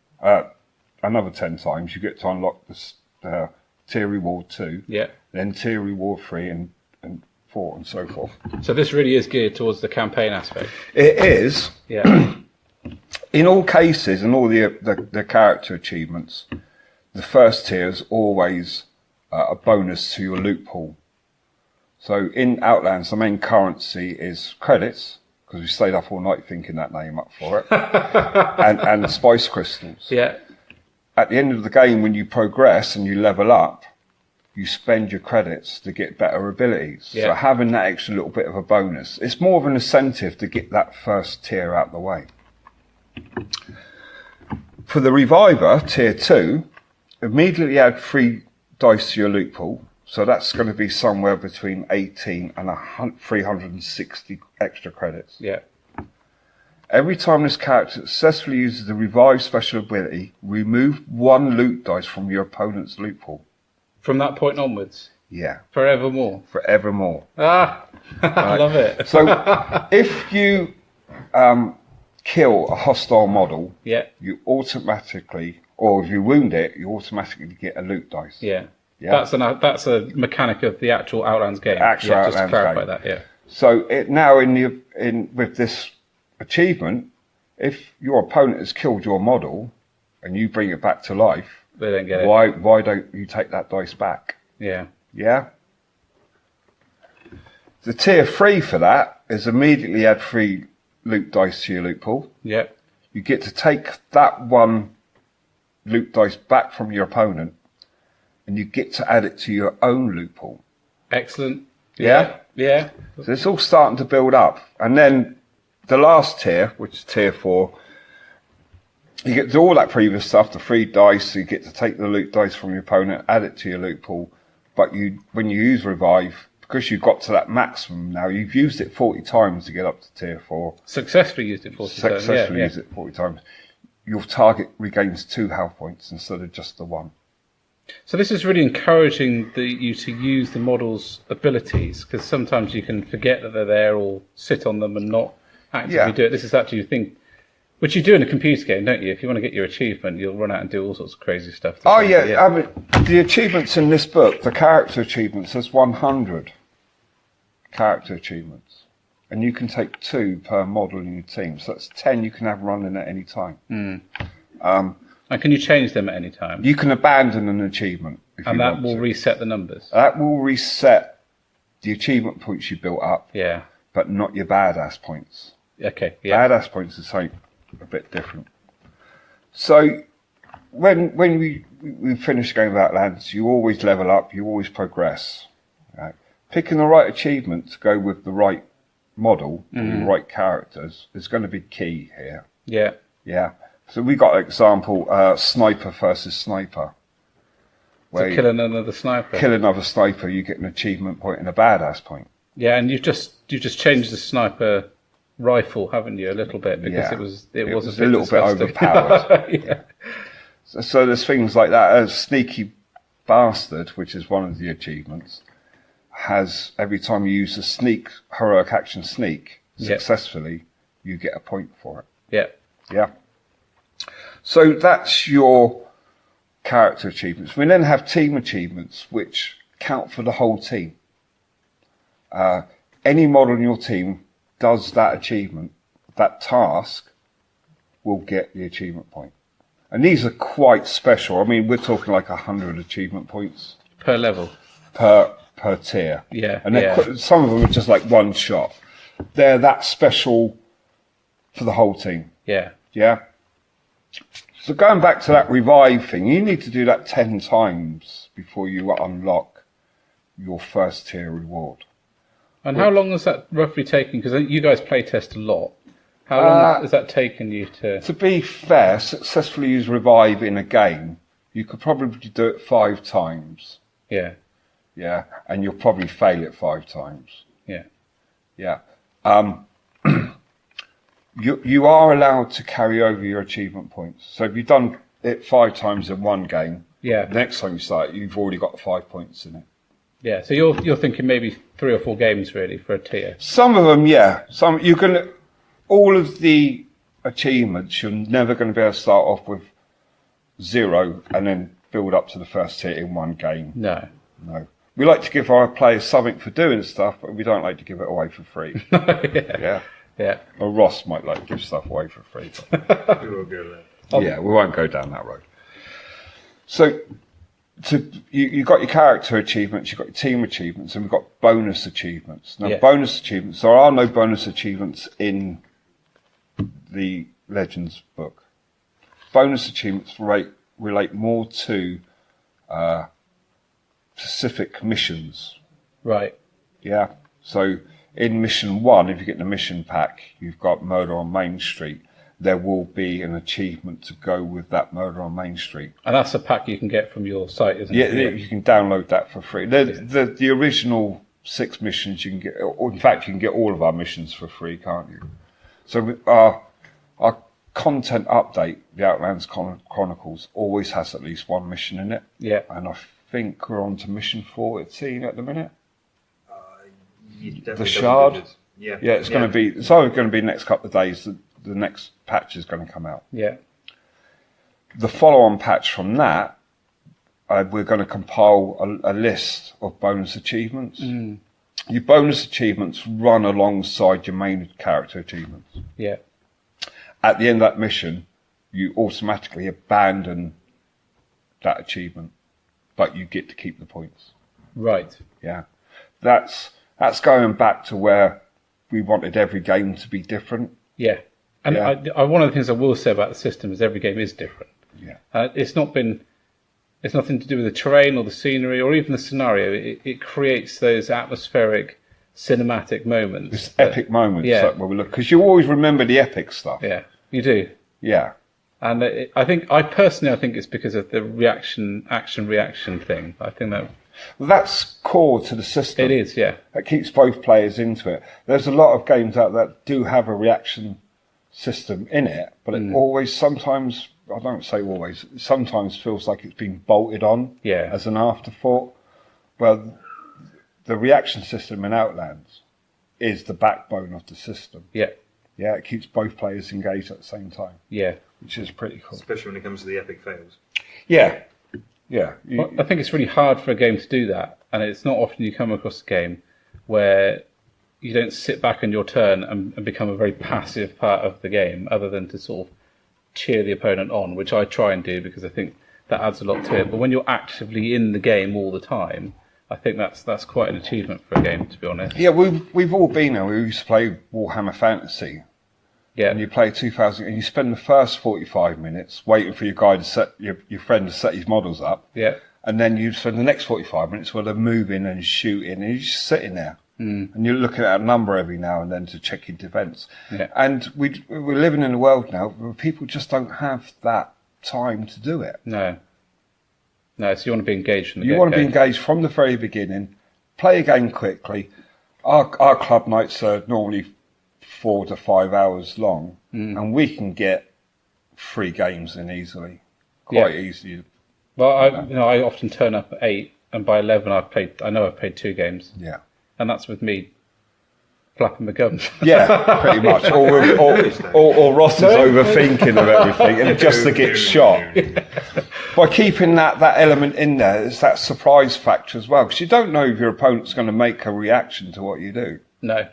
another 10 times, you get to unlock the tier reward 2, then tier reward 3 and 4 and so forth. So this really is geared towards the campaign aspect. It is. Yeah. In all cases, and all the character achievements, the first tier is always a bonus to your loot pool. So in Outlands, the main currency is credits, because we stayed up all night thinking that name up for it, and spice crystals. Yeah. At the end of the game, when you progress and you level up, you spend your credits to get better abilities. Yeah. So having that extra little bit of a bonus, it's more of an incentive to get that first tier out the way. For the Reviver, tier 2, immediately add 3 dice to your loot pool. So that's going to be somewhere between 18 and 360 extra credits. Yeah. Every time this character successfully uses the Revive special ability, remove 1 loot dice from your opponent's loot pool. From that point onwards? Yeah. Forevermore? Forevermore. Ah! I love it. So if you kill a hostile model, you automatically, or if you wound it, you automatically get a loot dice. Yeah. Yeah. That's a mechanic of the actual Outlands game. Actual Just to Outlands clarify game. that, yeah. So now with this achievement, if your opponent has killed your model and you bring it back to life, They don't get it. why don't you take that dice back? Yeah. Yeah. The tier 3 for that is immediately add 3 loot dice to your loot pool. Yeah. You get to take that one loot dice back from your opponent, and you get to add it to your own loot pool. Excellent. Yeah? Yeah. So it's all starting to build up. And then the last tier, which is tier 4, you get to do all that previous stuff, the 3 dice, so you get to take the loot dice from your opponent, add it to your loot pool. But when you use revive, because you've got to that maximum now, you've used it 40 times to get up to tier 4. Successfully used it 40 times. Successfully used it 40 times. Your target regains 2 health points instead of just the 1. So this is really encouraging you to use the model's abilities, because sometimes you can forget that they're there or sit on them and not actively do it. This is actually a thing, which you do in a computer game, don't you? If you want to get your achievement, you'll run out and do all sorts of crazy stuff. Oh, yeah. I mean, the achievements in this book, the character achievements, there's 100 character achievements. And you can take 2 per model in your team. So that's 10 you can have running at any time. And can you change them at any time? You can abandon an achievement if And you that want will to. reset the numbers. That will reset the achievement points you built up, Yeah. but not your badass points. Okay. Yeah. Badass points is something a bit different. So when we finish going of Outlands, you always level up, you always progress. Right? Picking the right achievement to go with the right model, or the right characters, is going to be key here. Yeah. Yeah. So we got an example, sniper versus sniper. To kill another sniper. Kill another sniper, you get an achievement point and a badass point. Yeah, and you've just changed the sniper rifle, haven't you, a little bit, because it was a little bit overpowered. Yeah. So there's things like that. A sneaky bastard, which is one of the achievements, has every time you use a sneak, heroic action sneak successfully, you get a point for it. Yeah. Yeah. So that's your character achievements. We then have team achievements, which count for the whole team. Any model in your team does that achievement, that task, will get the achievement point. And these are quite special. I mean, we're talking like 100 achievement points Per level. per tier. Yeah. And some of them are just like one shot. They're that special for the whole team. Yeah. Yeah. So going back to that revive thing, you need to do that 10 times before you unlock your first tier reward. And how long has that roughly taken? Because you guys play test a lot. How long has that taken you to... To be fair, successfully use revive in a game, you could probably do it 5 times. Yeah. Yeah. And you'll probably fail it 5 times. Yeah. Yeah. You are allowed to carry over your achievement points. So if you've done it 5 times in one game, Yeah. the next time you start, you've already got 5 points in it. Yeah. So you're thinking maybe 3 or 4 games really for a tier. Some of them, yeah. Some you can. All of the achievements, you're never going to be able to start off with 0 and then build up to the first tier in one game. No. No. We like to give our players something for doing stuff, but we don't like to give it away for free. Yeah. Yeah. Well, Ross might like to give stuff away for free. But We will go there. yeah, we won't go down that road. So, you got your character achievements, you've got your team achievements, and we've got bonus achievements. Now, bonus achievements, there are no bonus achievements in the Legends book. Bonus achievements relate more to specific missions. Right. Yeah. So in mission 1, if you get the mission pack, you've got Murder on Main Street. There will be an achievement to go with that Murder on Main Street. And that's a pack you can get from your site, isn't Yeah, it? you can download that for free. The original 6 missions you can get, or in fact, you can get all of our missions for free, can't you? So our content update, the Outlands Chronicles, always has at least 1 mission in it. Yeah. And I think we're on to mission 14 at the minute. The Shard? Yeah. Yeah, it's going to be. It's either going to be next couple of days. The next patch is going to come out. Yeah. The follow-on patch from that we're going to compile a list of bonus achievements. Your bonus achievements run alongside your main character achievements. Yeah. At the end of that mission, you automatically abandon that achievement, but you get to keep the points. Right. Yeah. That's going back to where we wanted every game to be different. Yeah. And Yeah. one of the things I will say about the system is every game is different. Yeah. It's nothing to do with the terrain or the scenery or even the scenario. It creates those atmospheric, cinematic moments. It's epic moments. Yeah. That we look, because you always remember the epic stuff. Yeah, you do. Yeah. And I personally think it's because of the action-reaction thing. I think that... Well, that's core to the system. It is, yeah. That keeps both players into it. There's a lot of games out there that do have a reaction system in it, but it always, sometimes, I don't say always, it sometimes feels like it's been bolted on as an afterthought. Well, the reaction system in Outlands is the backbone of the system. Yeah. Yeah, it keeps both players engaged at the same time. Yeah. Which is pretty cool. Especially when it comes to the epic fails. Yeah. Yeah. Well, I think it's really hard for a game to do that, and it's not often you come across a game where you don't sit back on your turn and become a very passive part of the game, other than to sort of cheer the opponent on, which I try and do because I think that adds a lot to it. But when you're actively in the game all the time, I think that's quite an achievement for a game, to be honest. Yeah, we've all been there. We used to play Warhammer Fantasy. Yeah. And you play 2000, and you spend the first 45 minutes waiting for your guy to set your friend to set his models up. Yeah. And then you spend the next 45 minutes where they're moving and shooting, and you're just sitting there. And you're looking at a number every now and then to check your defence. Yeah. And we're living in a world now where people just don't have that time to do it. No, so you want to be engaged from the You want to be engaged from the very beginning, play a game quickly. Our club nights are normally 4 to 5 hours long, and we can get 3 games in easily, quite easily. Well, I often turn up at 8, and by 11 I've played 2 games. Yeah. And that's with me flapping my gums. Yeah, pretty much. Or Ross is overthinking of everything and just to get shot. By keeping that element in there, it's that surprise factor as well, because you don't know if your opponent's going to make a reaction to what you do. No.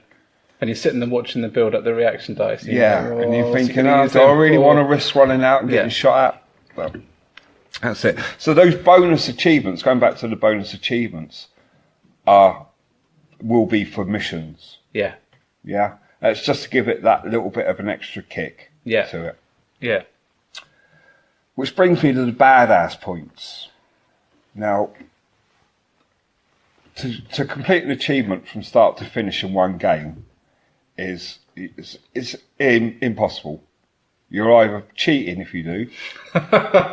And you're sitting there watching the build up the reaction dice. And you're thinking, do I really want to risk running out and getting shot at? Well, that's it. So those bonus achievements, going back to the bonus achievements, will be for missions. Yeah. Yeah. It's just to give it that little bit of an extra kick to it. Yeah. Which brings me to the badass points. Now, to complete an achievement from start to finish in one game is impossible. You're either cheating if you do,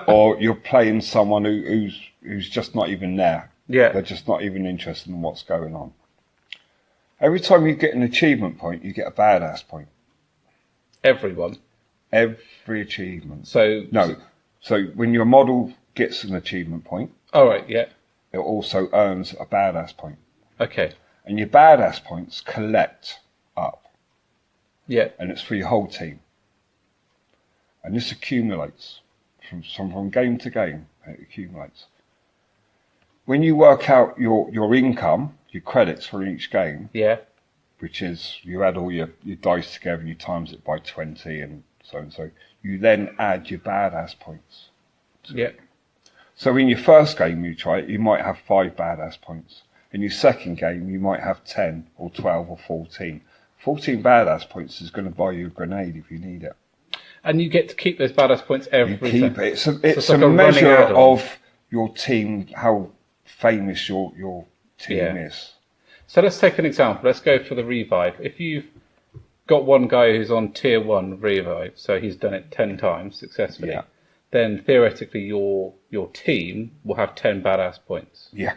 or you're playing someone who's just not even there. Yeah. They're just not even interested in what's going on. Every time you get an achievement point, you get a badass point. Everyone. Every achievement. So when your model gets an achievement point, all right, yeah, it also earns a badass point. Okay. And your badass points collect up. Yeah. And it's for your whole team. And this accumulates from game to game. It accumulates. When you work out your income, your credits for each game, which is you add all your dice together and you times it by 20 and so, you then add your badass points. So in your first game you try it, you might have 5 badass points. In your second game you might have 10 or 12 or 14. 14 badass points is going to buy you a grenade if you need it. And you get to keep those badass points every time. You keep it. It's a measure of your team, how famous your team is. So let's take an example. Let's go for the revive. If you've got one guy who's on tier 1 revive, so he's done it 10 times successfully, then theoretically your team will have 10 badass points. Yeah.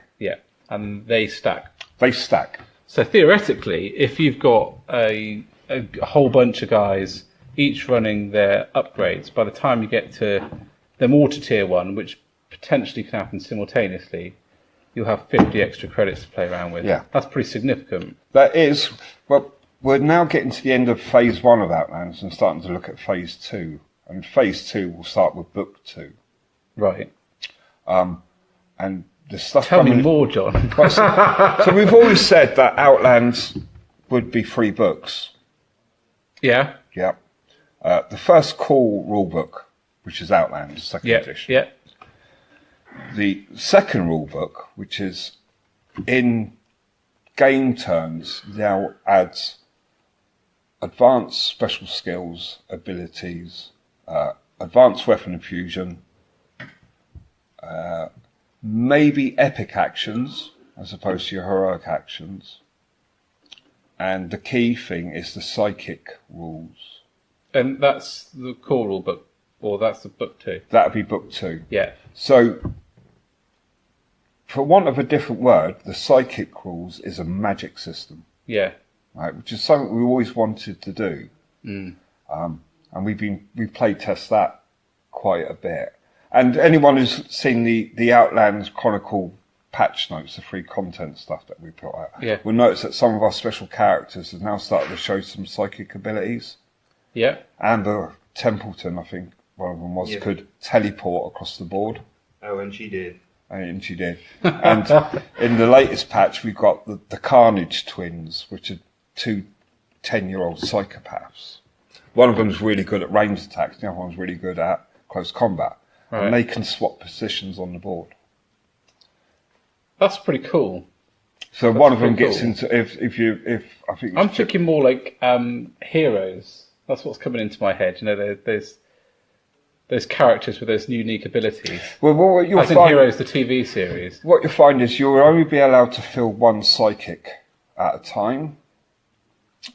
And they stack. So theoretically, if you've got a whole bunch of guys each running their upgrades, by the time you get to them all to tier 1, which potentially can happen simultaneously, you'll have 50 extra credits to play around with. Yeah. That's pretty significant. That is. Well, we're now getting to the end of phase 1 of Outlands and starting to look at phase 2. And phase 2 will start with book 2. Right. and the stuff. Tell me more, John. Right, so we've always said that Outlands would be 3 books. Yeah. Yeah. The first core rulebook, which is Outlands, second edition. Yeah. The second rulebook, which is in game terms, now adds advanced special skills, abilities, advanced weapon infusion, maybe epic actions as opposed to your heroic actions. And the key thing is the psychic rules. And that's the core rule book, or that's the book 2? That would be book 2. Yeah. So, for want of a different word, the psychic rules is a magic system. Yeah. Right, which is something we always wanted to do. And we've played test that quite a bit. And anyone who's seen the Outlands Chronicle patch notes, the free content stuff that we put out, will notice that some of our special characters have now started to show some psychic abilities. Yeah. Amber Templeton, I think one of them was, could teleport across the board. Oh, and she did. And she did. And in the latest patch, we've got the Carnage twins, which are 2 10-year-old psychopaths. One of them's really good at ranged attacks, the other one's really good at close combat. Right. And they can swap positions on the board. That's pretty cool. So one of them gets into I'm thinking more like heroes. That's what's coming into my head. You know, there's characters with those unique abilities. Well, what you'll As in find, Heroes, the TV series. What you'll find is you'll only be allowed to fill 1 psychic at a time.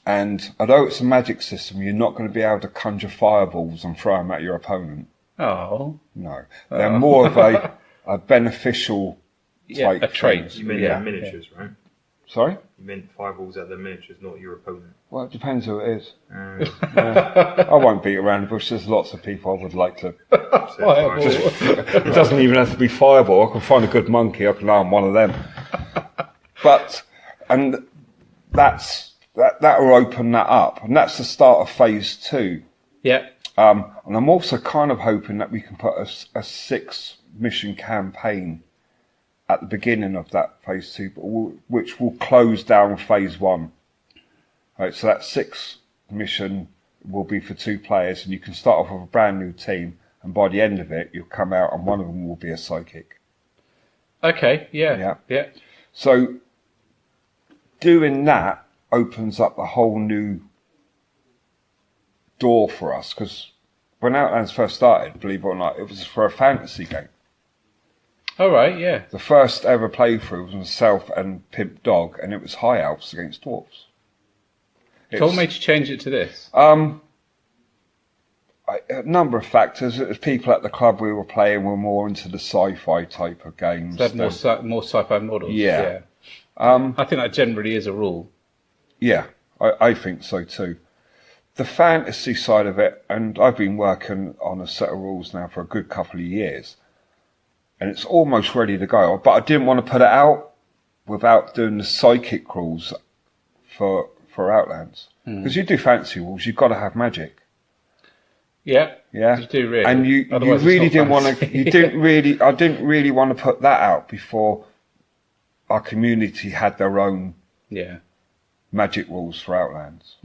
And although it's a magic system, you're not going to be able to conjure fireballs and throw them at your opponent. Oh. No. They're more of a beneficial type a trait. You meant their miniatures, right? Sorry? You meant fireballs at their miniatures, not your opponent. Well, it depends who it is. I won't beat around the bush. There's lots of people I would like to. It doesn't even have to be fireball. I can find a good monkey. I can arm one of them. And that will open that up, and that's the start of phase 2. Yeah. And I'm also kind of hoping that we can put a 6-mission campaign at the beginning of that phase 2, which will close down phase 1. Right, so that 6 mission will be for 2 players, and you can start off with a brand new team, and by the end of it, you'll come out and one of them will be a psychic. Okay, yeah. So doing that opens up a whole new door for us, because when Outlands first started, believe it or not, it was for a fantasy game. All right, yeah. The first ever playthrough was myself and Pimp Dog, and it was high elves against dwarves. So what made you change it to this? A number of factors. It was people at the club we were playing were more into the sci-fi type of games. So more sci-fi models. Yeah. I think that generally is a rule. Yeah, I think so too. The fantasy side of it, and I've been working on a set of rules now for a good couple of years, and it's almost ready to go. But I didn't want to put it out without doing the psychic rules for Outlands. Because you do fantasy rules, you've got to have magic. Yeah. Yeah. You do really. And you really didn't want to. I didn't really want to put that out before our community had their own. Yeah. Magic rules for Outlands.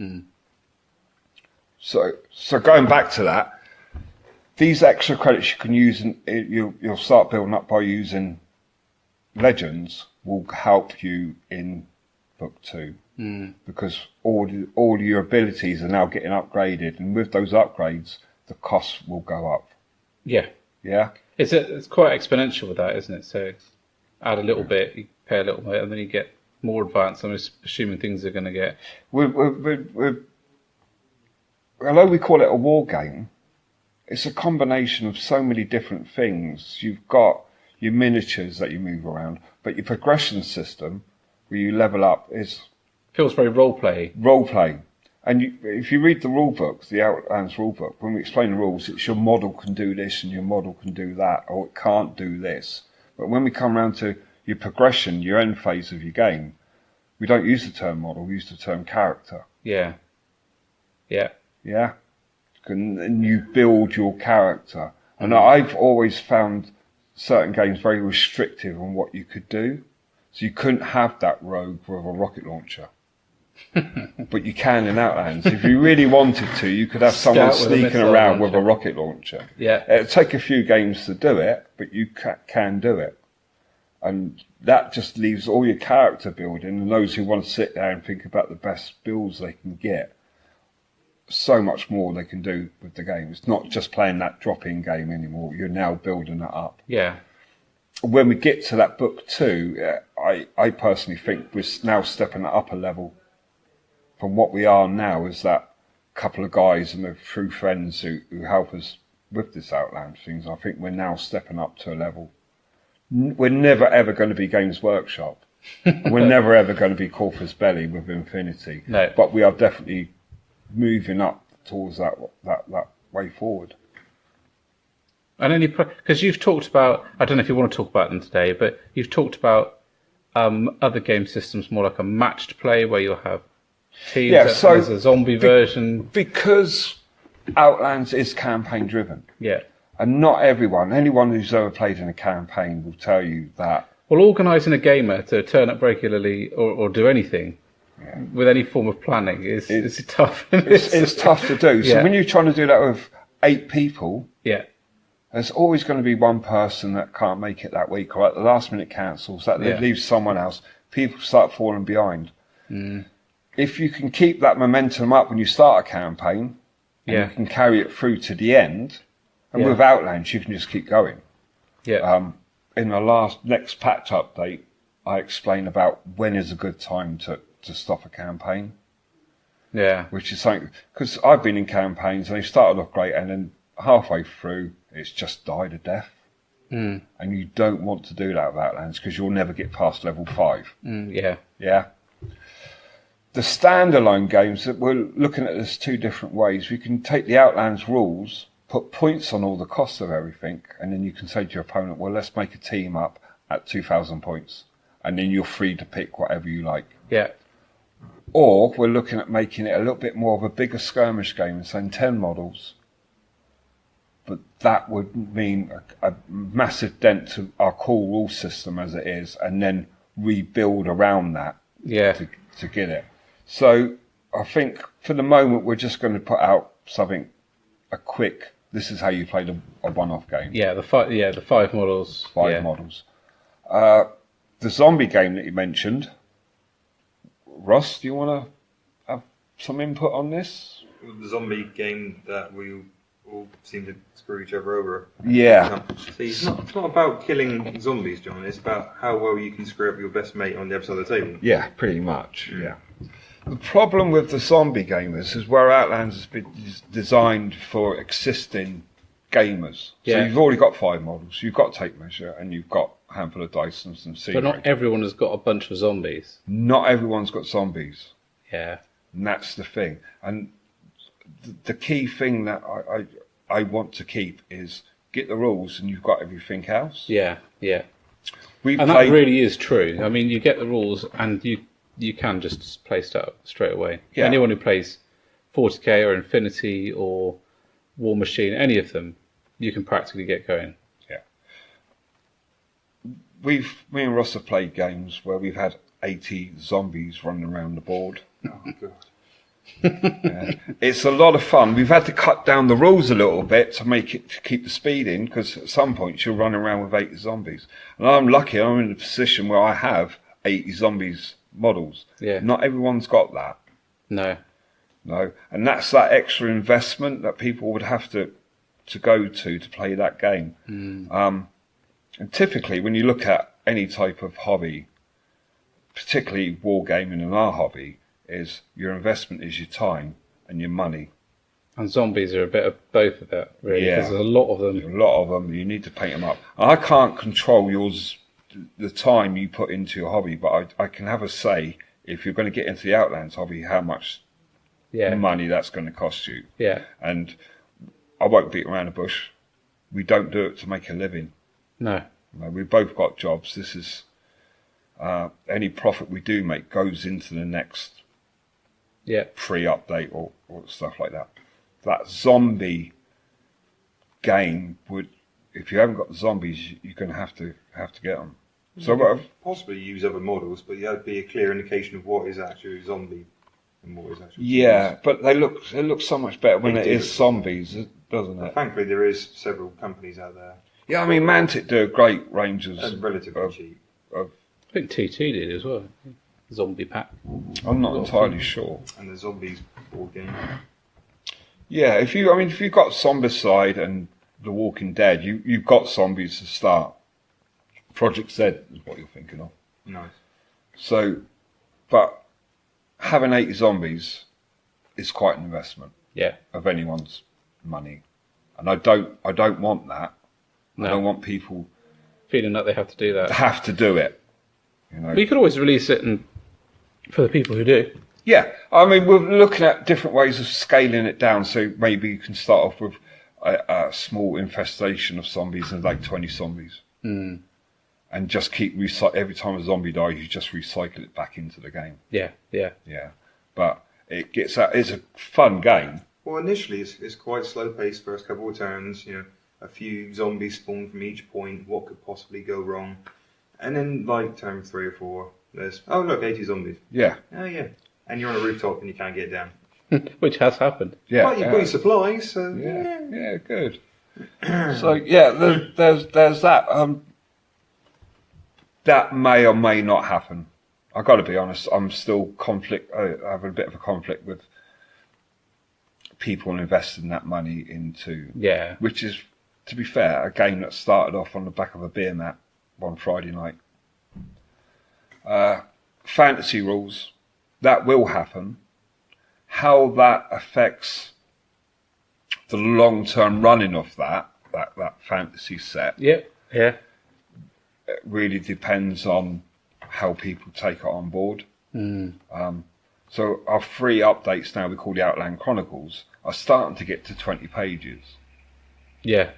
So going back to that, these extra credits you can use, you'll start building up by using Legends, will help you in Book 2. Because all your abilities are now getting upgraded, and with those upgrades, the costs will go up. Yeah. Yeah? It's quite exponential with that, isn't it? So add a little bit, you pay a little bit, and then you get more advanced. I'm just assuming things are going to get... Although we call it a war game, it's a combination of so many different things. You've got your miniatures that you move around, but your progression system, where you level up, feels very role-play. Role-play. And if you read the rule book, the Outlands rule book, when we explain the rules, it's your model can do this and your model can do that, or it can't do this. But when we come around to your progression, your end phase of your game, we don't use the term model, we use the term character. Yeah. Yeah. And you build your character. And I've always found certain games very restrictive on what you could do. So you couldn't have that rogue with a rocket launcher. But you can in Outlands. If you really wanted to, you could have someone Scout with a sneaking missile around with launcher. a rocket launcher. Yeah. It'll take a few games to do it, but you can do it. And that just leaves all your character building and those who want to sit there and think about the best builds they can get. So much more they can do with the game. It's not just playing that drop-in game anymore. You're now building that up. Yeah. When we get to that book 2, I personally think we're now stepping it up a level from what we are now as that couple of guys and a few friends who help us with this Outlands things. I think we're now stepping up to a level. We're never ever going to be Games Workshop. We're never ever going to be Corpus Belli with Infinity. No. But we are definitely moving up towards that way forward. And because you've talked about, I don't know if you want to talk about them today, but you've talked about other game systems more like a matched play where you'll have teams. Yeah, so there's a zombie version. Because Outlands is campaign driven. Yeah. And not anyone who's ever played in a campaign will tell you that. Well, organising a gamer to turn up regularly or do anything with any form of planning is tough. It's tough to do. So Yeah. when you're trying to do that with 8 people, Yeah. there's always going to be one person that can't make it that week or at the last minute cancels, that Yeah. leaves someone else. People start falling behind. If you can keep that momentum up when you start a campaign, and you can carry it through to the end, and with Outlands you can just keep going. Yeah. In the next patch update, I explain about when is a good time to stop a campaign. Yeah. Which is something, because I've been in campaigns and they started off great and then halfway through it's just died a death. And you don't want to do that with Outlands because you'll never get past level 5. Yeah. Yeah. The standalone games, that we're looking at this 2 different ways. We can take the Outlands rules, put points on all the costs of everything, and then you can say to your opponent, well, let's make a team up at 2,000 points. And then you're free to pick whatever you like. Yeah. Or we're looking at making it a little bit more of a bigger skirmish game and saying 10 models. But that would mean a massive dent to our core rule system as it is, and then rebuild around that to get it. So I think for the moment we're just going to put out something, a quick, this is how you play a one-off game. Yeah, the 5 models. 5 models. The zombie game that you mentioned, Ross, do you want to have some input on this? The zombie game that we all seem to screw each other over. Yeah. See, it's not about killing zombies, John. It's about how well you can screw up your best mate on the other side of the table. Yeah, pretty much. Yeah. The problem with the zombie gamers is where Outlands has been designed for existing gamers. So you've already got 5 models. You've got tape measure and you've got a handful of dice and some scenery. But not everyone has got a bunch of zombies. Not everyone's got zombies. Yeah. And that's the thing. And the key thing that I want to keep is get the rules and you've got everything else. Yeah, yeah. That really is true. I mean, you get the rules and you can just play stuff straight away. Yeah. Anyone who plays 40k or Infinity or War Machine, any of them, you can practically get going. Yeah. Me and Ross have played games where we've had 80 zombies running around the board. Oh, God. It's a lot of fun. We've had to cut down the rules a little bit to keep the speed in, because at some point you're running around with 80 zombies. And I'm lucky, I'm in a position where I have 80 zombies models. Yeah. Not everyone's got that. No. And that's that extra investment that people would have to go to play that game. And typically when you look at any type of hobby, particularly wargaming in our hobby, is your investment is your time and your money. And zombies are a bit of both of that, really, Yeah. because there's a lot of them. A lot of them, you need to paint them up. I can't control the time you put into your hobby, but I can have a say, if you're going to get into the Outlands hobby, how much money that's going to cost you. Yeah. And I won't beat around the bush. We don't do it to make a living. No. We've both got jobs. This is any profit we do make goes into the next free update or stuff like that. That zombie game if you haven't got the zombies, you're going to have to get them. So you could possibly use other models, but you have to be a clear indication of what is actually a zombie and what is actually zombies. But they look so much better when it is zombies, doesn't it? Thankfully, there is several companies out there. Yeah, I mean, Mantic do a great range of... And relatively cheap. I think TT did as well. Zombie pack. I'm not entirely sure. And the zombies board game. Yeah, if you've got Zombicide and The Walking Dead, you've got zombies to start. Project Z is what you're thinking of. Nice. So, but having 80 zombies is quite an investment. Yeah. Of anyone's money, and I don't want that. No. I don't want people Feeling like they have to do that. have to do it. You know. But you could always release it for the people who do. Yeah, I mean, we're looking at different ways of scaling it down. So maybe you can start off with a small infestation of zombies and like 20 zombies. And just keep every time a zombie dies, you just recycle it back into the game. Yeah. But it gets out. It's a fun game. Well, initially it's quite slow paced. First couple of turns, a few zombies spawn from each point. What could possibly go wrong? And then like turn 3 or 4, there's 80 zombies. Yeah. Oh yeah. And you're on a rooftop and you can't get down. Which has happened. Yeah. But you've got your supplies, so Yeah, good. So yeah, there's that. That may or may not happen. I've got to be honest. I'm still I have a bit of a conflict with people investing that money into. Yeah. Which is, to be fair, a game that started off on the back of a beer mat one Friday night. Fantasy rules, that will happen. How that affects the long-term running of that fantasy set. Yeah. It really depends on how people take it on board. So our free updates now, we call the Outland Chronicles, are starting to get to 20 pages. Yeah.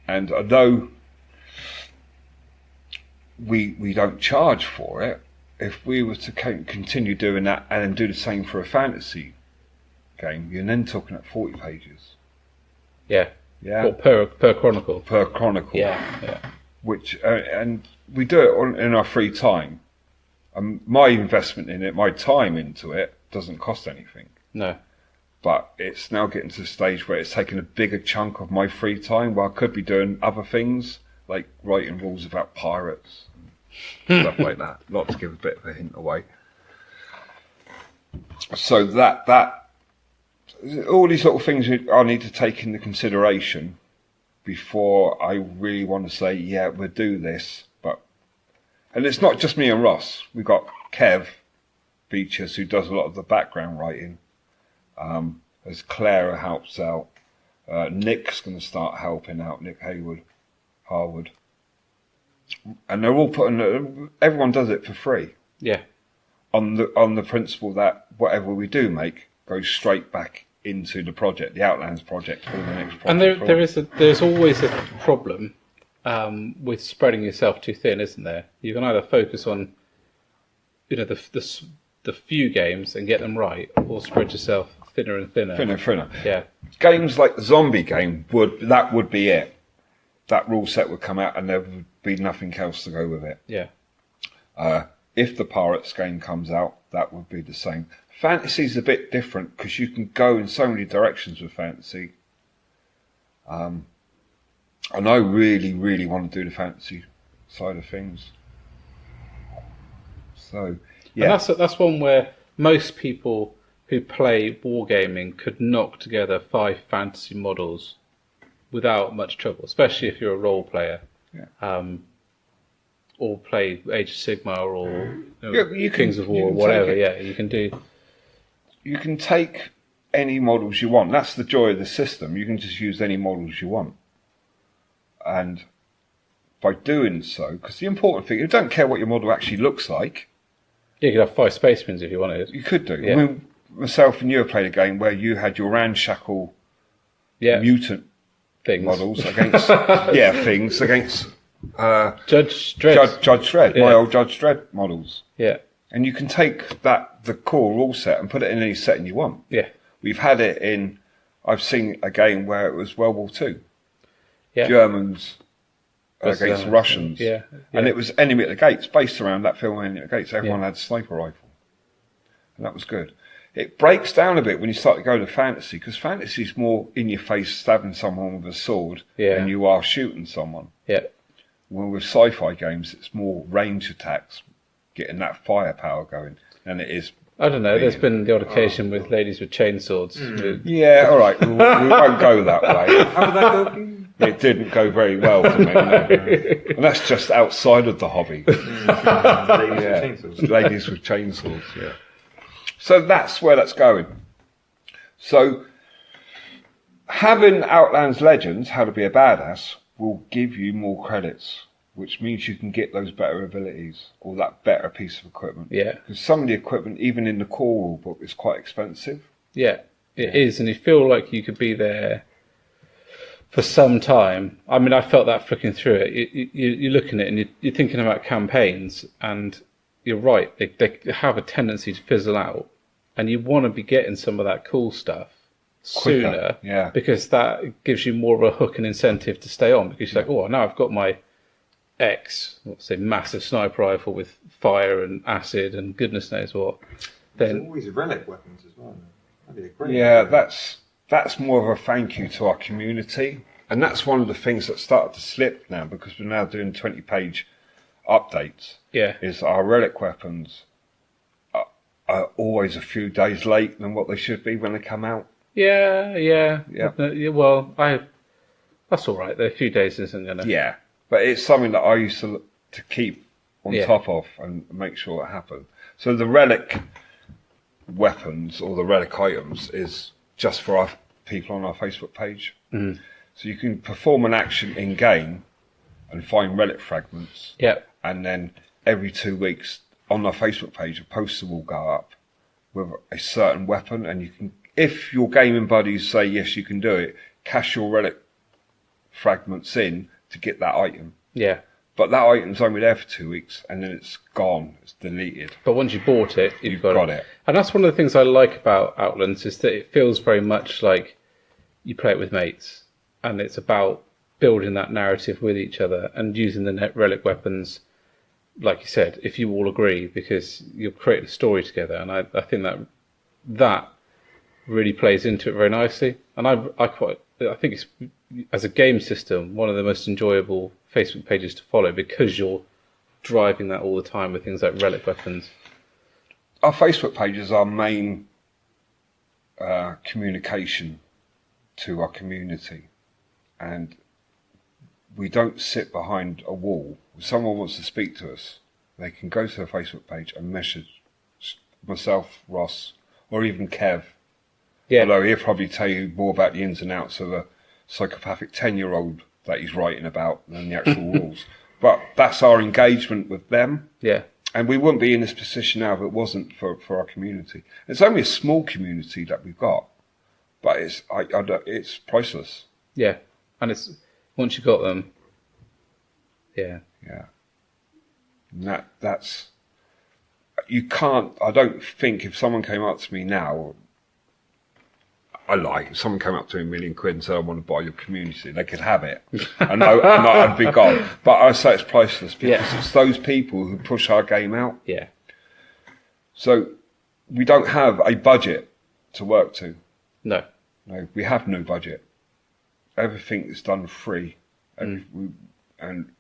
And although we don't charge for it, if we were to continue doing that and then do the same for a fantasy game, you're then talking at 40 pages. Yeah. Yeah. Or per chronicle. Per chronicle. Yeah. Which and we do it in our free time. My investment in it, my time into it, doesn't cost anything. No. But it's now getting to the stage where it's taking a bigger chunk of my free time, where I could be doing other things, like writing rules about pirates and stuff like that. Not to give a bit of a hint away. So that all these little things I need to take into consideration before I really want to say, yeah, we'll do this. And it's not just me and Ross. We've got Kev Beaches, who does a lot of the background writing. There's Claire who helps out. Nick's going to start helping out, Nick Harwood. And they're all everyone does it for free. Yeah. On the principle that whatever we do make goes straight back into the project, the Outlands project, or the next project. And there's always a problem with spreading yourself too thin, isn't there? You can either focus on, the few games and get them right, or spread yourself thinner and thinner. Thinner. Yeah. Games like the zombie game would be it. That rule set would come out, and there would be nothing else to go with it. Yeah. If the Pirates game comes out, that would be the same. Fantasy's a bit different because you can go in so many directions with fantasy. And I really, really want to do the fantasy side of things. So, yeah. And that's one where most people who play wargaming could knock together 5 fantasy models without much trouble, especially if you're a role player. Yeah. Or play Age of Sigmar or you Kings of War or whatever. Yeah, you can do. You can take any models you want. That's the joy of the system. You can just use any models you want. And by doing so, because the important thing, you don't care what your model actually looks like. Yeah, you could have 5 Space Marines if you wanted. You could do. Yeah. I mean, myself and you have played a game where you had your ramshackle mutant things. Models against things against Judge Dredd. Judge Dredd, my old Judge Dredd models. Yeah. And you can take the core rule set and put it in any setting you want. Yeah. We've had it in. I've seen a game where it was World War II. Germans against the Russians. Yeah. And it was Enemy at the Gates, based around that film Enemy at the Gates. Everyone had a sniper rifle. And that was good. It breaks down a bit when you start to go to fantasy, because fantasy is more in your face stabbing someone with a sword than you are shooting someone. Yeah. Well, with sci-fi games, it's more range attacks, getting that firepower going, and it is. I don't know. There's been the odd occasion with ladies with chainswords. Yeah, all right. We won't go that way. How did that go for you? It didn't go very well for me, no. And that's just outside of the hobby. Ladies with chainsaws, yeah. So that's where that's going. So having Outlands Legends, How to Be a Badass, will give you more credits, which means you can get those better abilities or that better piece of equipment. Yeah. Because some of the equipment, even in the core rule book, is quite expensive. Yeah, it is. And you feel like you could be there for some time. I mean, I felt that flicking through it. You're looking at it and you're thinking about campaigns, and you're right. They have a tendency to fizzle out, and you want to be getting some of that cool stuff sooner, because that gives you more of a hook and incentive to stay on, because you're like, oh, now I've got my let's say massive sniper rifle with fire and acid and goodness knows what. Then there's always relic weapons as well. That'd be a great idea. That's more of a thank you to our community, and that's one of the things that started to slip now, because we're now doing 20-page updates. Yeah, is our relic weapons are always a few days late than what they should be when they come out. Yeah. Well, that's all right. They're a few days, isn't it? Yeah, but it's something that I used to keep on top of and make sure it happened. So the relic weapons or the relic items is just for our people on our Facebook page. Mm-hmm. So you can perform an action in game and find relic fragments. Yeah, and then every 2 weeks on our Facebook page, a poster will go up with a certain weapon, and you can, if your gaming buddies say yes, you can do it, cash your relic fragments in to get that item. Yeah. But that item's only there for 2 weeks, and then it's gone. It's deleted. But once you bought it, you've got it. And that's one of the things I like about Outlands, is that it feels very much like you play it with mates, and it's about building that narrative with each other and using the relic weapons, like you said, if you all agree, because you'll create a story together. And I think that really plays into it very nicely. And I think it's, as a game system, one of the most enjoyable Facebook pages to follow, because you're driving that all the time with things like relic weapons. Our Facebook page is our main communication to our community, and we don't sit behind a wall. If someone wants to speak to us, they can go to the Facebook page and message myself, Ross, or even Kev. Yeah. Although he'll probably tell you more about the ins and outs of a psychopathic 10-year-old that he's writing about than the actual rules. But that's our engagement with them. Yeah. And we wouldn't be in this position now if it wasn't for our community. It's only a small community that we've got, but it's priceless. Yeah. And it's, once you got them, yeah. And that's, you can't, I don't think if someone came up to me now, if someone came up to me £1 million and said, I want to buy your community, they could have it. and I'd be gone. But I say it's priceless, because it's those people who push our game out. Yeah. So we don't have a budget to work to. No, we have no budget. Everything is done free, and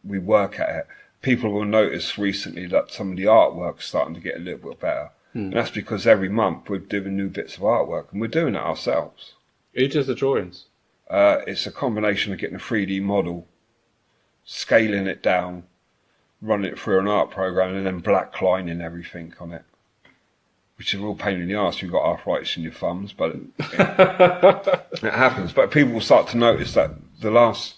we work at it. People will notice recently that some of the artwork's starting to get a little bit better. And that's because every month we're doing new bits of artwork, and we're doing it ourselves. Who does the drawings? It's a combination of getting a 3D model, scaling it down, running it through an art program, and then blacklining everything on it. Which is a real pain in the arse. You've got arthritis in your thumbs, but it happens. But people will start to notice that the last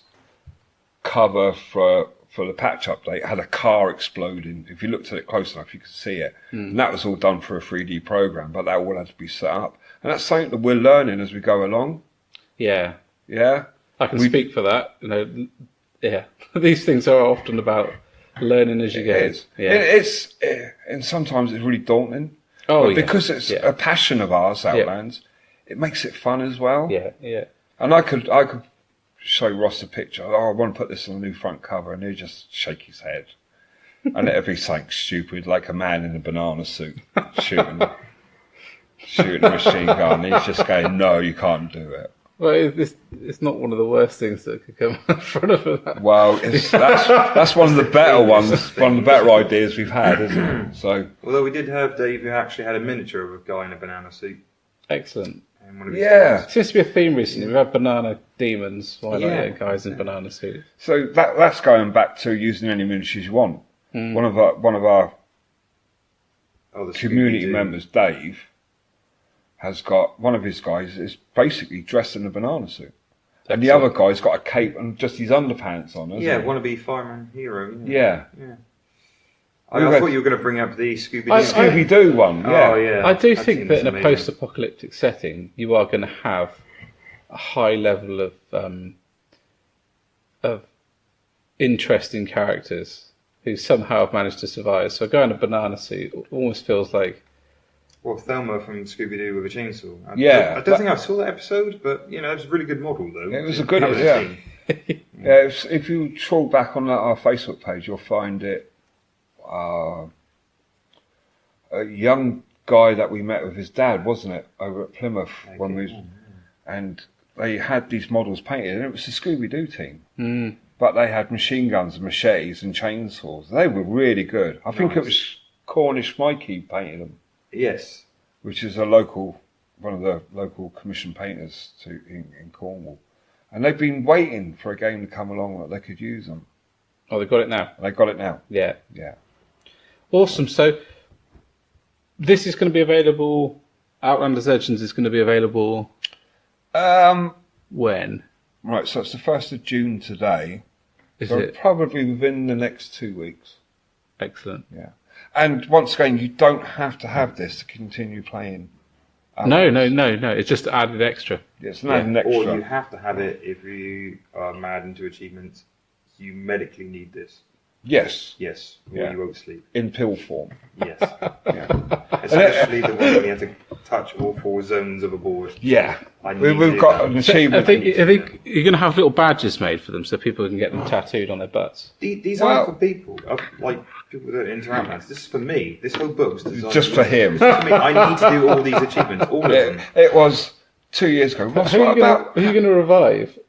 cover for the patch update had a car exploding. If you looked at it close enough, you could see it. And that was all done for a 3D program, but that all had to be set up. And that's something that we're learning as we go along. Yeah. Yeah. I can speak for that. Yeah. These things are often about learning as you go. Yeah. And sometimes it's really daunting. Oh, but because it's a passion of ours, Outlands, it makes it fun as well. Yeah. And I could show Ross a picture. Oh, I want to put this on the new front cover, and he'll just shake his head, and it'll be something stupid, like a man in a banana suit shooting a machine gun. He's just going, "No, you can't do it." Well, it's not one of the worst things that could come in front of that. Well, that's one of the better ones, one of the better ideas we've had, isn't it? So, although we did have Dave who actually had a miniature of a guy in a banana suit. Excellent. Yeah. It seems to be a theme recently. We've had banana demons. Why not Yeah. get guys in banana suits? So that's going back to using any miniatures you want. One of our The community Scooby-Doo. members, Dave, has got one of his guys is basically dressed in a banana suit, and the other guy's got a cape and just his underpants on. Yeah, he? wannabe fireman hero. Yeah. I thought you were going to bring up the Scooby-Doo. Scooby-Doo one. Yeah. Oh, yeah. I do I've think seen that this in a amazing. post-apocalyptic setting, you are going to have a high level of interesting characters who somehow have managed to survive. So a guy in a banana suit almost feels like... Well, Thelma from Scooby-Doo with a chainsaw. I don't think I saw that episode, but, it was a really good model, though. It was a good one, yeah. If you trawl back on our Facebook page, you'll find it. A young guy that we met with his dad, wasn't it, over at Plymouth when we was, and they had these models painted, and it was the Scooby-Doo team. But they had machine guns and machetes and chainsaws. They were really good. I think it was Cornish Mikey painted them. Yes. Which is one of the local commission painters in Cornwall. And they've been waiting for a game to come along that they could use them. Oh, they've got it now? They got it now. Yeah. Yeah. Awesome. So this is going to be available... Outlanders Legends is going to be available... when? Right, so it's the 1st of June today. Is So it? probably within the next 2 weeks. Excellent. Yeah. And once again, you don't have to have this to continue playing. No. It's just added extra. It's not an extra. Or you have to have it if you are mad into achievements. You medically need this. Yes. Yes. Or Yeah. you won't sleep. In pill form. Yes. Yeah. Especially the one when you have to touch all 4 zones of a board. Yeah. I We've need got it. an I achievement. think you're going to have little badges made for them so people can get them tattooed on their butts. These aren't for people. Like people that interact with. This is for me. This whole book's designed Just for him. For me. I need to do all these achievements. All of them. It was 2 years ago. Ross, Who are what you about... going to revive?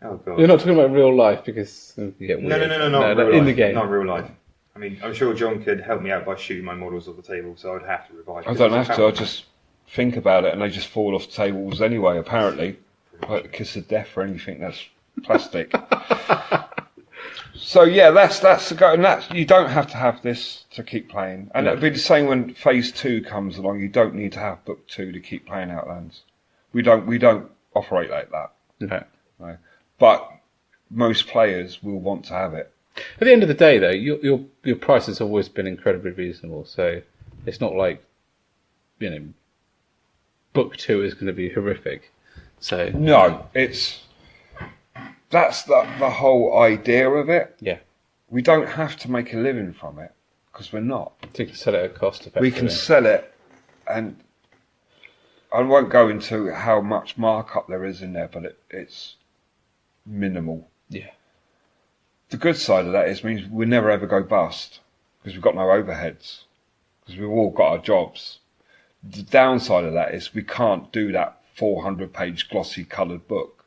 Oh god. You're not talking about real life because you get No, weird. not real in life. the game. Not real life. I mean, I'm sure John could help me out by shooting my models off the table, so I'd have to revive. I don't have to. I just think about it and they just fall off the tables anyway, apparently. Like the kiss of death or anything that's plastic. So yeah, that's the go. And that's, you don't have to have this to keep playing. And it'll be the same when Phase 2 comes along. You don't need to have Book 2 to keep playing Outlands. We don't operate like that. No. No. But most players will want to have it. At the end of the day, though, your price has always been incredibly reasonable. So it's not like, Book 2 is going to be horrific. So No, that's the whole idea of it. yeah, We don't have to make a living from it because we're not. so you can sell it at cost effectively. We can sell it, and I won't go into how much markup there is in there, but it's minimal. Yeah. The good side of that means we never ever go bust because we've got no overheads because we've all got our jobs. The downside of that is we can't do that 400-page glossy coloured book.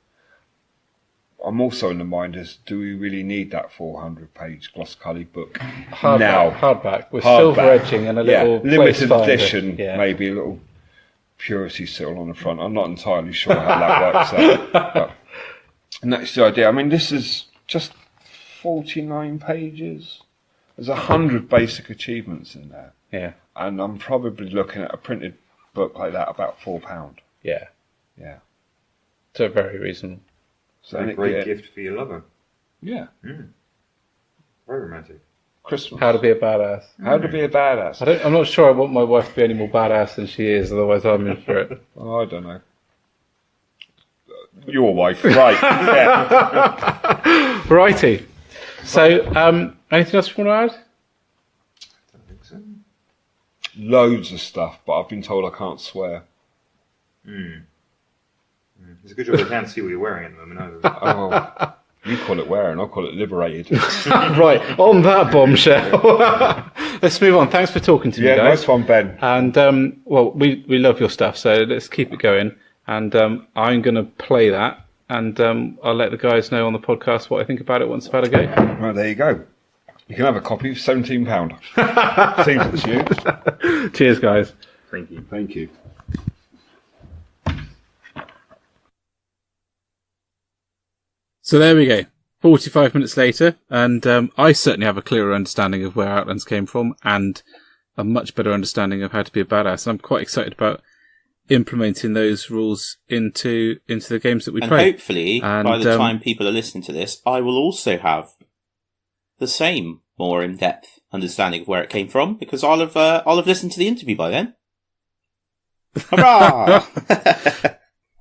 I'm also in the mind is, do we really need that 400-page gloss-coloured book now? Hardback with silver edging and a little limited waist finder. edition, Yeah. maybe a little purity seal on the front. I'm not entirely sure how that works out. But, and that's the idea. I mean, this is just 49 pages. There's 100 basic achievements in there. Yeah. And I'm probably looking at a printed book like that about £4. Yeah. Yeah. So very reasonable. So a great gift for your lover. Yeah. Very romantic. Christmas. How to be a badass. How to be a badass. I'm not sure I want my wife to be any more badass than she is, otherwise I'm in for it. Oh, I don't know. Your wife, right? Yeah. Righty. So, anything else you want to add? I don't think so. Loads of stuff, but I've been told I can't swear. It's a good job I can't see what you're wearing at the moment either. Oh, you call it wearing, I'll call it liberated. Right, on that bombshell. Let's move on. Thanks for talking to me, guys. Nice one, Ben. And, we love your stuff, so let's keep it going. And I'm going to play that, and I'll let the guys know on the podcast what I think about it once I've had a go. Right, there you go. You can have a copy for £17. Seems it's you. Cheers, guys. Thank you. Thank you. So there we go. 45 minutes later, and I certainly have a clearer understanding of where Outlands came from, and a much better understanding of how to be a badass. I'm quite excited about implementing those rules into the games that we play. And hopefully, by the time people are listening to this, I will also have the same more in-depth understanding of where it came from, because I'll have listened to the interview by then. Hurrah!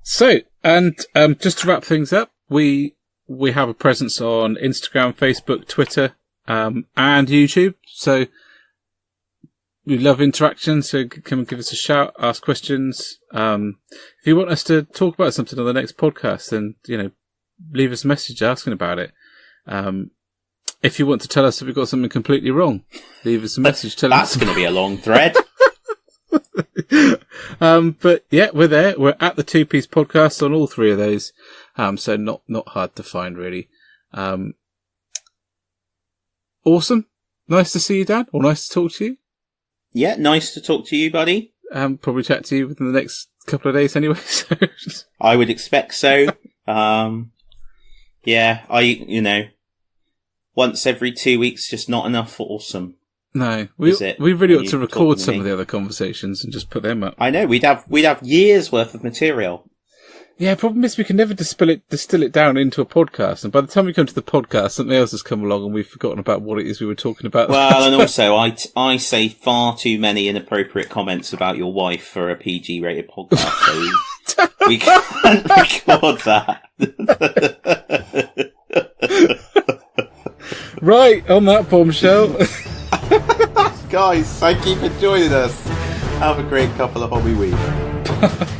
So, and just to wrap things up, we have a presence on Instagram, Facebook, Twitter, and YouTube. So we love interaction. So come and give us a shout, ask questions. If you want us to talk about something on the next podcast, then, leave us a message asking about it. If you want to tell us if we've got something completely wrong, leave us a message. That's going to be a long thread. But yeah, we're there. We're at the 2P's podcast on all three of those. So not hard to find, really. Awesome. Nice to see you, Dan. Or nice to talk to you. Yeah, nice to talk to you, buddy. Probably chat to you within the next couple of days anyway. So. I would expect so. Yeah, once every 2 weeks, just not enough for awesome. No, we really ought to record some of the other conversations and just put them up. I know, we'd have years worth of material. Yeah, problem is we can never distill it down into a podcast, and by the time we come to the podcast, something else has come along and we've forgotten about what it is we were talking about. Well, and also I say far too many inappropriate comments about your wife for a PG-rated podcast, so we can't record that. Right, on that bombshell. Guys, thank you for joining us. Have a great couple of hobby weeks.